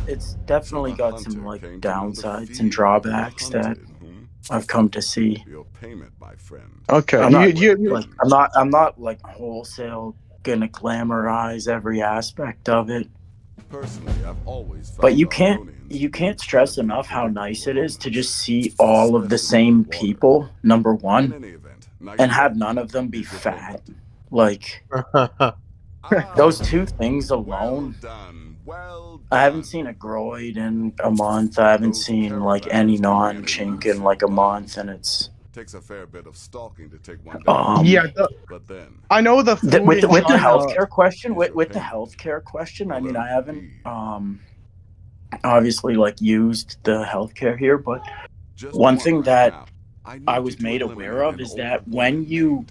it's definitely got some like downsides and drawbacks that I've come to see. your payment, my friend? Okay, I'm not like wholesale gonna glamorize every aspect of it. Personally, I've always But you can't stress enough how nice it is to just see all of the same people, number one, and have none of them be fat. Like those two things alone. I haven't seen a groid in a month. I haven't seen like any non-chink in like a month, and it's Takes a fair bit of stalking to take one down. But then I know the food with in the China. healthcare question, with the healthcare question, I mean, I haven't obviously like used the healthcare here, but one thing that I was made aware of is that when you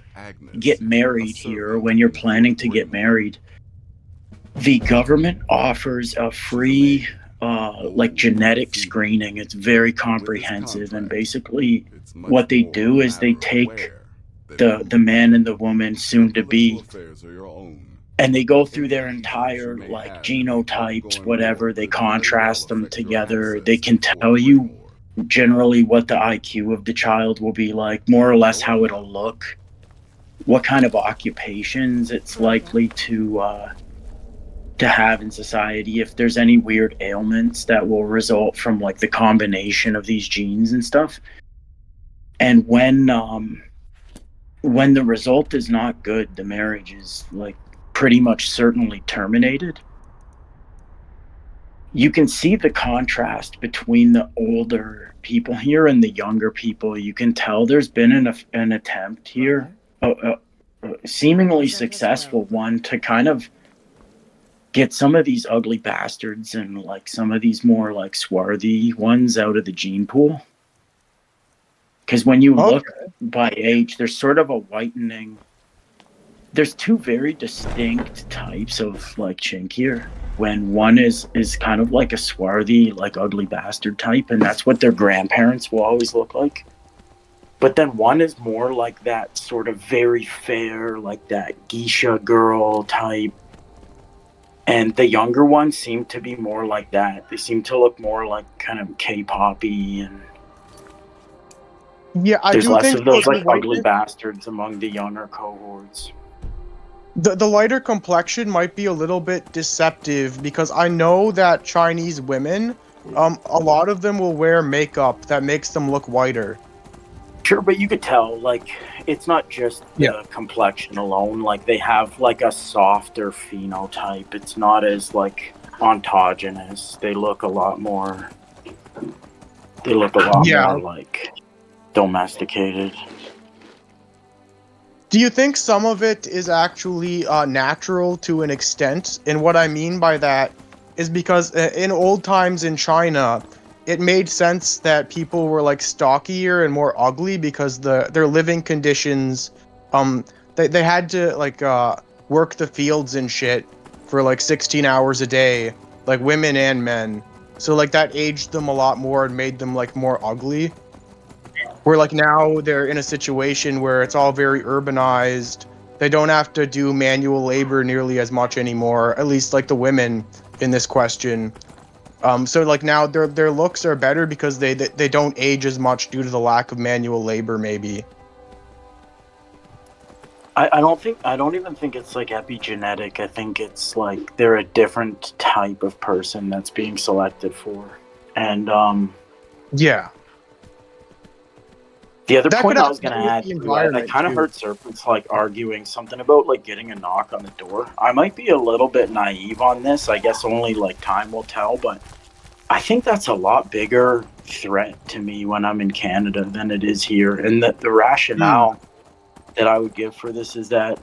get married here, or when you're planning to get married, the government offers a free like genetic screening. It's very comprehensive, and basically what they do is they take the man and the woman soon to be, and they go through their entire like genotypes, whatever, they contrast them together. They can tell you generally what the IQ of the child will be like, more or less how it'll look, what kind of occupations it's likely to have in society, if there's any weird ailments that will result from like the combination of these genes and stuff. And when the result is not good, the marriage is like pretty much certainly terminated. You can see the contrast between the older people here and the younger people. You can tell there's been an attempt here, a seemingly successful one, to kind of get some of these ugly bastards and like some of these more like swarthy ones out of the gene pool. Because when you look by age, there's sort of a whitening. There's two very distinct types of like chink here. When one is kind of like a swarthy, like ugly bastard type, and that's what their grandparents will always look like. But then one is more like that sort of very fair, like that geisha girl type. And the younger ones seem to be more like that. They seem to look more like kind of K-poppy, and there's less of those like ugly bastards among the younger cohorts. The lighter complexion might be a little bit deceptive, because I know that Chinese women, a lot of them will wear makeup that makes them look whiter. Sure, but you could tell, like, it's not just the complexion alone. Like, they have, like, a softer phenotype. It's not as, like, ontogynous. They look a lot more... more, like, domesticated. Do you think some of it is actually natural to an extent? And what I mean by that is because in old times in China, it made sense that people were like stockier and more ugly because their living conditions, they had to like work the fields and shit for like 16 hours a day, like women and men. So like that aged them a lot more and made them like more ugly. Where like now they're in a situation where it's all very urbanized. They don't have to do manual labor nearly as much anymore, at least like the women in this question. So like now their looks are better because they don't age as much due to the lack of manual labor, maybe. I don't even think it's like epigenetic. I think it's like they're a different type of person that's being selected for. And yeah. The other point I was going to add, I kind of heard Serpents like arguing something about like getting a knock on the door. I might be a little bit naive on this. I guess only like time will tell, but I think that's a lot bigger threat to me when I'm in Canada than it is here. And the rationale that I would give for this is that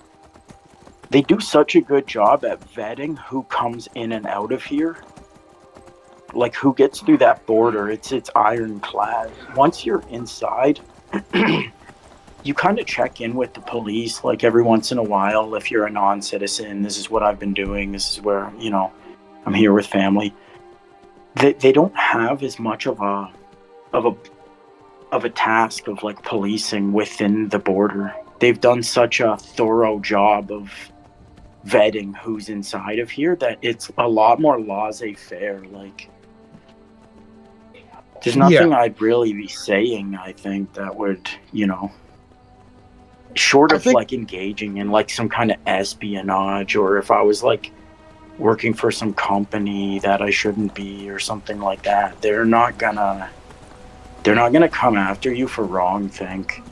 they do such a good job at vetting who comes in and out of here. Like who gets through that border. It's ironclad. Once you're inside, you kind of check in with the police like every once in a while. If you're a non-citizen, this is what I've been doing. This is where, you know, I'm here with family. They don't have as much of a task of like policing within the border. They've done such a thorough job of vetting who's inside of here that it's a lot more laissez-faire. Like there's nothing I'd really be saying, I think, that would, you know, short of like engaging in like some kind of espionage, or if I was like working for some company that I shouldn't be or something like that, they're not gonna come after you for wrongthink.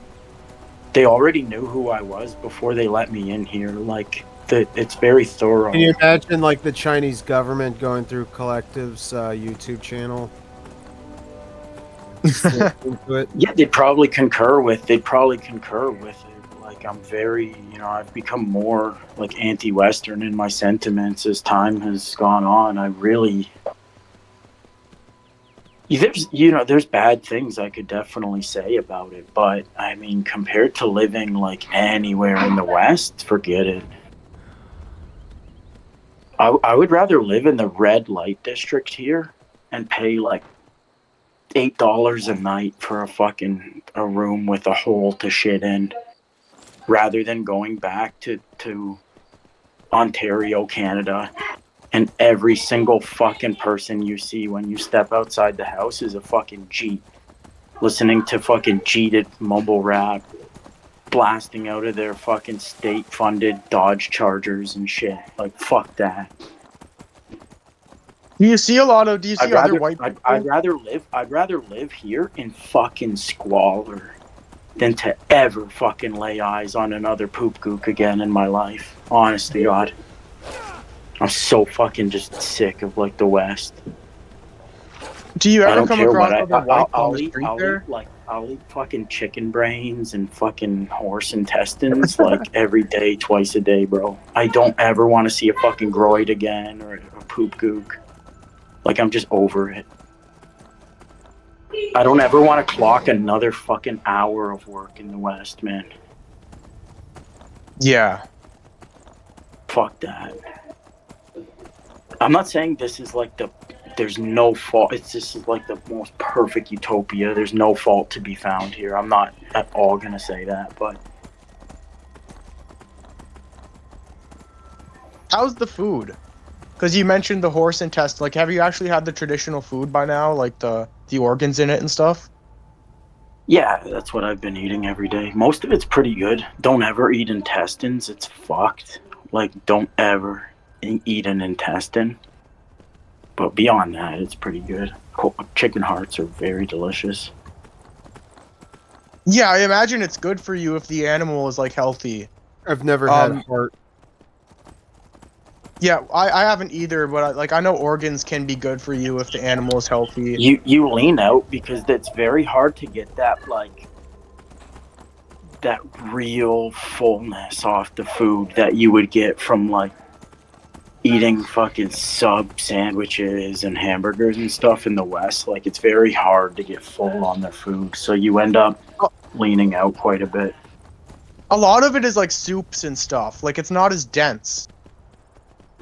They already knew who I was before they let me in here. Like it's very thorough. Can you imagine like the Chinese government going through Collective's YouTube channel? into it. Yeah, they'd probably concur with it. Like, I'm very, I've become more like anti-Western in my sentiments as time has gone on. I really, there's bad things I could definitely say about it, but I mean, compared to living like anywhere in the West, forget it. I would rather live in the red light district here and pay like $8 a night for a room with a hole to shit in, rather than going back to Ontario, Canada, and every single fucking person you see when you step outside the house is a fucking Jeep, listening to fucking cheated mumble rap, blasting out of their fucking state-funded Dodge Chargers and shit. Like, fuck that. Do you see other white people? I'd rather live here in fucking squalor than to ever fucking lay eyes on another poop gook again in my life. Honest to God. I'm so fucking just sick of like the West. Do you ever come across other white people on the street there? I'll eat fucking chicken brains and fucking horse intestines like every day, twice a day, bro. I don't ever want to see a fucking groid again or a poop gook. Like, I'm just over it. I don't ever want to clock another fucking hour of work in the West, man. Yeah. Fuck that. I'm not saying this is like there's no fault. It's just like the most perfect utopia. There's no fault to be found here. I'm not at all gonna say that, but. How's the food? Because you mentioned the horse intestine. Like, have you actually had the traditional food by now? Like the organs in it and stuff? Yeah, that's what I've been eating every day. Most of it's pretty good. Don't ever eat intestines. It's fucked. Like, don't ever eat an intestine. But beyond that, it's pretty good. Chicken hearts are very delicious. Yeah, I imagine it's good for you if the animal is, like, healthy. I've never had heart. Yeah, I haven't either, but I know organs can be good for you if the animal is healthy. You lean out because it's very hard to get that, like, that real fullness off the food that you would get from, like, eating fucking sub sandwiches and hamburgers and stuff in the West. Like, it's very hard to get full on their food, so you end up leaning out quite a bit. A lot of it is, like, soups and stuff. Like, it's not as dense.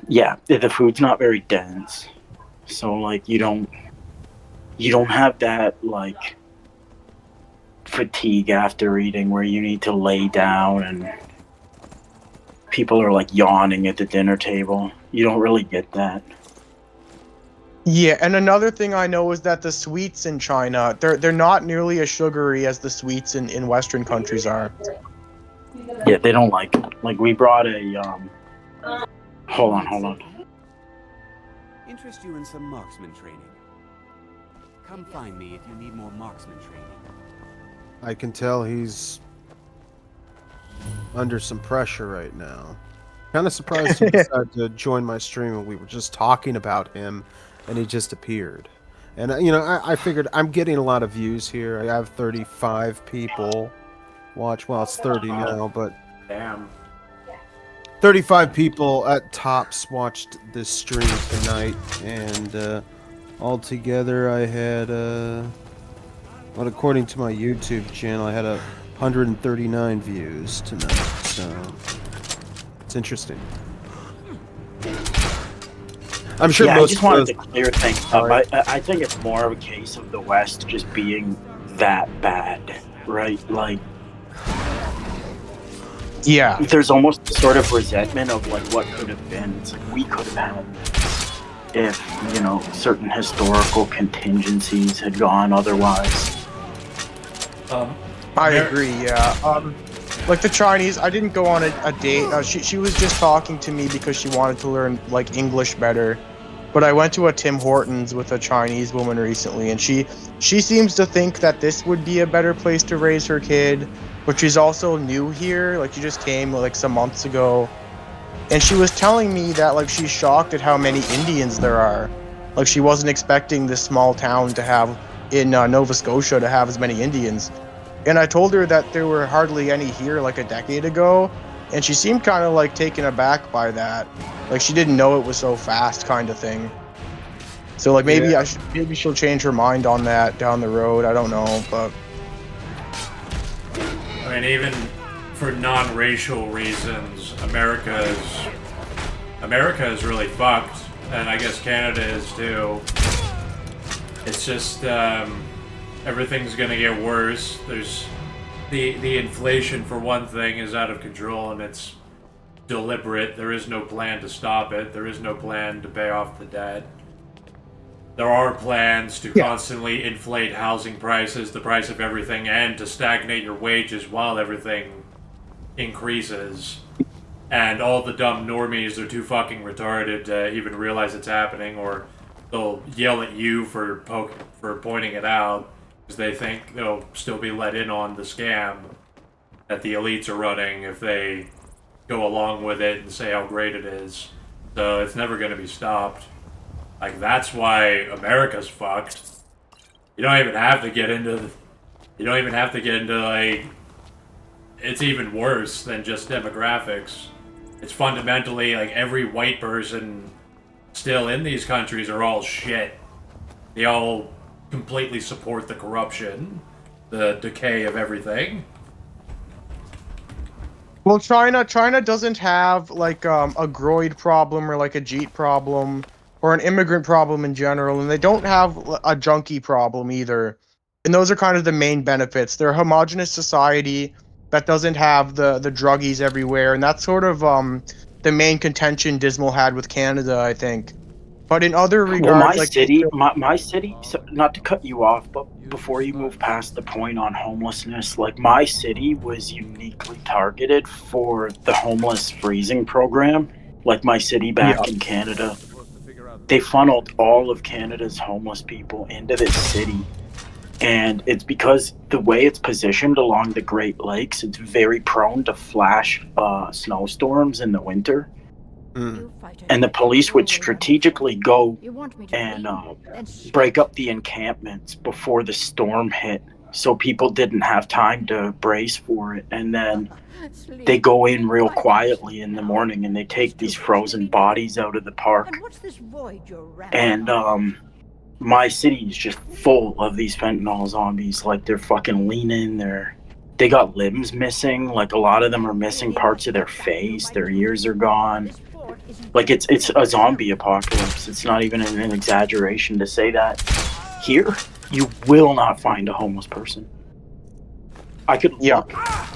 Yeah, the food's not very dense, so like you don't have that like fatigue after eating where you need to lay down and people are like yawning at the dinner table. You don't really get that. Yeah, and another thing I know is that the sweets in China, they're not nearly as sugary as the sweets in Western countries are. Yeah, they don't like it. Like, we brought a Hold on. Interest you in some marksman training? Come find me if you need more marksman training. I can tell he's under some pressure right now. Kind of surprised he decided to join my stream when we were just talking about him, and he just appeared. And I figured I'm getting a lot of views here. I have 35 people watch. Well, it's 30 now, but damn. 35 people at tops watched this stream tonight, and altogether I had, well, according to my YouTube channel, I had 139 views tonight, so it's interesting. I'm sure I most just wanted to clear things up. I think it's more of a case of the West just being that bad, right? Like, yeah, there's almost sort of resentment of like what could have been. It's like we could have had if certain historical contingencies had gone otherwise. I agree. Yeah. Like the Chinese, I didn't go on a date. She was just talking to me because she wanted to learn like English better. But I went to a Tim Hortons with a Chinese woman recently, and she seems to think that this would be a better place to raise her kid. But she's also new here. Like, she just came like some months ago, and she was telling me that like she's shocked at how many Indians there are. Like, she wasn't expecting this small town to have in Nova Scotia to have as many Indians. And I told her that there were hardly any here like a decade ago, and she seemed kind of like taken aback by that. Like she didn't know it was so fast, kind of thing. So like maybe maybe she'll change her mind on that down the road. I don't know, but I mean, even for non-racial reasons, America is really fucked, and I guess Canada is too. It's just everything's gonna get worse. There's the inflation, for one thing, is out of control, and it's deliberate. There is no plan to stop it. There is no plan to pay off the debt. There are plans to constantly inflate housing prices, the price of everything, and to stagnate your wages while everything increases. And all the dumb normies are too fucking retarded to even realize it's happening, or they'll yell at you for pointing it out, because they think they'll still be let in on the scam that the elites are running if they go along with it and say how great it is. So it's never going to be stopped. Like, that's why America's fucked. You don't even have to get into like, it's even worse than just demographics. It's fundamentally, like, every white person still in these countries are all shit. They all completely support the corruption, the decay of everything. well, China doesn't have like a groid problem or like a jeet problem or an immigrant problem in general, and they don't have a junkie problem either. And those are kind of the main benefits. They're a homogenous society that doesn't have the druggies everywhere, and that's sort of the main contention Dismal had with Canada, I think. But in other regards, Well, my like city, my city. So, not to cut you off, but before you move past the point on homelessness, like my city was uniquely targeted for the homeless freezing program. Like my city back in Canada, they funneled all of Canada's homeless people into this city. And it's because the way it's positioned along the Great Lakes, it's very prone to flash snowstorms in the winter. And the police would strategically go and break up the encampments before the storm hit, so people didn't have time to brace for it. And then they go in real quietly in the morning and they take these frozen bodies out of the park. And my city is just full of these fentanyl zombies. Like, they're fucking leaning, they got limbs missing. Like, a lot of them are missing parts of their face, their ears are gone. Like, it's a zombie apocalypse. It's not even an exaggeration to say that. Here, you will not find a homeless person. I could look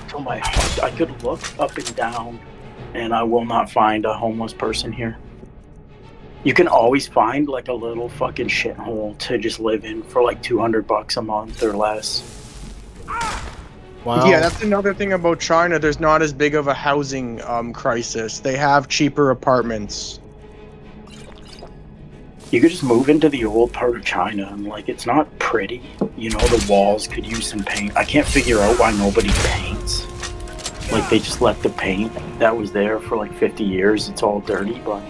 till my heart. I could look up and down, and I will not find a homeless person here. You can always find like a little fucking shithole to just live in for like $200 a month or less. Wow. Yeah, that's another thing about China. There's not as big of a housing crisis. They have cheaper apartments. You could just move into the old part of China and like, it's not pretty. You know, the walls could use some paint. I can't figure out why nobody paints. Like, they just let the paint that was there for like 50 years. It's all dirty, but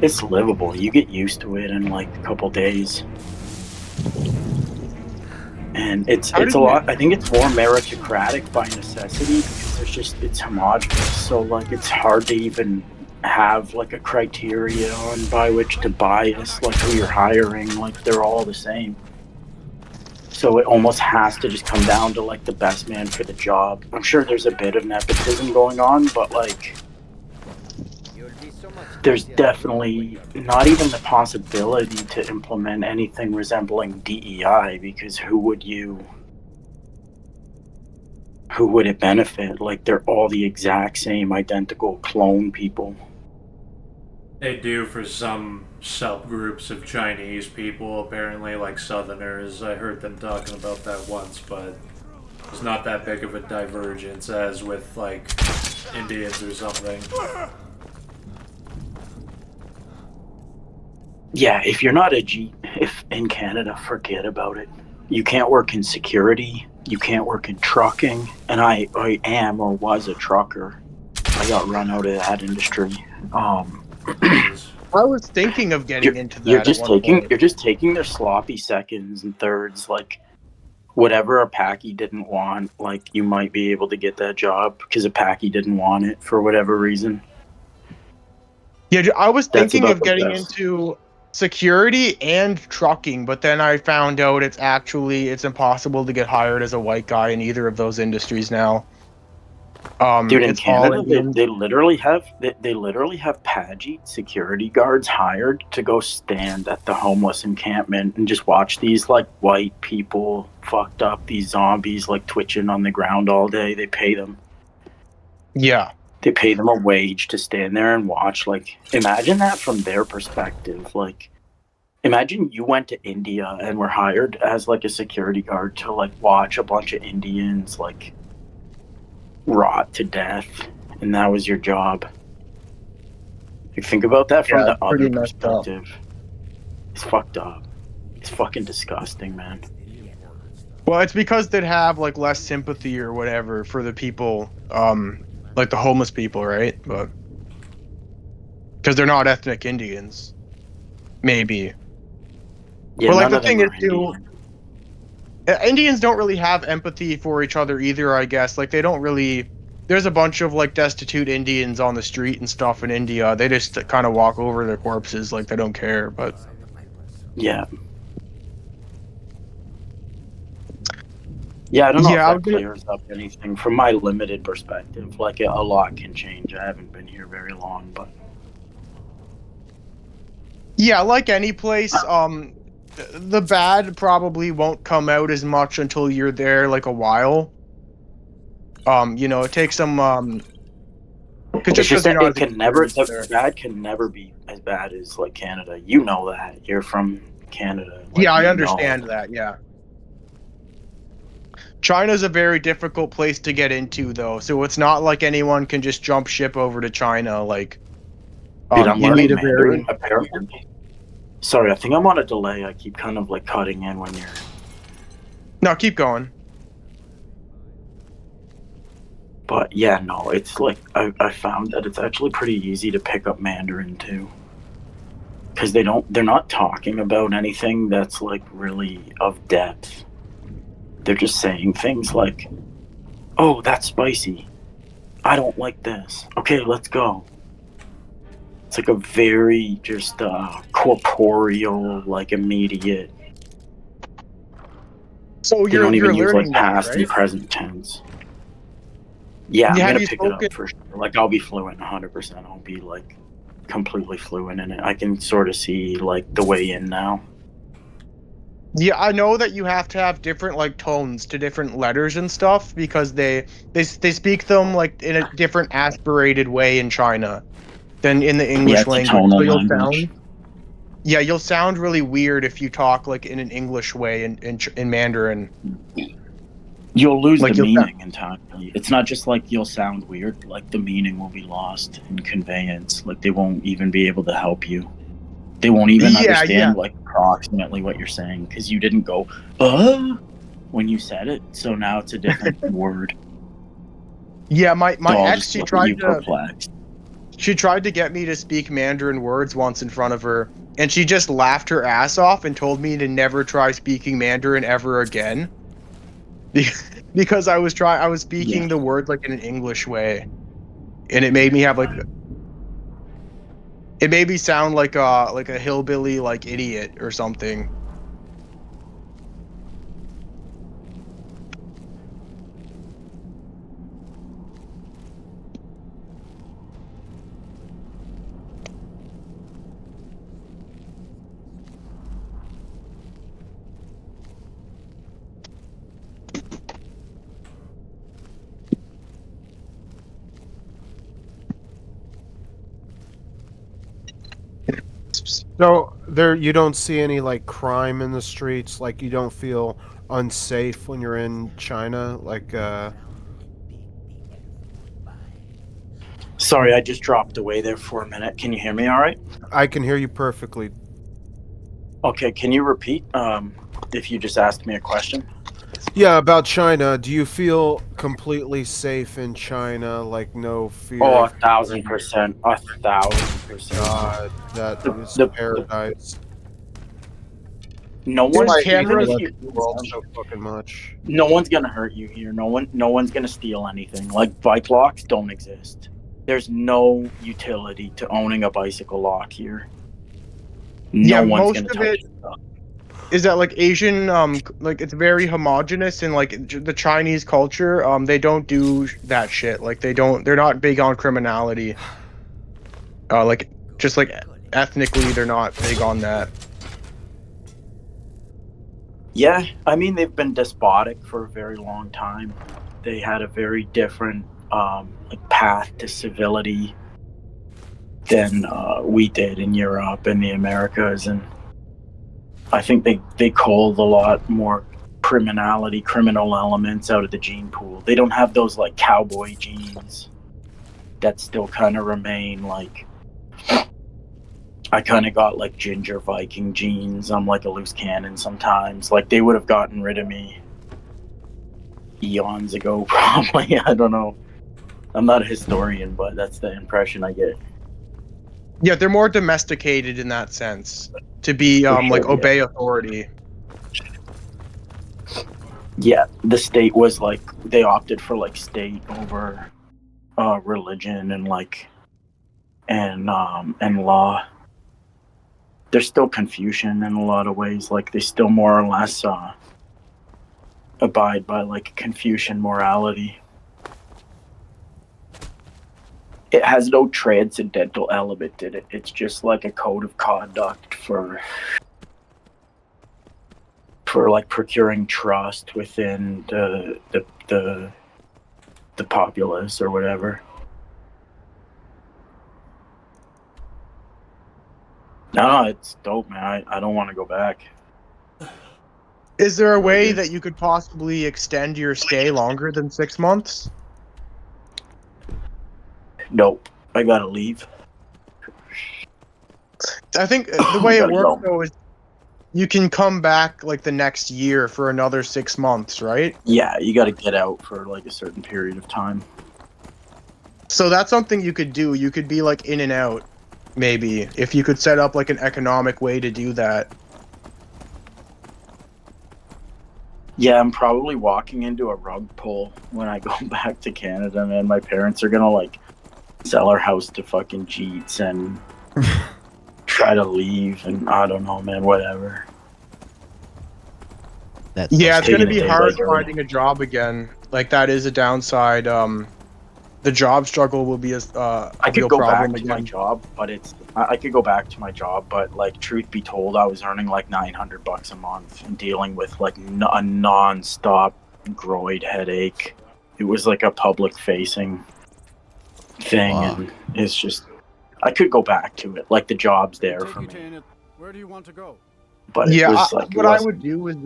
it's livable. You get used to it in like a couple days. And it's a lot. I think it's more meritocratic by necessity because it's homogenous. So like, it's hard to even have like a criteria on by which to bias like who you're hiring. Like, they're all the same. So it almost has to just come down to like the best man for the job. I'm sure there's a bit of nepotism going on, but like, there's definitely not even the possibility to implement anything resembling DEI, because who would it benefit? Like, they're all the exact same identical clone people. They do for some subgroups of Chinese people, apparently, like Southerners. I heard them talking about that once, but it's not that big of a divergence as with like Indians or something. Yeah, if you're not if in Canada, forget about it. You can't work in security. You can't work in trucking. And I am or was a trucker. I got run out of that industry. I was thinking of getting into that. You're just at one taking point. you're just taking their sloppy seconds and thirds, like whatever a packy didn't want, like you might be able to get that job because a packy didn't want it for whatever reason. Yeah, I was That's thinking about of the getting best. into security and trucking, but then I found out it's impossible to get hired as a white guy in either of those industries now. Dude, in It's all Canada, Indian. they literally have Pageant security guards hired to go stand at the homeless encampment and just watch these like white people fucked up, these zombies like twitching on the ground all day. They pay them. Yeah. They pay them a wage to stand there and watch. Like, imagine that from their perspective. Like, imagine you went to India and were hired as like a security guard to like watch a bunch of Indians like rot to death, and that was your job. Like, think about that from the other perspective. It's fucked up. It's fucking disgusting, man. Well, it's because they'd have like less sympathy or whatever for the people, like the homeless people, right? But because they're not ethnic Indians, maybe. Yeah, but like none the of them thing is, are too, Indians don't really have empathy for each other either. I guess like they don't really. There's a bunch of like destitute Indians on the street and stuff in India. They just kind of walk over their corpses like they don't care. But yeah. Yeah, I don't know if that clears up anything from my limited perspective. Like, a lot can change. I haven't been here very long, but yeah, like any place, the bad probably won't come out as much until you're there like a while. It takes some it's just that it can never. The bad can never be as bad as like Canada. You know that. You're from Canada. Like, yeah, I understand that. Yeah. China's a very difficult place to get into, though, so it's not like anyone can just jump ship over to China. Like, dude, I'm you learning need a Mandarin. very. Apparently, sorry, I think I'm on a delay. I keep kind of like cutting in when you're. No, keep going. But yeah, no, it's like I found that it's actually pretty easy to pick up Mandarin too, because they're not talking about anything that's like really of depth. They're just saying things like, "Oh, that's spicy. I don't like this. Okay, let's go." It's like a very just corporeal, like immediate. So they don't even use like learning past that, and right? present tense. Yeah, I'm have gonna you pick it up spoken- for sure. Like, I'll be fluent 100%. I'll be like completely fluent in it. I can sort of see like the way in now. Yeah, I know that you have to have different like tones to different letters and stuff because they speak them like in a different aspirated way in China than in the English it's a language. tonal So language. you'll sound really weird if you talk like in an English way in Mandarin. You'll lose Like, the you'll meaning entirely. It's not just like you'll sound weird, like the meaning will be lost in conveyance. Like, they won't even be able to help you. They won't even understand like approximately what you're saying because you didn't go when you said it. So now it's a different word. Yeah, my ex, she tried to get me to speak Mandarin words once in front of her, and she just laughed her ass off and told me to never try speaking Mandarin ever again. Because I was speaking the words like in an English way, and it made me have like it made me sound like a hillbilly like idiot or something. So you don't see any like crime in the streets, like you don't feel unsafe when you're in China, like Sorry, I just dropped away there for a minute. Can you hear me all right? I can hear you perfectly. Okay, can you repeat if you just asked me a question? Yeah, about China. Do you feel completely safe in China? Like no fear? Oh, of 1,000%. 1,000%. God, that is The paradise. no That's one, why I hate even the if you, Western world so fucking much. no one's gonna hurt you here. No one's gonna steal anything. Like bike locks don't exist. There's no utility to owning a bicycle lock here. No Yeah, one's most gonna of touch it your stuff. is that like Asian, like it's very homogenous in like the Chinese culture. They don't do that shit. Like they're not big on criminality. Like just like ethnically, they're not big on that. Yeah, I mean they've been despotic for a very long time. They had a very different like path to civility than we did in Europe and the Americas, and I think they culled a lot more criminal elements out of the gene pool. They don't have those like cowboy genes that still kind of remain. Like I kind of got like ginger Viking genes. I'm like a loose cannon sometimes. Like they would have gotten rid of me eons ago, probably. I don't know. I'm not a historian, but that's the impression I get. Yeah, they're more domesticated in that sense to be For like sure, obey authority. Yeah, the state was like they opted for like state over religion and like and law. There's still Confucian in a lot of ways. Like they still more or less abide by like Confucian morality. It has no transcendental element in it. It's just like a code of conduct for like procuring trust within the populace or whatever. No, it's dope, man. I don't want to go back. Is there a way that you could possibly extend your stay longer than 6 months? Nope. I gotta leave. I think the way it Gotta works go. though is you can come back like the next year for another 6 months, right? Yeah, you gotta get out for like a certain period of time. So that's something you could do. You could be like in and out, maybe, if you could set up like an economic way to do that. Yeah, I'm probably walking into a rug pull when I go back to Canada, man. My parents are gonna like sell our house to fucking Jeets and try to leave, and I don't know, man, whatever. Yeah, it's gonna be hard like, finding a job again. Like that is a downside. The job struggle will be a I could real go problem back to again. my job, but I could go back to my job, but like truth be told, I was earning like $900 a month and dealing with like a non-stop groin headache. It was like a public facing thing, and it's just I could go back to it. Like the job's there for me. Where do you want to go? But Yeah, it was like what I would do is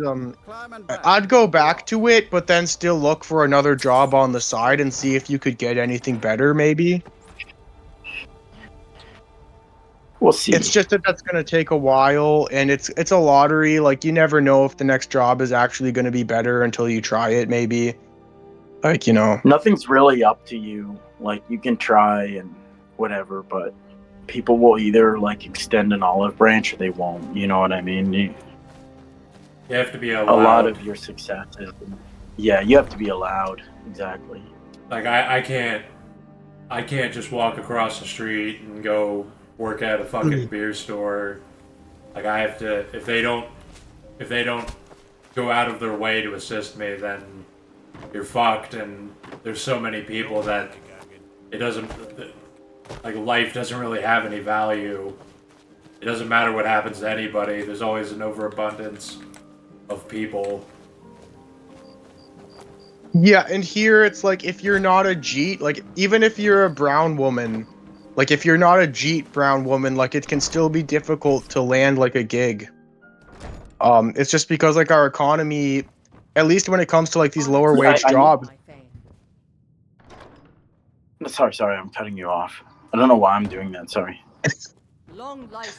I'd go back to it, but then still look for another job on the side and see if you could get anything better, maybe. We'll see. It's just that that's gonna take a while, and it's a lottery. Like you never know if the next job is actually gonna be better until you try it. Maybe, like nothing's really up to you. Like you can try and whatever, but people will either like extend an olive branch or they won't. You know what I mean? You have to be a allowed. lot of your successes. Yeah, you have to be allowed. Exactly. Like I can't just walk across the street and go work at a fucking beer store. Like I have to, if they don't go out of their way to assist me, then you're fucked. And there's so many people that it doesn't, like life doesn't really have any value. It doesn't matter what happens to anybody. There's always an overabundance of people. Yeah, and here it's like if you're not a Jeet, like even if you're a brown woman, like if you're not a Jeet brown woman, like it can still be difficult to land like a gig. It's just because like our economy, at least when it comes to like these lower wage jobs. Sorry, I'm cutting you off. I don't know why I'm doing that. Sorry.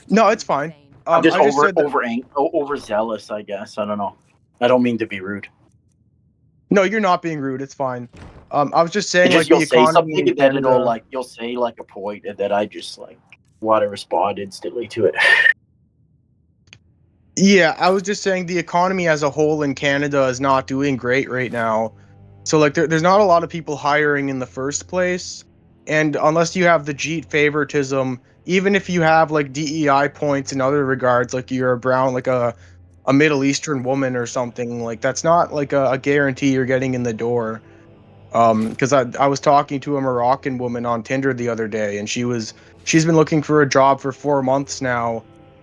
No, it's fine. I'm just overzealous, I guess. I don't know. I don't mean to be rude. No, you're not being rude. It's fine. I was just saying, It's like, just the you'll say economy something in and then it'll Canada. like you'll say like a point and then I just like want to respond instantly to it. Yeah, I was just saying the economy as a whole in Canada is not doing great right now. So like there's not a lot of people hiring in the first place. And unless you have the Jeet favoritism, even if you have like DEI points in other regards, like you're a brown, like a Middle Eastern woman or something, like that's not like a guarantee you're getting in the door. Because I was talking to a Moroccan woman on Tinder the other day, and she's been looking for a job for 4 months now.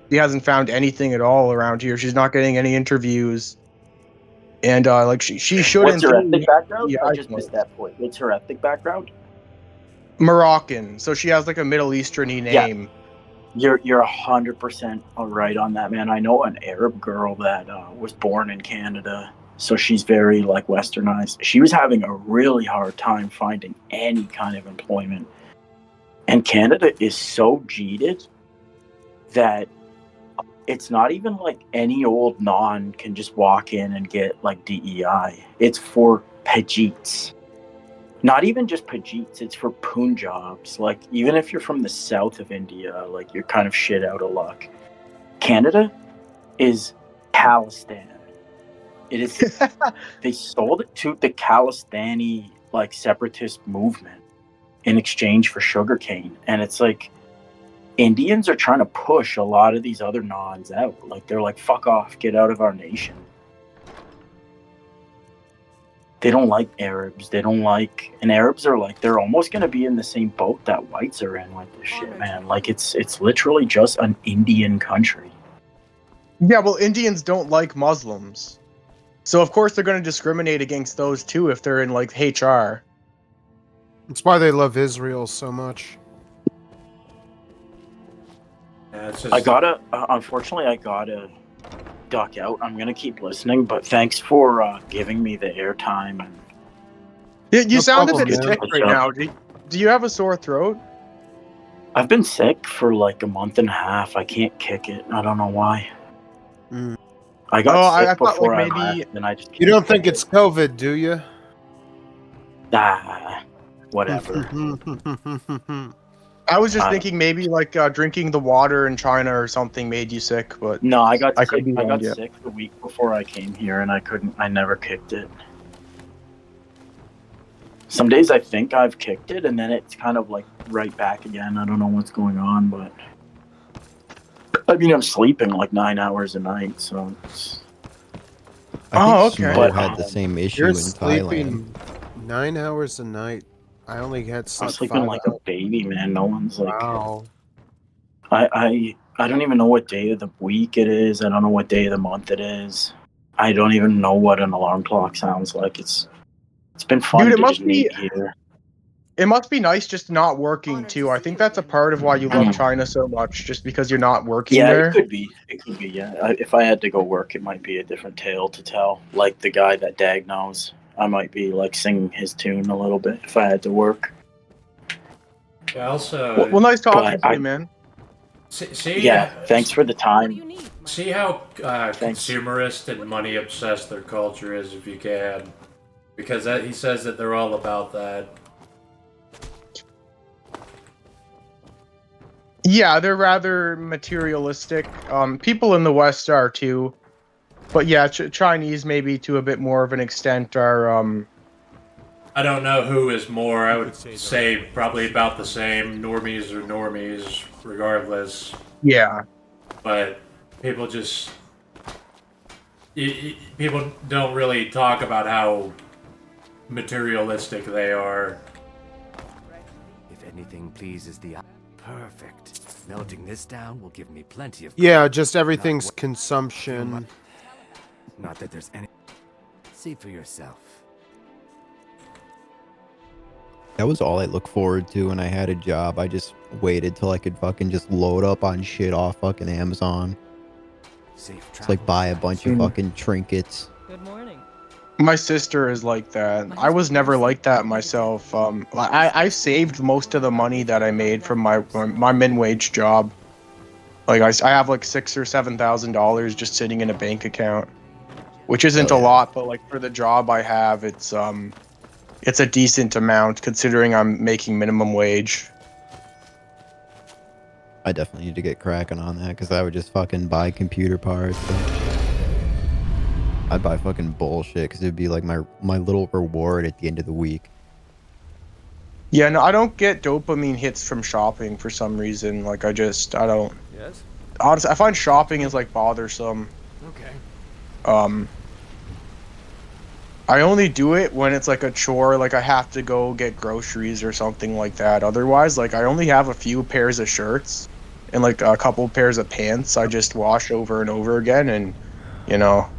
She hasn't found anything at all around here. She's not getting any interviews, and like she should What's in her ethnic theory. background? I Yeah, just missed that point. What's her ethnic background? Moroccan, so she has like a Middle Eastern-y Yeah. name. You're 100% right on that, man. I know an Arab girl that was born in Canada, so she's very like westernized. She was having a really hard time finding any kind of employment, and Canada is so cheated that it's not even like any old non can just walk in and get like DEI. It's for Pajits. Not even just Pajits, it's for Punjabs. Like, even if you're from the south of India, like, you're kind of shit out of luck. Canada is Khalistan. It is, they sold it to the Khalistani, like, separatist movement in exchange for sugarcane. And it's like, Indians are trying to push a lot of these other nons out. Like, they're like, fuck off, get out of our nation. They don't like Arabs. They don't like, and Arabs are like, they're almost going to be in the same boat that whites are in with this shit, man. Like, it's literally just an Indian country. Yeah, well, Indians don't like Muslims, so of course they're going to discriminate against those too if they're in like HR. That's why they love Israel so much. Yeah, it's just... Unfortunately, I gotta duck out. I'm gonna keep listening, but thanks for giving me the airtime. And You sound a bit man. sick right now. Do you have a sore throat? I've been sick for like a month and a half. I can't kick it. I don't know why. I got sick I thought, before like, I maybe left, and I just You don't think it's COVID, do you? Whatever. I was just thinking maybe like drinking the water in China or something made you sick, but No, I got could be wrong, yeah. sick the week before I came here, and I never kicked it. Some days I think I've kicked it, and then it's kind of like right back again. I don't know what's going on, but I mean, I'm sleeping like 9 hours a night, so it's... I think Smo had the same issue You're in Thailand. sleeping 9 hours a night. I only had I'm slept sleeping 5 like hours. a baby, man. No one's like... Wow. I don't even know what day of the week it is. I don't know what day of the month it is. I don't even know what an alarm clock sounds like. It's been fun Dude, to just meet here. It must be nice just not working too. I think that's a part of why you love China so much, just because you're not working Yeah, there. it could be. Yeah. If I had to go work, it might be a different tale to tell. Like the guy that Dag knows, I might be like singing his tune a little bit if I had to work. Yeah, also... Well, nice talking to you, man. Thanks for the time. See how consumerist and money obsessed their culture is, if you can, because he says that they're all about that. Yeah, they're rather materialistic. People in the West are too, but yeah, Chinese maybe to a bit more of an extent are. I don't know who is more. I would say probably about the same. Normies are normies, regardless. Yeah. But people just... people don't really talk about how materialistic they are. If anything pleases the eye, perfect. Melting this down will give me plenty of... Yeah, just everything's consumption. Not that there's any... See for yourself. That was all I looked forward to when I had a job. I just waited till I could fucking just load up on shit off fucking Amazon. It's like buy a bunch of fucking trinkets. Good morning. My sister is like that. I was never like that myself. I saved most of the money that I made from my min-wage job. Like I have like $6,000 or $7,000 just sitting in a bank account, which isn't Oh, a yeah. lot, but like for the job I have, it's a decent amount considering I'm making minimum wage. I definitely need to get cracking on that because I would just fucking buy computer parts. I'd buy fucking bullshit because it'd be like my little reward at the end of the week. Yeah, no, I don't get dopamine hits from shopping for some reason. Like I don't. Yes? Honestly, I find shopping is like bothersome. Okay. I only do it when it's like a chore, like I have to go get groceries or something like that. Otherwise, like I only have a few pairs of shirts and like a couple pairs of pants I just wash over and over again, and you know.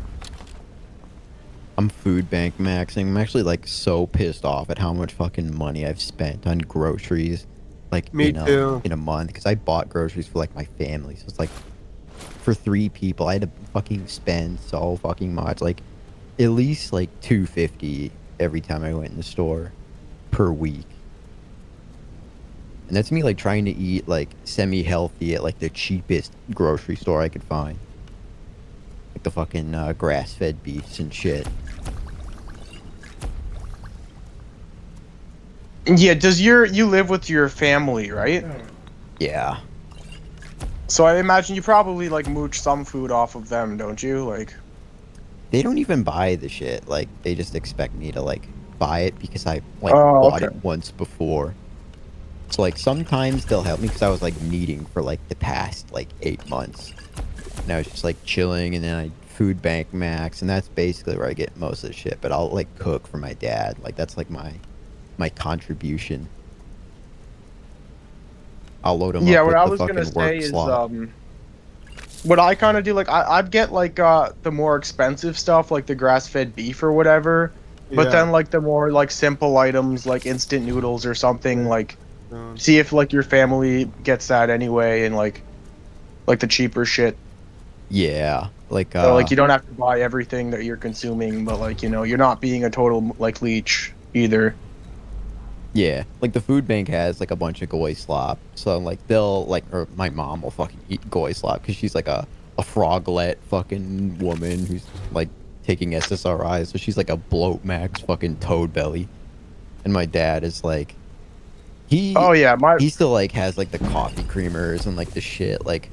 I'm food bank maxing. I'm actually like so pissed off at how much fucking money I've spent on groceries, like Me too. in a month, because I bought groceries for like my family. So it's like for 3 people, I had to fucking spend so fucking much, like at least like $250 every time I went in the store per week. And that's me like trying to eat like semi-healthy at like the cheapest grocery store I could find. Like the fucking grass-fed beefs and shit. Yeah, you live with your family, right? Yeah. So I imagine you probably like mooch some food off of them, don't you? Like They don't even buy the shit. Like they just expect me to like buy it because I like bought it once before. So like sometimes they'll help me because I was like needing for like the past like 8 months. And I was just like chilling, and then I food bank max, and that's basically where I get most of the shit. But I'll like cook for my dad. Like that's like my contribution. I'll load him up what with I the was gonna fucking say work is slot. what I kind of do, like I'd get like the more expensive stuff, like the grass-fed beef or whatever. But then like the more like simple items, like instant noodles or something, like see if like your family gets that anyway, and like the cheaper shit. Yeah, like So, like you don't have to buy everything that you're consuming, but like you're not being a total like leech either. Yeah, like the food bank has like a bunch of goy slop, so like they'll like, or my mom will fucking eat goy slop because she's like a froglet fucking woman who's like taking SSRIs, so she's like a bloat max fucking toad belly, and my dad is like, he still like has like the coffee creamers and like the shit. Like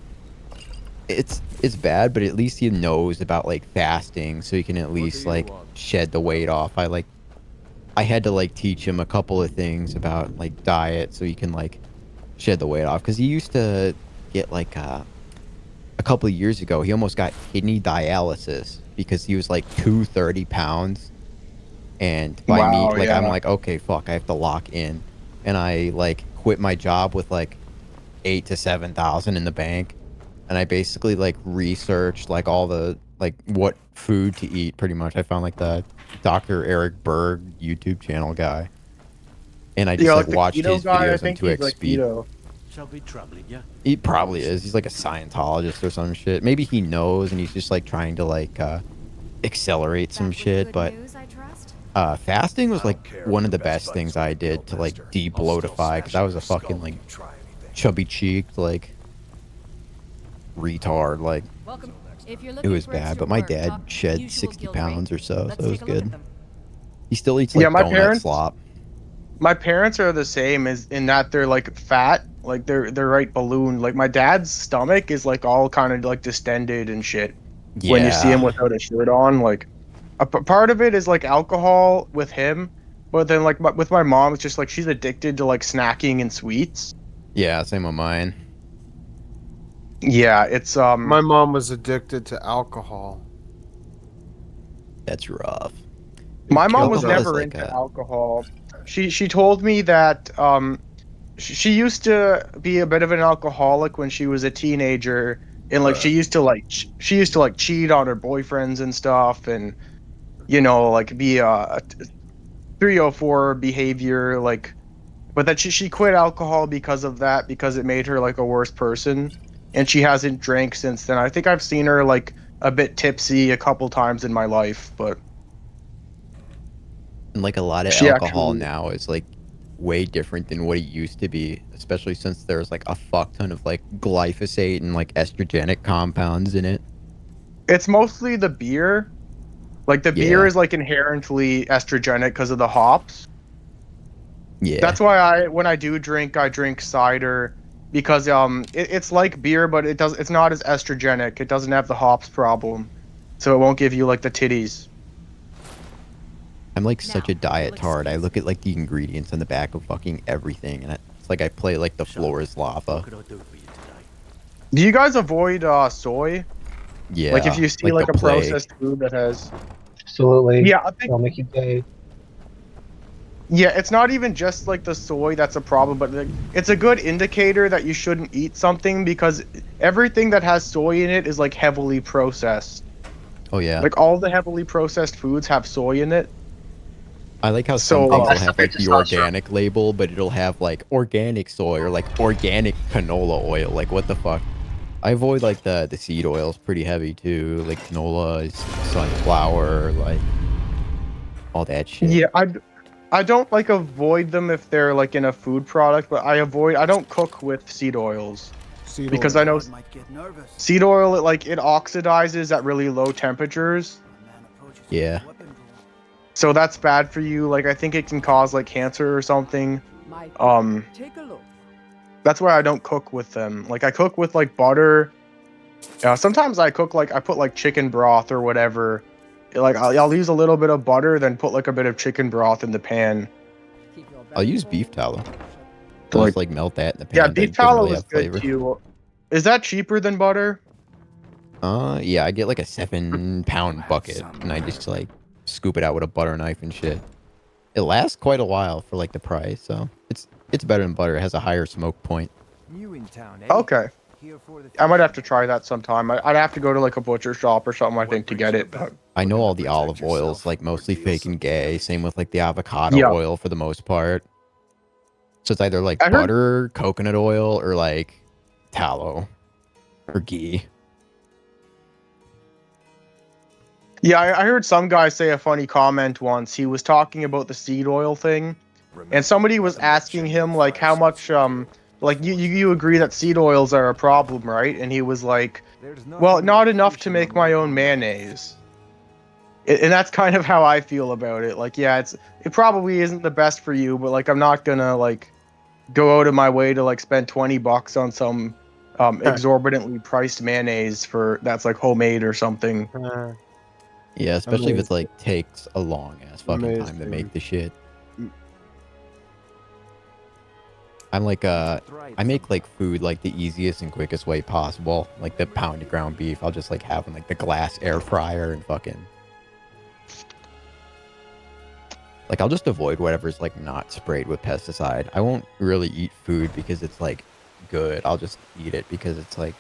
it's bad, but at least he knows about like fasting, so he can at least like shed the weight off. I had to like teach him a couple of things about like diet so he can like shed the weight off, because he used to get like a couple of years ago he almost got kidney dialysis because he was like 230 pounds, and by me like I'm like, okay, fuck, I have to lock in, and I like quit my job with like 8,000 to 7,000 in the bank, and I basically like researched like all the like what food to eat. Pretty much I found like the Dr. Eric Berg YouTube channel guy, and I just like watched his videos on 2x speed. Shall be troubling, yeah. He probably is. He's like a Scientologist or some shit. Maybe he knows and he's just like trying to like accelerate some shit. But fasting was like one of the best things I did to like de-bloatify, because I was a fucking like chubby cheeked like retard. Like it was bad, but my dad shed 60 pounds or so it was good. He still eats like donut slop. My parents are the same as in that they're like fat, like they're right ballooned. Like my dad's stomach is like all kind of like distended and shit. Yeah. When you see him without a shirt on, like a part of it is like alcohol with him, but then like with my mom, it's just like she's addicted to like snacking and sweets. Yeah, same with mine. Yeah, it's My mom was addicted to alcohol. That's rough. My mom was never into alcohol. She told me that she used to be a bit of an alcoholic when she was a teenager, and like she used to cheat on her boyfriends and stuff, and like be a 304 behavior, like, but that she quit alcohol because of that, because it made her like a worse person, and she hasn't drank since then. I think I've seen her like a bit tipsy a couple times in my life, but and like a lot of alcohol now is like way different than what it used to be, especially since there's like a fuck ton of like glyphosate and like estrogenic compounds in it. It's mostly the beer. Like the beer is like inherently estrogenic because of the hops. Yeah. That's why when I drink cider because it's like beer, but it's not as estrogenic. It doesn't have the hops problem, so it won't give you like the titties. I'm like such a diet tard. I look at like the ingredients on the back of fucking everything, and it's like I play like the floor is lava. Do you guys avoid soy? Yeah. Like if you see like the a plague. processed food that has. Absolutely. Yeah, I think. It'll make you gay. Yeah, it's not even just like the soy that's a problem, but like, it's a good indicator that you shouldn't eat something because everything that has soy in it is like heavily processed. Oh yeah. Like all the heavily processed foods have soy in it. I like how some things will have like the organic label, but it'll have like organic soy or like organic canola oil. Like what the fuck? I avoid like the seed oils pretty heavy too, like canola, sunflower, like all that shit. Yeah, I don't like avoid them if they're like in a food product, but I don't cook with seed oils. Because I know seed oil it oxidizes at really low temperatures. Yeah. So that's bad for you. Like I think it can cause like cancer or something. Take a look. That's why I don't cook with them. Like I cook with like butter. Sometimes I cook like I put like chicken broth or whatever. Like I'll use a little bit of butter, then put like a bit of chicken broth in the pan. I'll use beef tallow. Just like melt that in the pan. Yeah, beef tallow really is good flavor. too. Is that cheaper than butter? Yeah, I get like a 7-pound bucket, and I just like scoop it out with a butter knife and shit. It lasts quite a while for like the price, so it's better than butter. It has a higher smoke point. New in town, Okay. I might have to try that sometime. I'd have to go to like a butcher shop or something, I think, to get it. But I know all the olive oils, like mostly fake and gay. Same with like the avocado oil for the most part. So it's either like butter, coconut oil, or like tallow or ghee. Yeah, I heard some guy say a funny comment once. He was talking about the seed oil thing, and somebody was asking him like how much like you agree that seed oils are a problem, right? And he was like, well, not enough to make my own mayonnaise. And that's kind of how I feel about it. Like, yeah, it probably isn't the best for you, but like I'm not gonna like go out of my way to like spend $20 on some exorbitantly priced mayonnaise that's like homemade or something. Yeah, especially if it's like takes a long ass fucking time to make the shit. I'm like I make like food like the easiest and quickest way possible. Like the pounded ground beef, I'll just like have in like the glass air fryer and fucking like I'll just avoid whatever's like not sprayed with pesticide. I won't really eat food because it's like good. I'll just eat it because it's like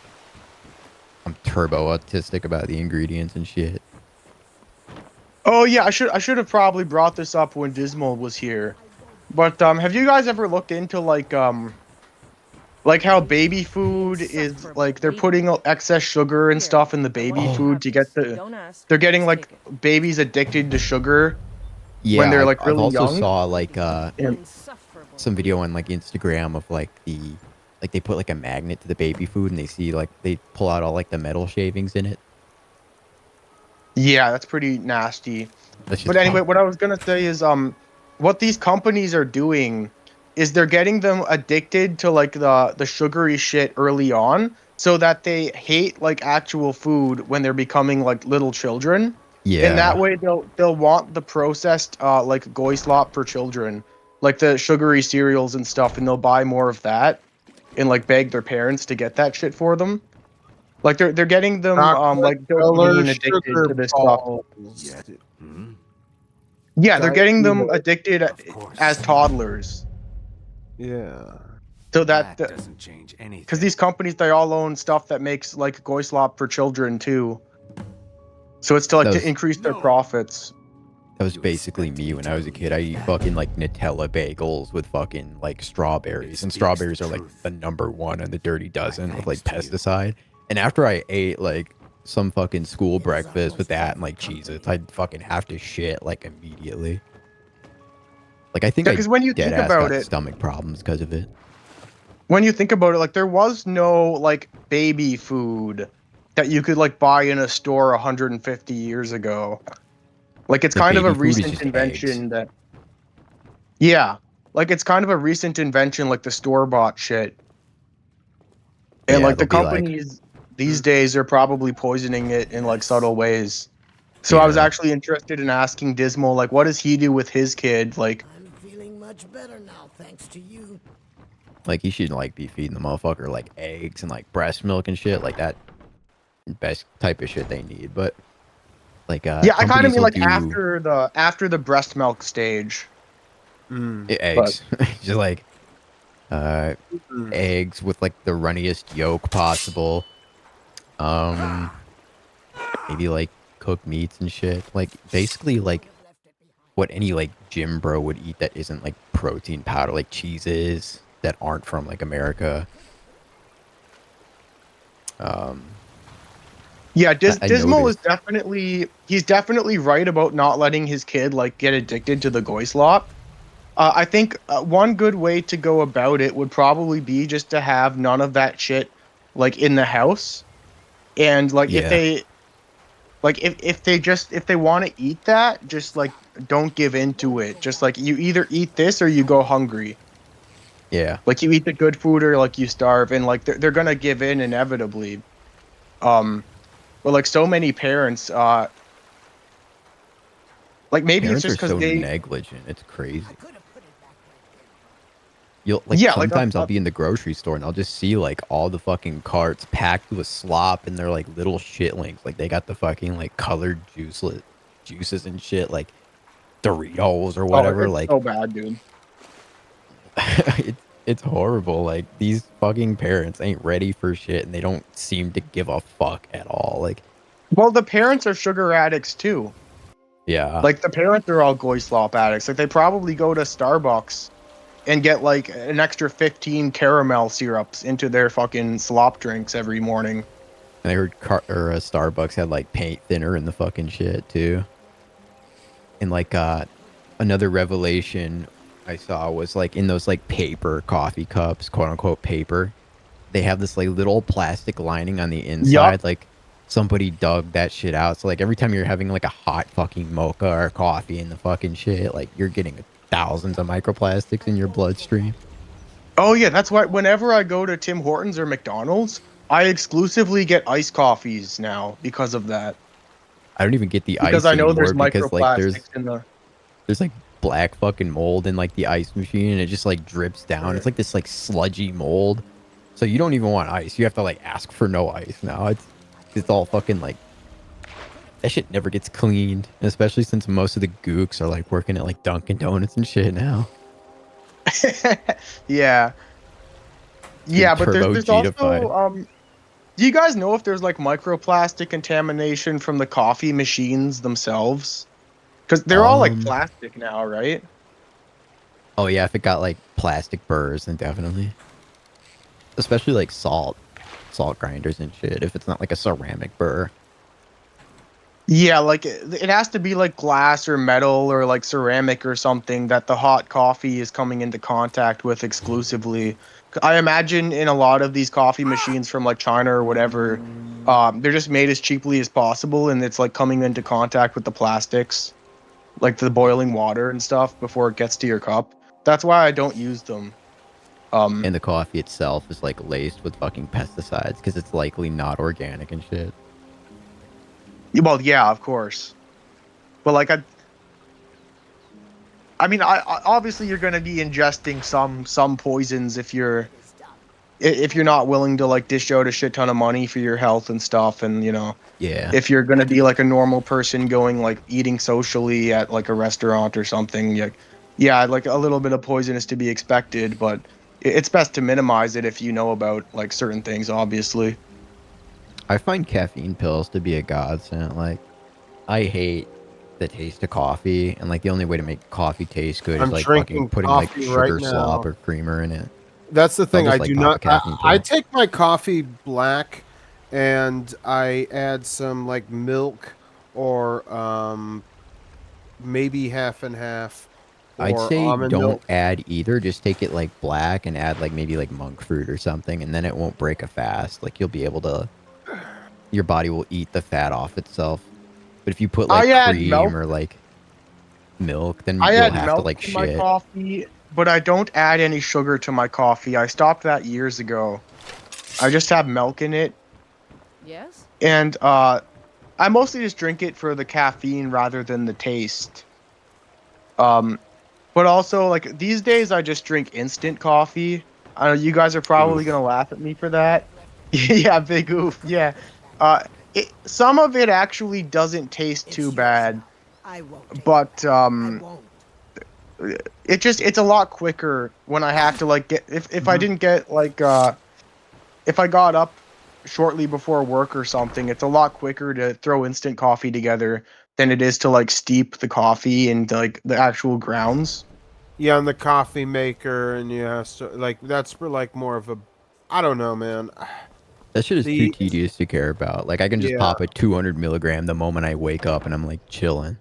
I'm turbo autistic about the ingredients and shit. Oh yeah, I should have probably brought this up when Dismal was here. But have you guys ever looked into like how baby food is like they're putting excess sugar and stuff in the baby food to get they're getting like babies addicted to sugar when they're like really young. I also saw like some video on like Instagram of like they put like a magnet to the baby food and they see like they pull out all like the metal shavings in it. Yeah, that's pretty nasty. But anyway, what I was gonna say is what these companies are doing is they're getting them addicted to like the sugary shit early on so that they hate like actual food when they're becoming like little children. Yeah. And that way they'll want the processed like goislop for children, like the sugary cereals and stuff, and they'll buy more of that and like beg their parents to get that shit for them. Like they're getting them like dopamine addicted to this stuff. Yeah, they're getting them addicted as toddlers. Yeah. So that doesn't change anything. Because these companies, they all own stuff that makes like goislop for children too. So it's to increase their profits. That was basically me when I was a kid. I eat fucking like Nutella bagels with fucking like strawberries, and strawberries are like the #1 on the Dirty Dozen with like pesticide. And after I ate like some fucking school breakfast with that and like Cheez-Its, I'd fucking have to shit like immediately. Like I think because when you think about it, stomach problems because of it. When you think about it, like there was no like baby food that you could like buy in a store 150 years ago. Like it's The kind of a baby food is recent just invention eggs. that. Yeah, like it's kind of a recent invention, like the store-bought shit. And Yeah, like the they'll be like, companies these days are probably poisoning it in like subtle ways. So I was yeah, actually interested in asking Dismal, like, what does he do with his kid? Like, I'm feeling much better now, thanks to you. like you should like be feeding the motherfucker like eggs and like breast milk and shit like that. Best type of shit they need, but like yeah, I kind of companies mean will like do after the breast milk stage. But eggs, just like eggs with like the runniest yolk possible. Maybe like cooked meats and shit. Like basically like what any like gym bro would eat that isn't like protein powder, like cheeses that aren't from like America. Yeah, I Dismal is noticed. he's definitely right about not letting his kid like get addicted to the goislop. I think one good way to go about it would probably be just to have none of that shit like in the house, and like if Yeah. they like if they want to eat that, just like don't give into it. Just like you either eat this or you go hungry. Yeah. Like you eat the good food or like you starve, and like they're gonna give in inevitably. But like so many parents, like maybe it's Parents are just because so they negligent. It's crazy. You'll like Yeah, like, sometimes I'll be in the grocery store and I'll just see like all the fucking carts packed with slop and they're like little shitlings. Like they got the fucking like colored juices and shit like Doritos or whatever. it's Like so bad, dude. it's horrible. Like these fucking parents ain't ready for shit and they don't seem to give a fuck at all. Like Well, the parents are sugar addicts too. yeah. Like the parents are all goislop addicts. Like they probably go to Starbucks and get like an extra 15 caramel syrups into their fucking slop drinks every morning. And I heard Starbucks had like paint thinner in the fucking shit too. And like another revelation I saw was like in those like paper coffee cups, quote unquote paper. They have this like little plastic lining on the inside. Yup. Like somebody dug that shit out. So like every time you're having like a hot fucking mocha or coffee in the fucking shit, like you're getting thousands of microplastics in your bloodstream. Oh yeah, that's why whenever I go to Tim Hortons or McDonald's, I exclusively get iced coffees now because of that. I don't even get the Because ice I know there's anymore because like microplastics in the. there's like black fucking mold in like the ice machine and it just like drips down. It's like this like sludgy mold. So you don't even want ice. You have to like ask for no ice now. It's all fucking like that shit never gets cleaned, especially since most of the gooks are like working at like Dunkin' Donuts and shit now. Yeah. Yeah, but there's Turbo-G-ified. also do you guys know if there's like microplastic contamination from the coffee machines themselves? Because they're all like plastic now, right? Oh yeah, if it got like plastic burrs, then definitely. Especially like salt grinders and shit. If it's not like a ceramic burr. Yeah, like it has to be like glass or metal or like ceramic or something that the hot coffee is coming into contact with exclusively. I imagine in a lot of these coffee machines from like China or whatever, they're just made as cheaply as possible and it's like coming into contact with the plastics, like the boiling water and stuff before it gets to your cup. That's why I don't use them. And the coffee itself is like laced with fucking pesticides because it's likely not organic and shit. Well, yeah, of course. But like I mean, I obviously you're going to be ingesting some poisons if you're not willing to like dish out a shit ton of money for your health and stuff, and you know, yeah, if you're going to be like a normal person going like eating socially at like a restaurant or something, yeah, like a little bit of poison is to be expected, but it's best to minimize it if you know about like certain things, obviously. I find caffeine pills to be a godsend. Like, I hate the taste of coffee, and like the only way to make coffee taste good is like fucking putting like sugar slop or creamer in it. That's the thing. I just, do like, not. I take my coffee black, and I add some like milk or maybe half and half. I'd say don't milk. add either. Just take it like black and add like maybe like monk fruit or something, and then it won't break a fast. Like you'll be able to. Your body will eat the fat off itself. But if you put like cream or like milk, then I you'll add have to milk like to my shit. coffee, but I don't add any sugar to my coffee. I stopped that years ago. I just have milk in it, Yes? and I mostly just drink it for the caffeine rather than the taste. But also like these days I just drink instant coffee. I know you guys are probably Oof. gonna laugh at me for that. Yeah, big oof. Yeah. Some of it actually doesn't taste too bad, I won't take but I won't. it's a lot quicker when I have to like get if I didn't get like if I got up shortly before work or something, it's a lot quicker to throw instant coffee together than it is to like steep the coffee in like the actual grounds. Yeah, and the coffee maker, and you have to like that's for like more of a, I don't know, man. That shit is too The tedious to care about. Like I can just yeah, pop a 200 milligram the moment I wake up, and I'm like chilling.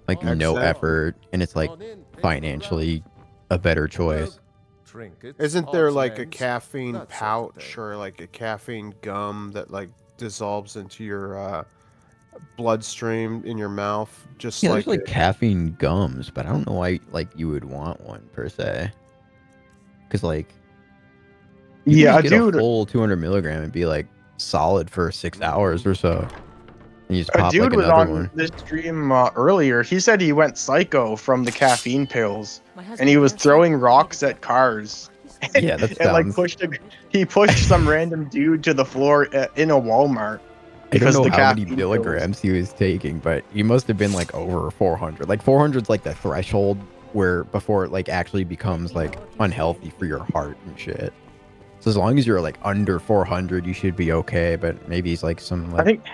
Like no exactly. effort, and it's like financially a better choice. Isn't there like a caffeine pouch or like a caffeine gum that like dissolves into your bloodstream in your mouth, just Yeah, there's like like caffeine gums, but I don't know why like you would want one per se. Because like you can Yeah, just get a dude. full 200 milligram and be like solid for 6 hours or so, and you just A pop like dude was another on one. this stream earlier. He said he went psycho from the caffeine pills, and he was throwing rocks at cars. Yeah, that And like sounds. he pushed some random dude to the floor in a Walmart I don't because of know the how many caffeine pills. milligrams he was taking, but he must have been like over 400. Like 400 is like the threshold where before it like actually becomes like unhealthy for your heart and shit. So as long as you're like under 400, you should be okay. But maybe he's like some I like think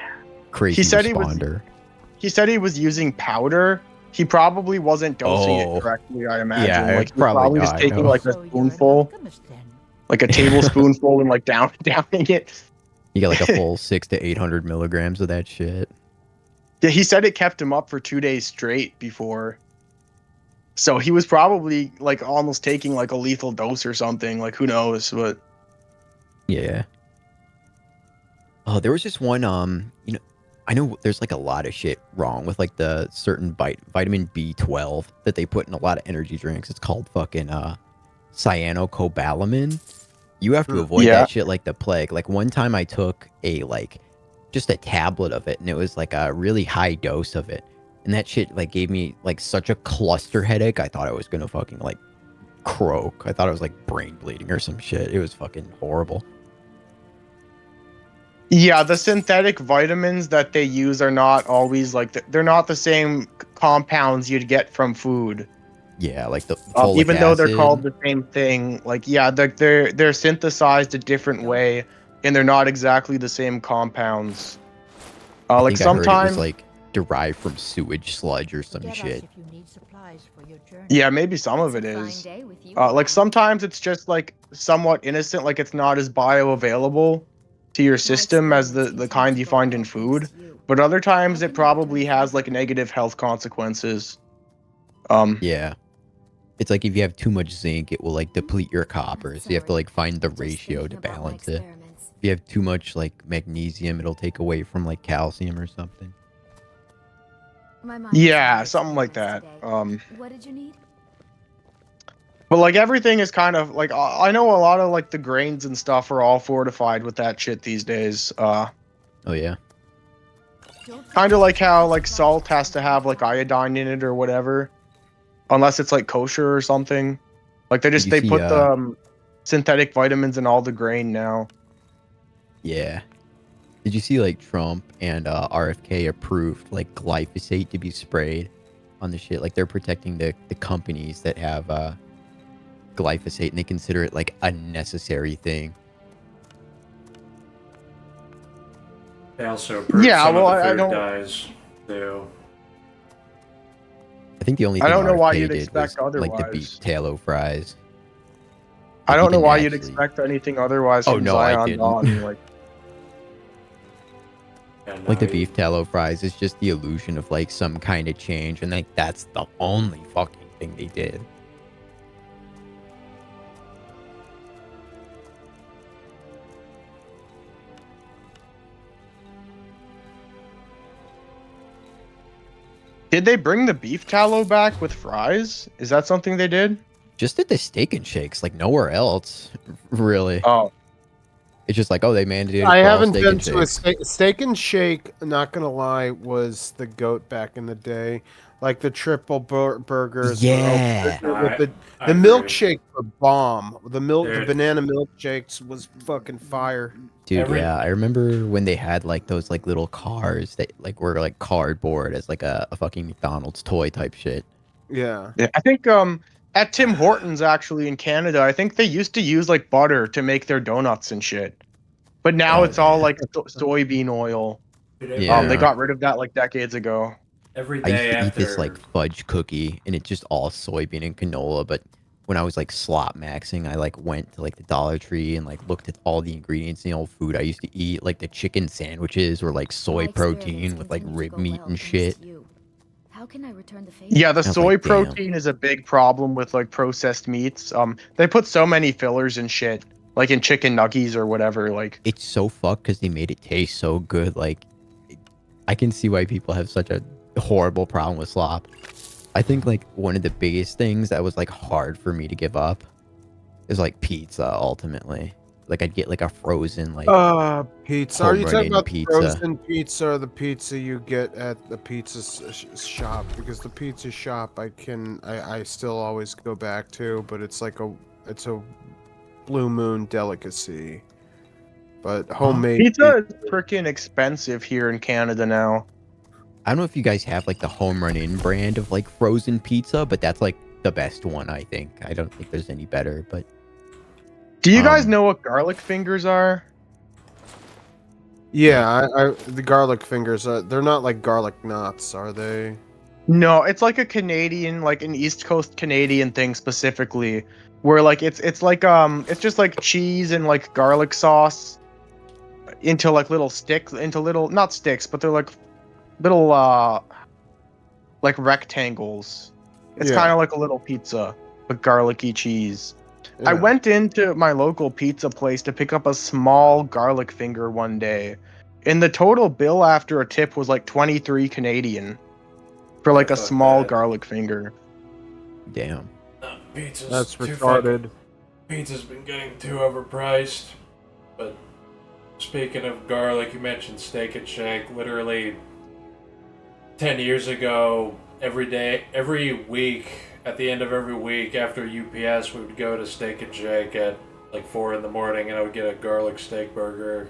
crazy he said responder. he said he was using powder. He probably wasn't dosing it Oh, correctly, I imagine. yeah, Like he was probably probably just not. taking No. like a spoonful, like a tablespoonful, and like downing it. You get like a full 600 to 800 milligrams of that shit. Yeah, he said it kept him up for 2 days straight before. So he was probably like almost taking like a lethal dose or something. Like who knows? But Yeah. Oh, there was just one, I know there's like a lot of shit wrong with like the certain vitamin B12 that they put in a lot of energy drinks. It's called fucking cyanocobalamin. You have to avoid yeah, that shit like the plague. Like one time I took just a tablet of it, and it was like a really high dose of it. And that shit like gave me like such a cluster headache. I thought I was gonna fucking like croak. I thought I was like brain bleeding or some shit. It was fucking horrible. yeah. The synthetic vitamins that they use are not always like they're not the same compounds you'd get from food. Yeah, like the folic Even though they're called acid. the same thing, like yeah, they're synthesized a different way, and they're not exactly the same compounds. I Like think I heard it was sometimes, like derived from sewage sludge or some shit. yeah, maybe some of it is. Like sometimes it's just like somewhat innocent, like it's not as bioavailable to your system as the kind you find in food. But other times it probably has like negative health consequences. Yeah. It's like if you have too much zinc, it will like deplete your copper. So you have to like find the ratio to balance it. If you have too much like magnesium, it'll take away from like calcium or something. Yeah, something like that. What did you need? But like everything is kind of like I know a lot of like the grains and stuff are all fortified with that shit these days. Oh yeah. Kind of like how like salt has to have like iodine in it or whatever, unless it's like kosher or something. Like Did you they see put the synthetic vitamins in all the grain now. yeah. Did you see like Trump and RFK approved like glyphosate to be sprayed on the shit? Like they're protecting the companies that have glyphosate, and they consider it like a necessary thing. They also approved some of the food dyes, too. I think the only I thing don't know why RFK you'd did was expect like the beef otherwise. tallow fries. I Like, he don't know didn't why you'd actually- expect anything otherwise Oh, from no, I Zion didn't. Dawn. Like, Like the beef tallow fries is just the illusion of like some kind of change, and like that's the only fucking thing they did. Did they bring the beef tallow back with fries? Is that something they did? Just at the Steak and Shakes, like nowhere else, really. Oh. It's just like, oh, they mandated I for all haven't Steak been and to a Shakes. steak and shake. Not gonna lie, was the goat back in the day, like the triple burgers. Yeah. With the I milkshake were bomb. The Dude. banana milkshakes was fucking fire. Dude, yeah, I remember when they had like those like little cars that like were like cardboard as like a fucking McDonald's toy type shit. Yeah. Yeah, I think at Tim Hortons actually in Canada, I think they used to use like butter to make their donuts and shit. But now it's all like soybean oil. Yeah. They got rid of that like decades ago. Every I used day to eat this after like fudge cookie and it's just all soybean and canola, but when I was like slot maxing, I like went to like the Dollar Tree and like looked at all the ingredients in the old food I used to eat. Like the chicken sandwiches were like soy protein with like rib meat and shit. How can I return the favor? Yeah, the I was soy like, damn. protein is a big problem with like processed meats. They put so many fillers and shit, like in chicken nuggies or whatever. Like It's so fucked because they made it taste so good. Like, I can see why people have such a horrible problem with slop. I think like one of the biggest things that was like hard for me to give up is like pizza. Ultimately, like I'd get like a frozen like Pizza. Are you talking home-running about pizza. the frozen pizza or the pizza you get at the pizza shop? Because the pizza shop I still always go back to, but it's like it's a blue moon delicacy. But homemade pizza is freaking expensive here in Canada now. I don't know if you guys have like the home run in brand of like frozen pizza, but that's like the best one, I think. I don't think there's any better, but Do you guys know what garlic fingers are? Yeah, the garlic fingers. They're not like garlic knots, are they? No, it's like a Canadian, like an East Coast Canadian thing specifically, where like it's like it's just like cheese and like garlic sauce into like little sticks, into little not sticks, but they're like little like rectangles. It's Yeah. kind of like a little pizza, but garlicky cheese. I Yeah. went into my local pizza place to pick up a small garlic finger one day, and the total bill after a tip was like 23 Canadian for like a small garlic finger. Damn. Pizza's That's too retarded. Pizza's been getting too overpriced. But speaking of garlic, you mentioned Steak and Shake. Literally 10 years ago, every week, at the end of every week after UPS, we would go to Steak and Shake at like 4 in the morning, and I would get a garlic steak burger.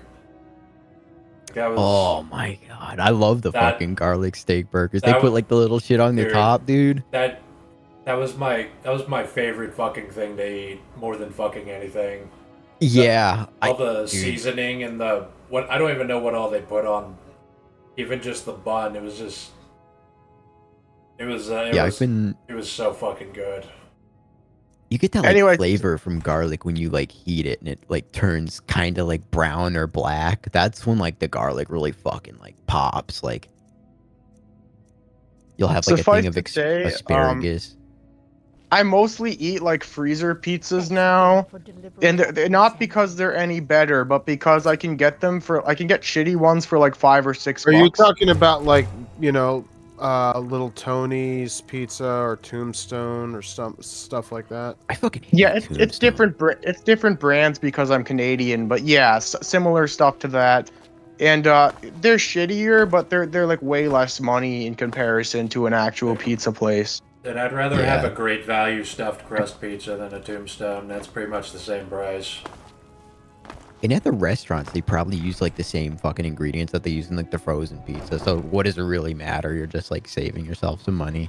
That was, oh my god, I love the That- fucking garlic steak burgers. They that put was- like the little shit on the Dude, top, dude. That was my favorite fucking thing to eat, more than fucking anything. Yeah, All the dude. seasoning and what I don't even know what all they put on. Even just the bun, it was just. It was. Yeah, It was so fucking good. You get that like Anyway- flavor from garlic when you like heat it and it like turns kind of like brown or black. That's when like the garlic really fucking like pops. Like you'll have like a Suffice thing of to say, asparagus. I mostly eat like freezer pizzas now, and they're not because they're any better, but because I can get shitty ones for like $5 or $6. Are you talking about like Little Tony's Pizza or Tombstone or stuff like that? I fucking Yeah, it's different. It's different brands because I'm Canadian, but yeah, similar stuff to that. And they're shittier, but they're like way less money in comparison to an actual pizza place. And I'd rather have a great value stuffed crust pizza than a Tombstone. That's pretty much the same price. And at the restaurants, they probably use like the same fucking ingredients that they use in like the frozen pizza. So what does it really matter? You're just like saving yourself some money.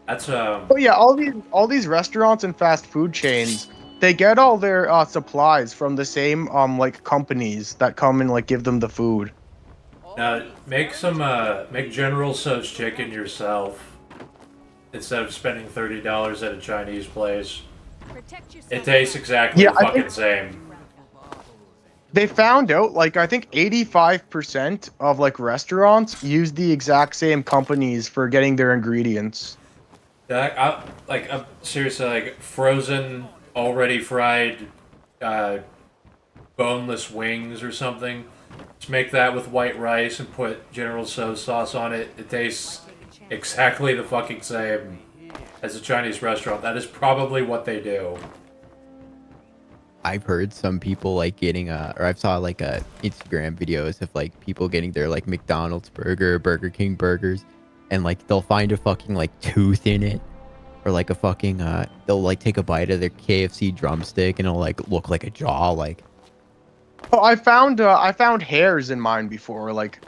That's Oh yeah, all these restaurants and fast food chains, they get all their supplies from the same like companies that come and like give them the food. Now make General Tso's chicken yourself instead of spending $30 at a Chinese place. It tastes exactly the fucking same. They found out, like, I think 85% of, like, restaurants use the exact same companies for getting their ingredients. Seriously, like, frozen, already fried, boneless wings or something. Just make that with white rice and put General Tso's sauce on it. It tastes exactly the fucking same as a Chinese restaurant. That is probably what they do. I've heard some people like getting or I've saw like Instagram videos of like people getting their like McDonald's burger, Burger King burgers, and like they'll find a fucking like tooth in it, or like a fucking they'll like take a bite of their KFC drumstick and it'll like look like a jaw. Like, oh, I found hairs in mine before, like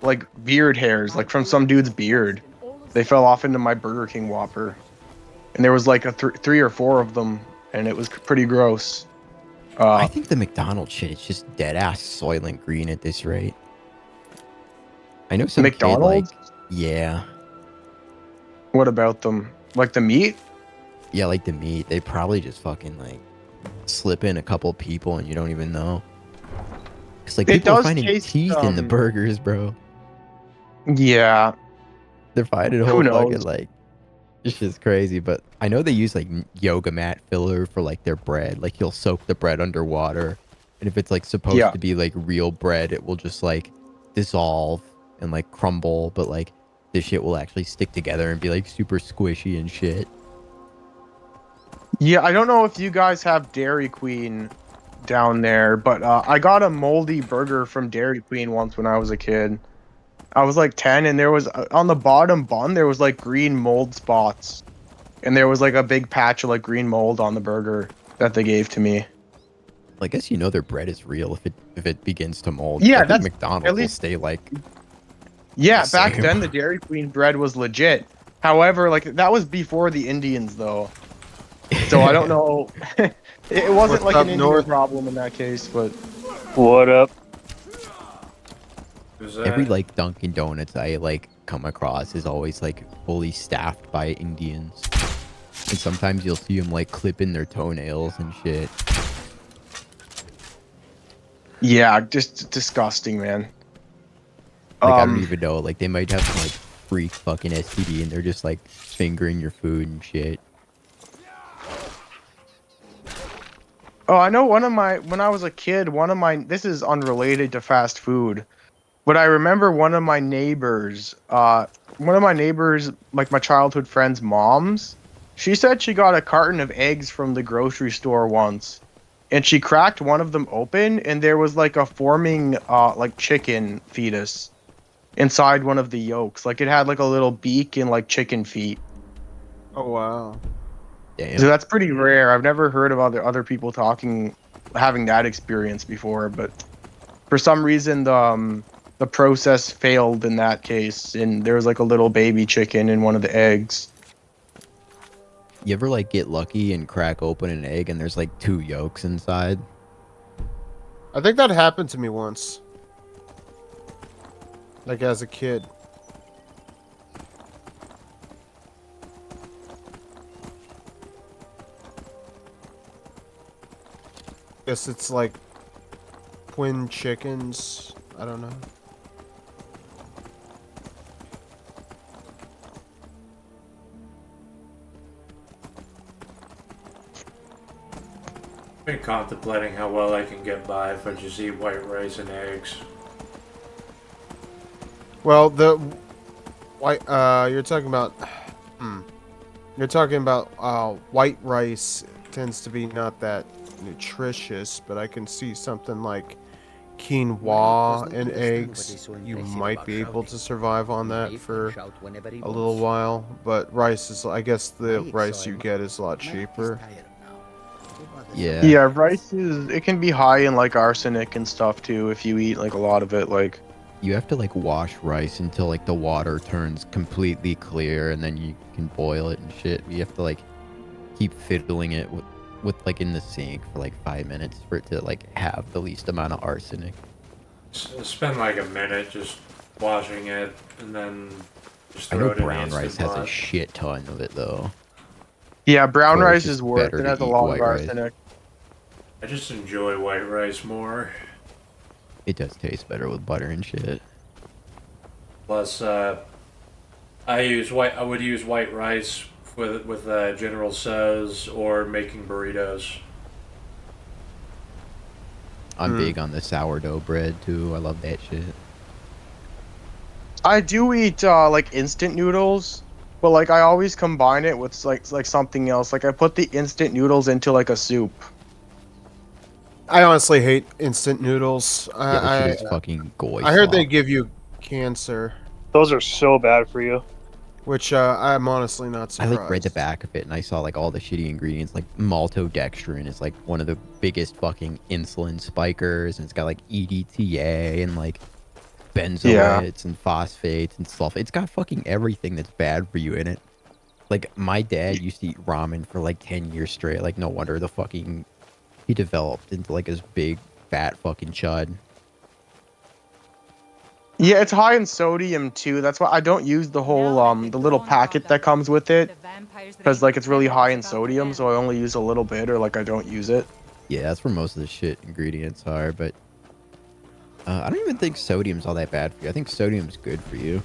beard hairs, like from some dude's beard. They fell off into my Burger King Whopper, and there was like a 3 or 4 of them, and it was pretty gross. I think the McDonald's shit is just dead ass Soylent Green at this rate. I know some McDonald's? kid, like, yeah. What about them? Like the meat? Yeah, like the meat. They probably just fucking like slip in a couple people and you don't even know. Cause like people are finding teeth in the burgers, bro. Yeah. They're finding whole fucking like. It's just crazy, but I know they use like yoga mat filler for like their bread. Like you'll soak the bread underwater, and if it's like supposed to be like real bread, it will just like dissolve and like crumble. But like this shit will actually stick together and be like super squishy and shit. Yeah, I don't know if you guys have Dairy Queen down there, but I got a moldy burger from Dairy Queen once when I was a kid. I was like 10, and there was on the bottom bun there was like green mold spots, and there was like a big patch of like green mold on the burger that they gave to me. I guess you know their bread is real if it begins to mold. Yeah, I think that's McDonald's at least will stay like. Yeah, the back same. then the Dairy Queen bread was legit. However, like that was before the Indians though, so I don't know. It wasn't like an Indian problem in that case, but. What up? Every like Dunkin' Donuts I like come across is always like fully staffed by Indians, and sometimes you'll see them like clipping their toenails and shit. Yeah, just disgusting, man. Like I don't even know. Like they might have some like freak fucking STD and they're just like fingering your food and shit. Oh, I know when I was a kid, this is unrelated to fast food, but I remember one of my neighbors, like my childhood friend's moms, she said she got a carton of eggs from the grocery store once, and she cracked one of them open, and there was like a forming, like chicken fetus inside one of the yolks. Like it had like a little beak and like chicken feet. Oh, wow. So that's pretty rare. I've never heard of other people having that experience before, but for some reason the process failed in that case, and there was like a little baby chicken in one of the eggs. You ever like get lucky and crack open an egg and there's like 2 yolks inside? I think that happened to me once. Like as a kid. Guess it's like twin chickens. I don't know. I've been contemplating how well I can get by if I just eat white rice and eggs. Well, the white you're talking about white rice tends to be not that nutritious, but I can see something like quinoa and eggs. You might be able to survive on that for a little while, but rice is, I guess the rice you get is a lot cheaper. Yeah. Yeah, rice it can be high in like arsenic and stuff too if you eat like a lot of it. Like you have to like wash rice until like the water turns completely clear, and then you can boil it and shit. You have to like keep fiddling it with like in the sink for like 5 minutes for it to like have the least amount of arsenic. Spend like a minute just washing it and then just I throw know it in brown the rice Instant has a Pot. shit ton of it though. yeah, brown So it's rice just is worth better it. to Has a eat lot of white rice. arsenic. I just enjoy white rice more. It does taste better with butter and shit. Plus, I would use white rice with General Tso's or making burritos. I'm big on the sourdough bread too. I love that shit. I do eat like instant noodles, But like I always combine it with like something else. Like I put the instant noodles into like a soup. I honestly hate instant noodles. Yeah, that shit is fucking goy I heard they slop. give you cancer, Those are so bad for you. which I'm honestly not I surprised. like read the back of it and I saw like all the shitty ingredients. Like maltodextrin is like one of the biggest fucking insulin spikers, and it's got like EDTA and like benzoates and phosphates and sulfate. It's got fucking everything that's bad for you in it. Like my dad used to eat ramen for like 10 years straight. Like no wonder the fucking he developed into like this big fat fucking chud. Yeah, it's high in sodium too. That's why I don't use the whole the little packet that comes with it, because like it's really high in sodium. So I only use a little bit, or like I don't use it. Yeah, that's where most of the shit ingredients are. But I don't even think sodium's all that bad for you. I think sodium's good for you.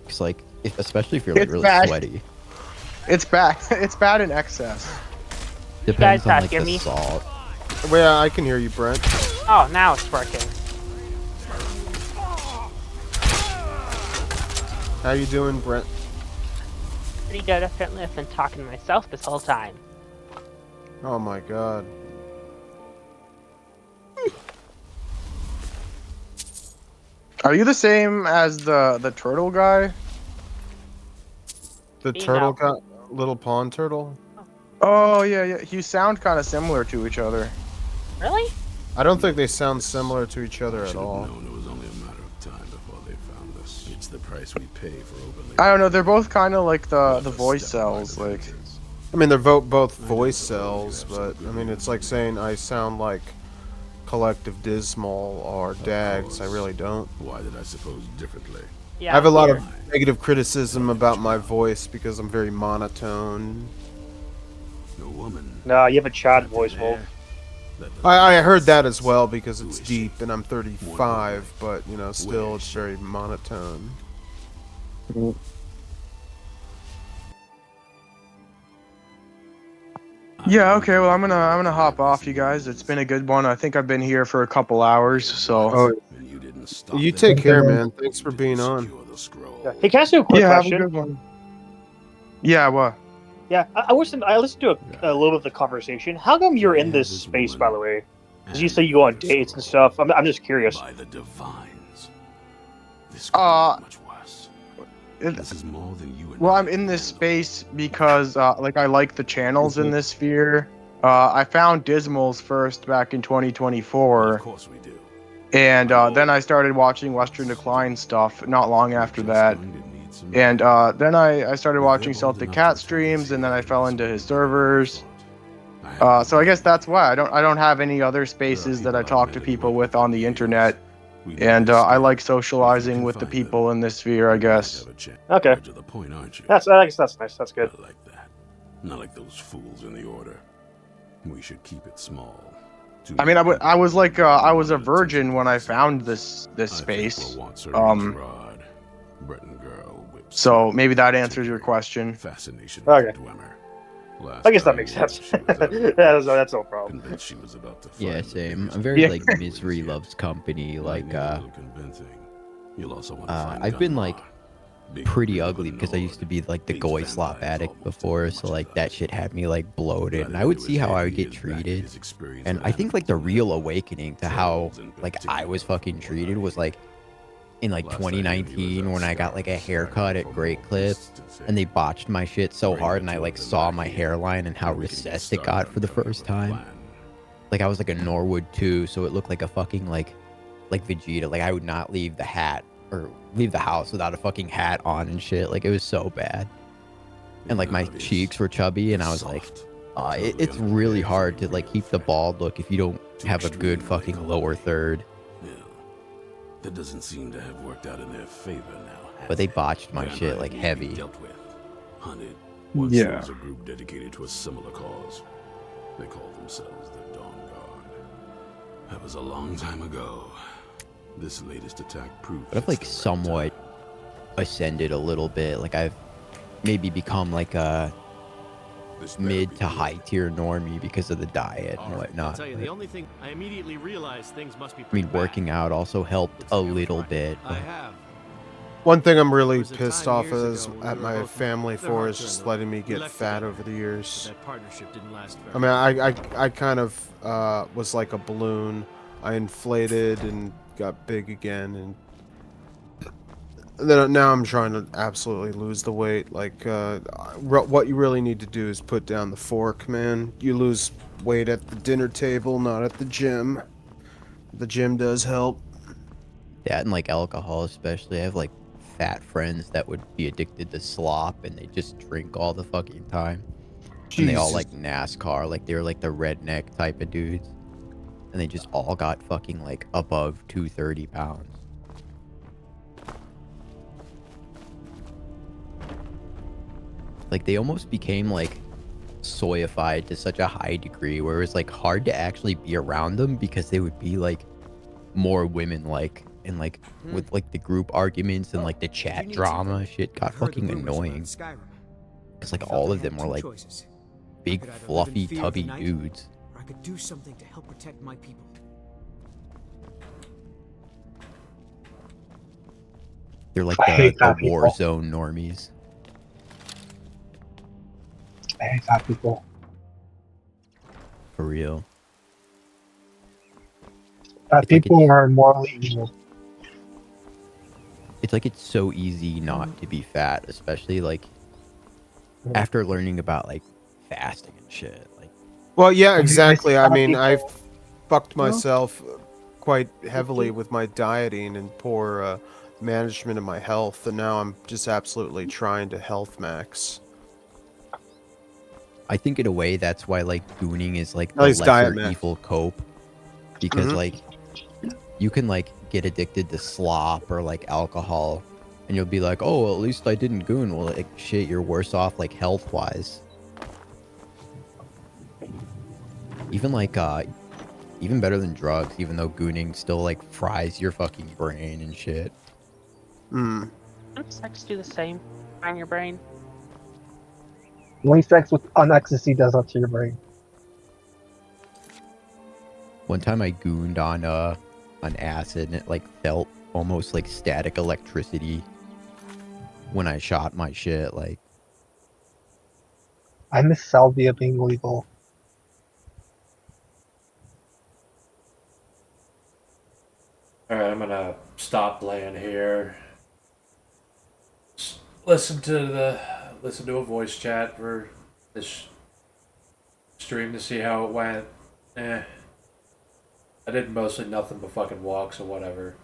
It's like, especially if you're like It's really bad. sweaty. It's bad. It's bad in excess. Depends guys on like hear the me? salt. Well, yeah, I can hear you, Brent. Oh, now it's working. How you doing, Brent? Pretty good. Apparently, I've been talking to myself this whole time. Oh my god. Are you the same as the turtle guy? The Me, turtle no. got little pond turtle? Oh yeah, yeah. You sound kind of similar to each other. Really? I don't think they sound similar to each other at all. Known it was only a matter of time before they found us. It's the price we pay for openly. I don't know. They're both kind of like the voice cells. Like, I mean, they're both voice cells, but I mean, it's like saying I sound like Collective Dismal or Dags. I really don't. Why did I suppose differently? Yeah. I have a lot of here. negative criticism about my voice because I'm very monotone. No woman. No, you have a Chad voice, Wolf. I heard that as well because it's deep and I'm 35, but you know, still it's very monotone. yeah. Okay. Well, I'm gonna hop off, you guys. It's been a good one. I think I've been here for a couple hours. So. Oh, you take care, man. Thanks for being on. Yeah. Hey, can I ask you a quick Yeah. Have a question? good one. Yeah. What? Yeah, I listened to a little bit of the conversation. How come you're in this space, by the way? Because you say you go on dates and stuff. I'm just curious. By the divines. This Much worse. This is more than you and Well, I'm in this space because like I like the channels in this sphere. I found Dismals first back in 2024. Of course we do. And then I started watching Western Decline stuff not long after that. And then I started watching Celtic Cat streams, and then I fell into his servers. So I guess that's why I don't have any other spaces that I talk to people with on the internet, and I like socializing with the people in this sphere, I guess. Okay. To the point, aren't you? I guess that's nice. That's good. I like that. Not like those fools in the order. We should keep it small. I mean, I was like I was a virgin when I found this space. So maybe that answers your question. Fascination. Okay. I guess that makes sense. that's no problem. Yeah, same. I'm very like misery loves company. Like I've been like pretty ugly because I used to be like the goy slop addict before, so like that shit had me like bloated, and I would see how I would get treated. And I think like the real awakening to how like I was fucking treated was like in like 2019 when I got like a haircut at Great Clip, and they botched my shit so hard, and I like saw my hairline and how recessed it got for the first time. Like I was like a Norwood 2, so it looked like a fucking like Vegeta. Like I would not leave the hat or leave the house without a fucking hat on and shit. Like it was so bad. And like my cheeks were chubby, and I was like, it's really hard to like keep the bald look if you don't have a good fucking lower third. That doesn't seem to have worked out in their favor now. But they botched my shit like heavy. Dealt with, hunted. Once there was a group dedicated to a similar cause. They called themselves the Dawnguard. That was a long time ago. This latest attack proved. But I've like somewhat ascended a little bit. Like I've maybe become like a mid to high tier normie because of the diet and whatnot. I'll tell you, the only thing I immediately realized things must be I mean, working out also helped a little bit. I have. One thing I'm really pissed off is at my family for is just letting me get fat over the years. That partnership didn't last very I mean, I kind of was like a balloon. I inflated and got big again, and then now I'm trying to absolutely lose the weight. Like, what you really need to do is put down the fork, man. You lose weight at the dinner table, not at the gym. The gym does help. That and like alcohol, especially. I have like fat friends that would be addicted to slop, and they just drink all the fucking time. And they all like NASCAR, like they're like the redneck type of dudes, and they just all got fucking like above 230 pounds. Like they almost became like soyified to such a high degree where it was like hard to actually be around them because they would be like more women like, and like with like the group arguments and like the chat drama shit got fucking annoying. Because like all of them were like big fluffy tubby dudes. I could do something to help protect my people. They're like the war zone normies. I hate fat people. For real. Fat people are morally evil. It's like it's so easy not to be fat, especially like after learning about like fasting and shit. Like, well, yeah, exactly. I mean, I've fucked myself quite heavily with my dieting and poor management of my health, and now I'm just absolutely trying to health max. I think in a way that's why like gooning is like At the least lesser diet, evil cope, because like you can like get addicted to slop or like alcohol, and you'll be like, oh, well, at least I didn't goon. Well, like shit, you're worse off like health wise. Even like even better than drugs, even though gooning still like fries your fucking brain and shit. Sex do the same on your brain. Only sex on ecstasy does that to your brain. One time I gooned on acid, and it like felt almost like static electricity when I shot my shit. Like, I miss salvia being legal. Alright, I'm gonna stop playing here. Listen to a voice chat for this stream to see how it went. I did mostly nothing but fucking walk, so whatever.